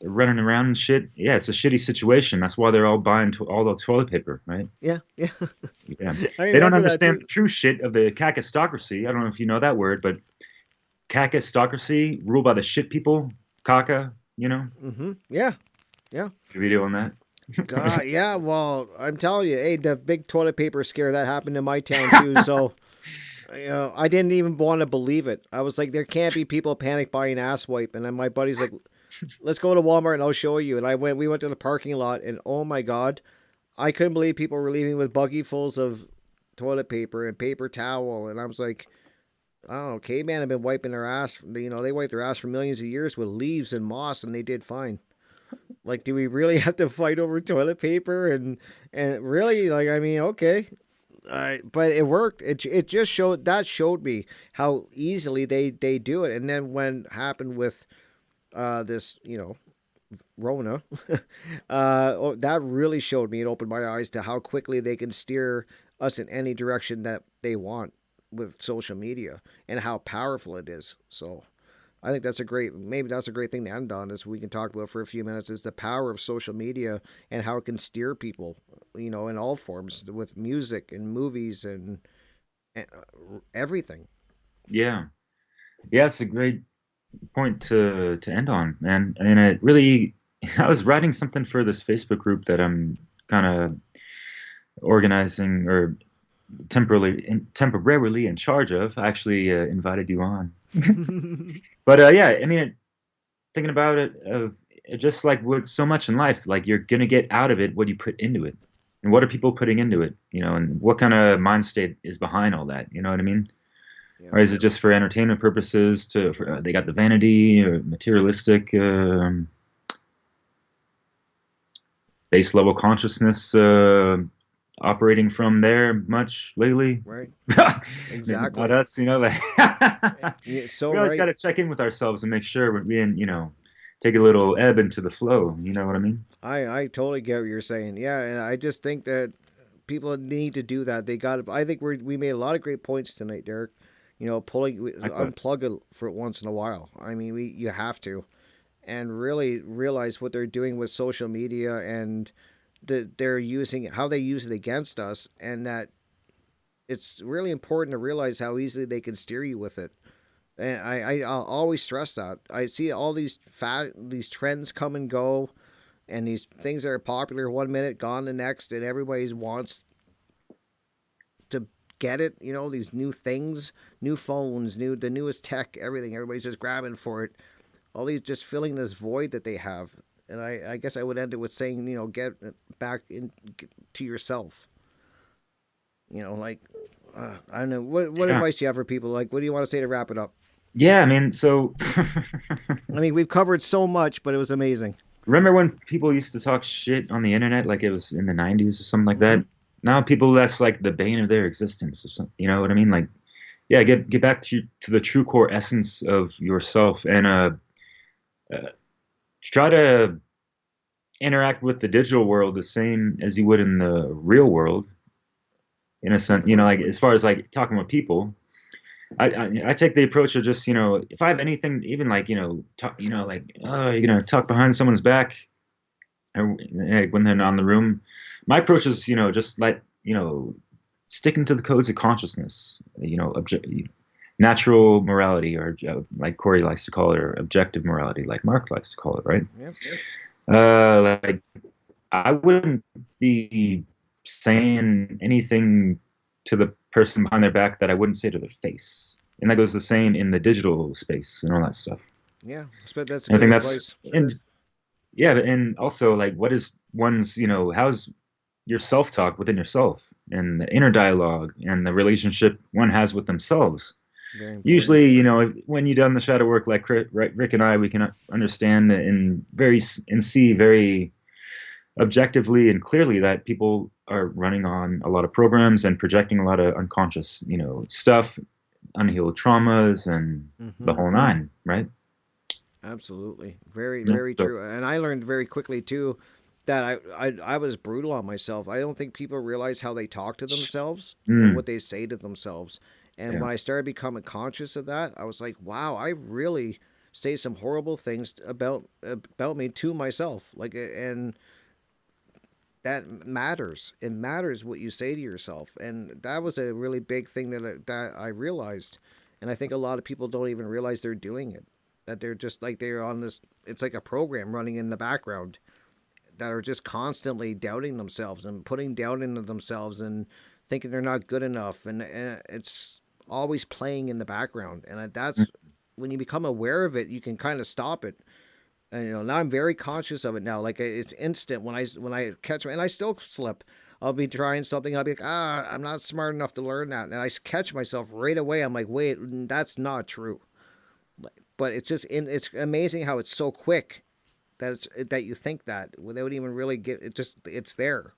running around and shit. Yeah, it's a shitty situation. That's why they're all buying all the toilet paper, right? Yeah, yeah. Yeah. I They don't remember that understand too. the true shit of the kakistocracy. I don't know if you know that word, but kakistocracy, ruled by the shit people, kaka, Yeah, yeah. video on that. God, yeah. Well, I'm telling you, hey, the big toilet paper scare that happened in my town too. So, I didn't even want to believe it. I was like, there can't be people panic buying ass wipe. And then my buddy's like, let's go to Walmart and I'll show you. And we went to the parking lot, and oh my god, I couldn't believe people were leaving with buggyfuls of toilet paper and paper towel. And I was like, I don't know, caveman have been wiping their ass. They wiped their ass for millions of years with leaves and moss, and they did fine. Like, do we really have to fight over toilet paper and really, like, I mean, okay, but it worked. It just showed me how easily they do it. And then when happened with this, Rona, that really showed me. It opened my eyes to how quickly they can steer us in any direction that they want with social media and how powerful it is. So I think maybe that's a great thing to end on. Is we can talk about for a few minutes is the power of social media and how it can steer people, in all forms with music and movies and everything. Yeah, yeah, it's a great point to end on, man. And it really, I was writing something for this Facebook group that I'm kind of organizing or temporarily in charge of. I actually invited you on. But yeah, I mean, thinking about it, of just like with so much in life, like you're gonna get out of it what you put into it, and what are people putting into it, and what kind of mind state is behind all that. You know what I mean? Yeah. Or is it just for entertainment purposes? They got the vanity or materialistic base level consciousness operating from there much lately? Right. Maybe not Exactly. us, like Yeah, so we always got right. to check in with ourselves and make sure we're being, take a little ebb into the flow. You know what I mean? I totally get what you're saying. Yeah, and I just think that people need to do that. They got. I think we made a lot of great points tonight, Derek. Like that. Unplug it for once in a while. I mean, we you have to, and really realize what they're doing with social media and they're using how they use it against us, and that it's really important to realize how easily they can steer you with it. And I'll always stress that. I see all these trends come and go, and these things that are popular one minute, gone the next, and everybody wants to get it. These new things, new phones, the newest tech, everything. Everybody's just grabbing for it. All these just filling this void that they have. And I guess I would end it with saying, get back to yourself. Like I don't know what Yeah. advice do you have for people. Like, what do you want to say to wrap it up? Yeah, I mean, so I mean, we've covered so much, but it was amazing. remember when people used to talk shit on the internet like it was in the 90s or something like Mm-hmm. that? Now people, that's like the bane of their existence or something. You know what I mean? Like, yeah, get back to the true core essence of yourself, and uh try to interact with the digital world the same as you would in the real world, in a sense, like as far as like talking with people. I take the approach of just, if I have anything, even like, talk, like, oh, talk behind someone's back, like when they're not in the room. My approach is, just sticking to the codes of consciousness, natural morality, or like Corey likes to call it, or objective morality, like Mark likes to call it, right? Yep. Like I wouldn't be saying anything to the person behind their back that I wouldn't say to their face. And that goes the same in the digital space and all that stuff. Yeah. But that's And I good think that's, advice. and yeah, and also like what is one's, how's your self-talk within yourself, and the inner dialogue and the relationship one has with themselves. Very important. Usually, when you've done the shadow work, like Rick and I, we can understand and see very objectively and clearly that people are running on a lot of programs and projecting a lot of unconscious, stuff, unhealed traumas, and the Mm-hmm. whole nine, right? Absolutely. Very, Yeah. very So, true. And I learned very quickly too that I was brutal on myself. I don't think people realize how they talk to themselves and mm, what they say to themselves. And yeah, when I started becoming conscious of that, I was like, wow, I really say some horrible things about me to myself. Like, and that matters. It matters what you say to yourself. And that was a really big thing that I realized. And I think a lot of people don't even realize they're doing it. That they're just like they're on this. It's like a program running in the background that are just constantly doubting themselves and putting doubt into themselves and thinking they're not good enough. And it's always playing in the background. And mm, that's when you become aware of it, you can kind of stop it. And, now I'm very conscious of it now. Like it's instant when I catch, and I still slip. I'll be trying something. I'll be like, I'm not smart enough to learn that, and I catch myself right away. I'm like, wait, that's not true. But it's amazing how it's so quick that you think that without even really it's there.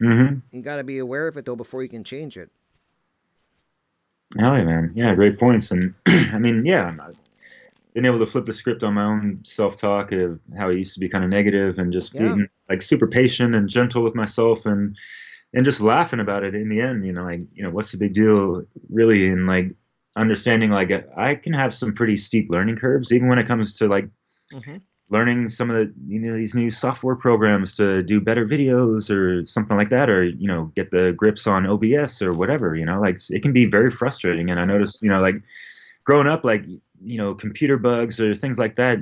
Hmm. You got to be aware of it though before you can change it. Hell yeah, man. Yeah, great points. And I mean, yeah, I've been able to flip the script on my own self-talk of how I used to be kind of negative and just Yeah. being like super patient and gentle with myself and just laughing about it in the end, like, what's the big deal really? And like understanding like I can have some pretty steep learning curves, even when it comes to like Hmm. learning some of the, these new software programs to do better videos or something like that, or, get the grips on OBS or whatever, like it can be very frustrating. And I noticed, like growing up, like, computer bugs or things like that,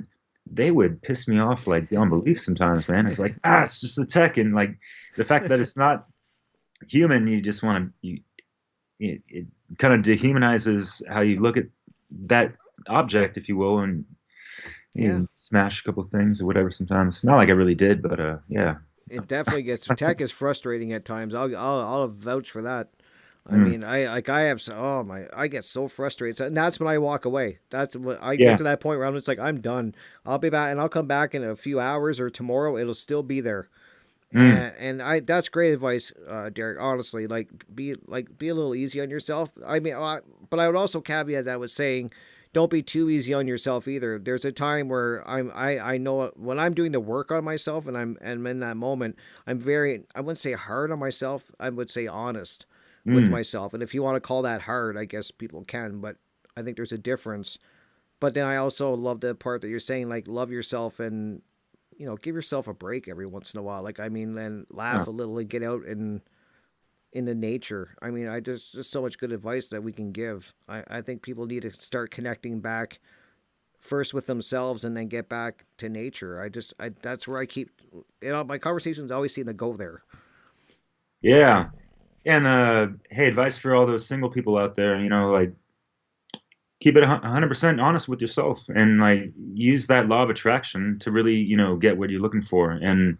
they would piss me off like beyond belief sometimes, man. It's like, it's just the tech. And like the fact that it's not human, you just want to, it kind of dehumanizes how you look at that object, if you will, and Yeah. smash a couple things or whatever sometimes. Not like I really did, but yeah. It definitely gets tech is frustrating at times. I'll vouch for that. I Mm, mean, I have oh my, I get so frustrated, and that's when I walk away. That's when I get yeah. to that point where I'm just like, I'm done. I'll be back, and I'll come back in a few hours or tomorrow. It'll still be there, Mm, and I that's great advice, Derek. Honestly, be a little easy on yourself. I mean, but I would also caveat that with saying, don't be too easy on yourself either. There's a time where I know when I'm doing the work on myself and I'm in that moment, I'm very, I wouldn't say hard on myself. I would say honest with mm, myself. And if you want to call that hard, I guess people can, but I think there's a difference. But then I also love the part that you're saying, like, love yourself and, give yourself a break every once in a while. Like, I mean, then yeah. laugh a little and get out and in the nature. I mean, I just so much good advice that we can give. I think people need to start connecting back first with themselves and then get back to nature. I that's where I keep, my conversations always seem to go there. Yeah. And hey, advice for all those single people out there, like keep it 100% honest with yourself and like use that law of attraction to really, get what you're looking for. And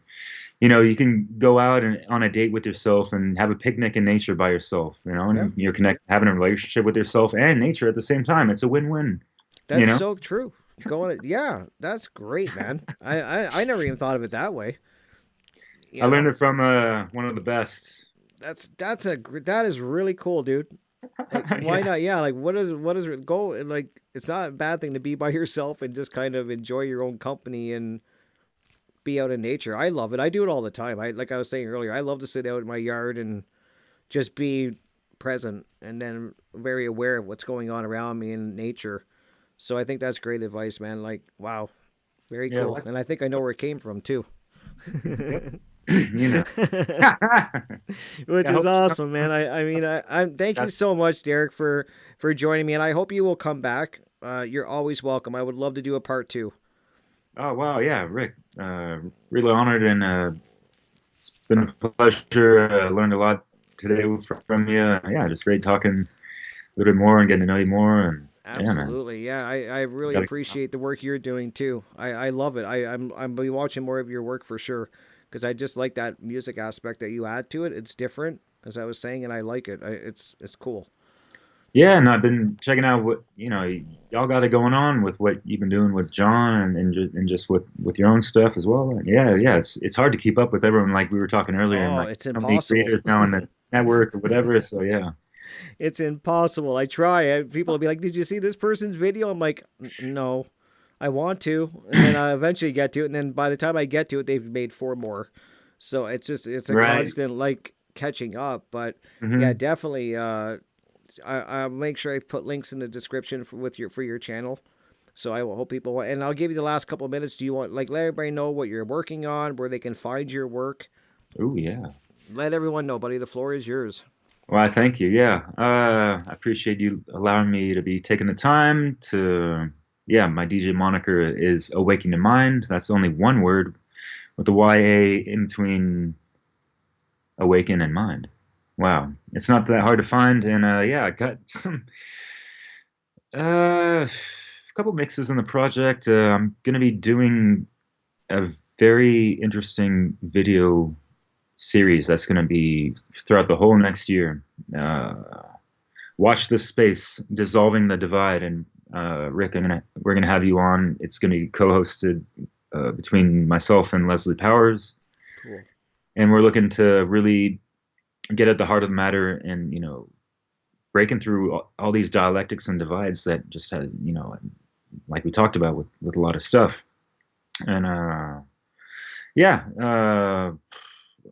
you can go out and on a date with yourself and have a picnic in nature by yourself, Yeah, and you're having a relationship with yourself and nature at the same time. It's a win-win, you that's know? so true. Going, yeah, that's great, man. I never even thought of it that way. I You learned know, it from one of the best. that is really cool, dude. Like, why Yeah. not? Yeah, like what is it go? And like, it's not a bad thing to be by yourself and just kind of enjoy your own company and be out in nature. I love it. I do it all the time. Like I was saying earlier, I love to sit out in my yard and just be present and then very aware of what's going on around me in nature. So I think that's great advice, man. Like, wow, very Yeah, cool. And I think I know where it came from too. yep. you know. Which Yeah, I is hope awesome, man. I mean, I'm thank you that's, so much, Derek, for joining me, and I hope you will come back. You're always welcome. I would love to do a part two. oh wow, yeah, Rick. Really honored and it's been a pleasure. Learned a lot today from you. Yeah, just great talking a little bit more and getting to know you more. And yeah, man, Absolutely, yeah. I really gotta, appreciate the work you're doing too. I love it. I'm be watching more of your work for sure, because I just like that music aspect that you add to it. It's different, as I was saying, and I like it. It's cool. yeah, and I've been checking out what y'all got it going on with what you've been doing with John and just with your own stuff as well. And yeah, it's hard to keep up with everyone like we were talking earlier, and Oh, like it's so many impossible. creators now in the network or whatever. So yeah, It's impossible. I try. People will be like, "Did you see this person's video?" I'm like, No, I want to," and then I eventually get to it, and then by the time I get to it, they've made four more. So it's a right. constant like catching up. But yeah, Hmm. definitely. I'll make sure I put links in the description for your channel. So I will hope people and I'll give you the last couple of minutes. Do you want like let everybody know what you're working on, where they can find your work? Oh yeah. Let everyone know, buddy. The floor is yours. Well, I thank you. Yeah, I appreciate you allowing me to be taking the time to. Yeah, my DJ moniker is AwakenYaMind. That's only one word with the YA in between awaken and mind. Wow, it's not that hard to find, and yeah, I got some a couple mixes in the project. I'm gonna be doing a very interesting video series that's going to be throughout the whole next year. Uh, Watch this space, dissolving the divide, and Rick, we're gonna have you on. It's gonna be co-hosted between myself and Leslie Powers, Cool. and we're looking to really get at the heart of the matter, and breaking through all these dialectics and divides that just had, like we talked about with a lot of stuff. And yeah,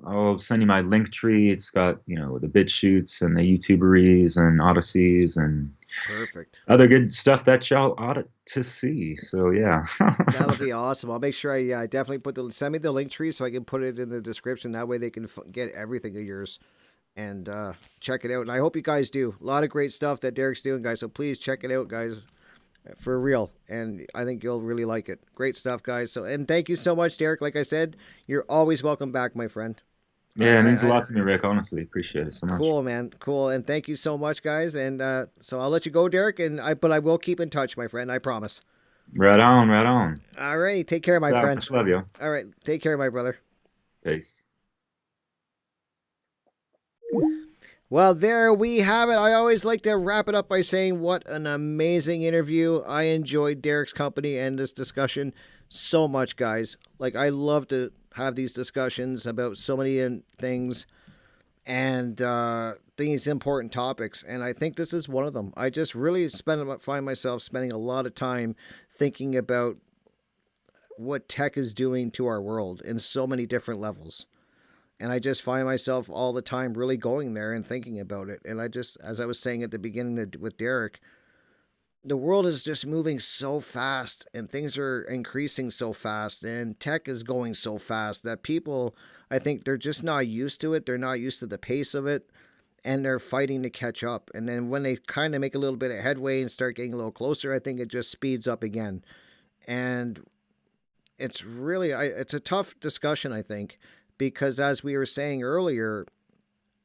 I'll send you my link tree. It's got, the bit shoots and the YouTuberies and Odysseys and Perfect. other good stuff that y'all ought to see. So yeah. That'll be awesome. I'll make sure I definitely send me the link tree so I can put it in the description. That way they can get everything of yours and check it out. And I hope you guys do. A lot of great stuff that Derek's doing, guys. So please check it out, guys, for real. And I think you'll really like it. Great stuff, guys. So, and thank you so much, Derek. Like I said, you're always welcome back, my friend. Yeah, it means a lot to me, Rick. Honestly, appreciate it so much. Cool, man. Cool. And thank you so much, guys. And so I'll let you go, Derek. But I will keep in touch, my friend. I promise. Right on, right on. All right. Take care, my friend. Much love you. All right. Take care, my brother. Peace. Well, there we have it. I always like to wrap it up by saying what an amazing interview. I enjoyed Derek's company and this discussion so much, guys. Like, I love to have these discussions about so many things and these important topics. And I think this is one of them. I just really find myself spending a lot of time thinking about what tech is doing to our world in so many different levels. And I just find myself all the time really going there and thinking about it. And I just, as I was saying at the beginning with Derek, the world is just moving so fast and things are increasing so fast and tech is going so fast that people, I think they're just not used to it. They're not used to the pace of it and they're fighting to catch up. And then when they kind of make a little bit of headway and start getting a little closer, I think it just speeds up again. And it's really, it's a tough discussion, I think, because as we were saying earlier,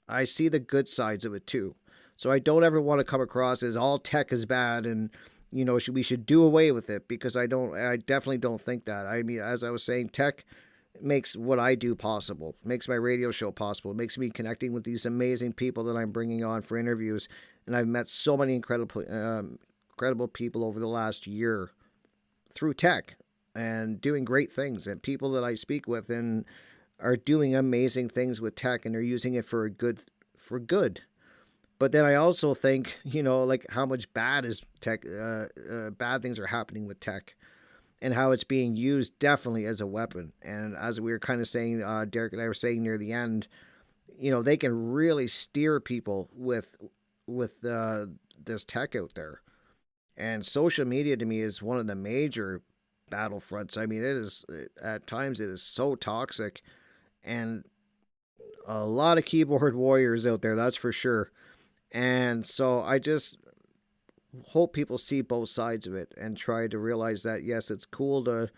I see the good sides of it too. So I don't ever want to come across as all tech is bad and, we should do away with it, because I definitely don't think that. I mean, as I was saying, tech makes what I do possible, makes my radio show possible, it makes me connecting with these amazing people that I'm bringing on for interviews. And I've met so many incredible people over the last year through tech and doing great things, and people that I speak with and are doing amazing things with tech and are using it for good. But then I also think, like how much bad things are happening with tech and how it's being used definitely as a weapon. And as we were kind of saying, Derek and I were saying near the end, they can really steer people with this tech out there. And social media to me is one of the major battlefronts. I mean, at times it is so toxic. And a lot of keyboard warriors out there, that's for sure. And so I just hope people see both sides of it and try to realize that, yes, it's cool to,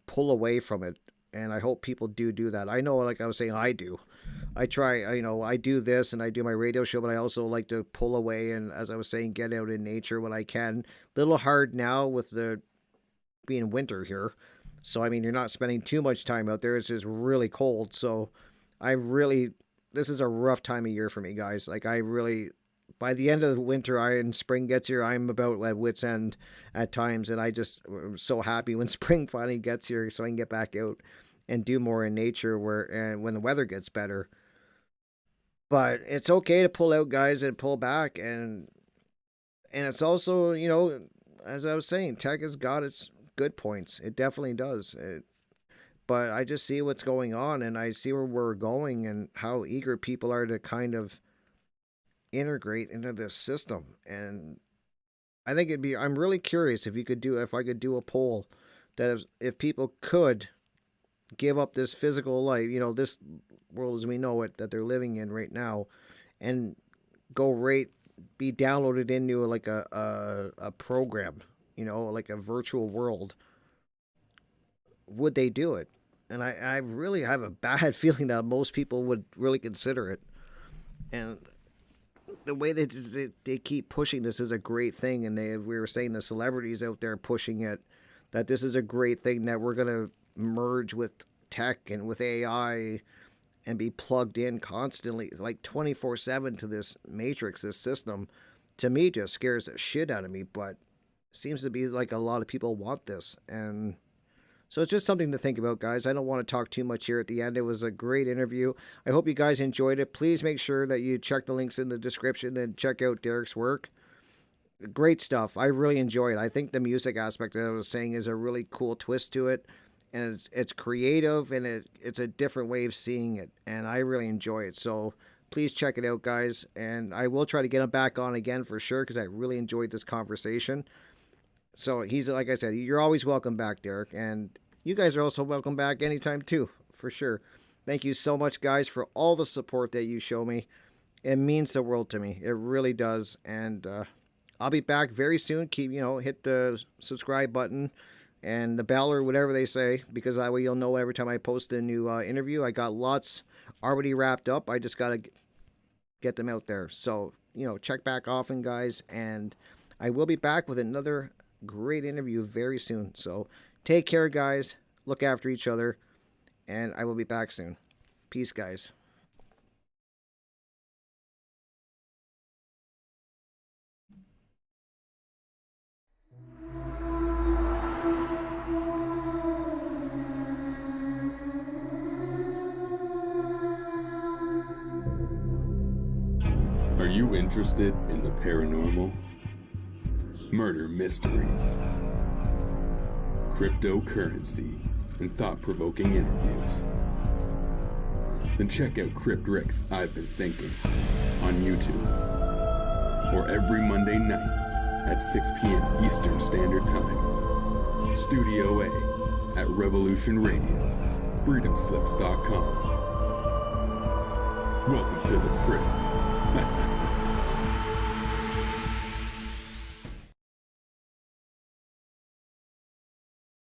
pull away from it. And I hope people do that. I know, like I was saying, I do. I try, I do this and I do my radio show, but I also like to pull away and, as I was saying, get out in nature when I can. A little hard now with the being winter here. So, I mean, you're not spending too much time out there. It's just really cold. So this is a rough time of year for me, guys. Like, by the end of the winter and spring gets here, I'm about at wit's end at times. And I'm so happy when spring finally gets here so I can get back out and do more in nature when the weather gets better. But it's okay to pull out, guys, and pull back. And it's also, as I was saying, tech has got its good points. It definitely does. But I just see what's going on and I see where we're going and how eager people are to kind of integrate into this system. And I think I'm really curious if I could do a poll that if people could give up this physical life, this world as we know it that they're living in right now, and be downloaded into like a program, like a virtual world, would they do it? And I really have a bad feeling that most people would really consider it. And the way they keep pushing this is a great thing. And we were saying the celebrities out there pushing it, that this is a great thing, that we're going to merge with tech and with AI and be plugged in constantly, like 24/7 to this matrix, this system, to me just scares the shit out of me. But seems to be like a lot of people want this. And so it's just something to think about, guys. I don't want to talk too much here at the end. It was a great interview. I hope you guys enjoyed it. Please make sure that you check the links in the description and check out Derek's work. Great stuff. I really enjoy it. I think the music aspect that I was saying is a really cool twist to it. And it's creative, and it's a different way of seeing it. And I really enjoy it. So please check it out, guys. And I will try to get him back on again for sure, because I really enjoyed this conversation. So he's, like I said, you're always welcome back, Derek. And you guys are also welcome back anytime too, for sure. Thank you so much, guys, for all the support that you show me. It means the world to me. It really does. And I'll be back very soon. Keep, hit the subscribe button and the bell or whatever they say, because that way you'll know every time I post a new interview. I got lots already wrapped up. I just got to get them out there. So, check back often, guys. And I will be back with another great interview very soon. So take care, guys. Look after each other. And I will be back soon. Peace, guys. Are you interested in the paranormal? Murder mysteries, cryptocurrency, and thought-provoking interviews? Then check out Crypt Rick's I've Been Thinking on YouTube, or every Monday night at 6 p.m. Eastern Standard Time. Studio A at Revolution Radio, freedomslips.com. Welcome to the Crypt.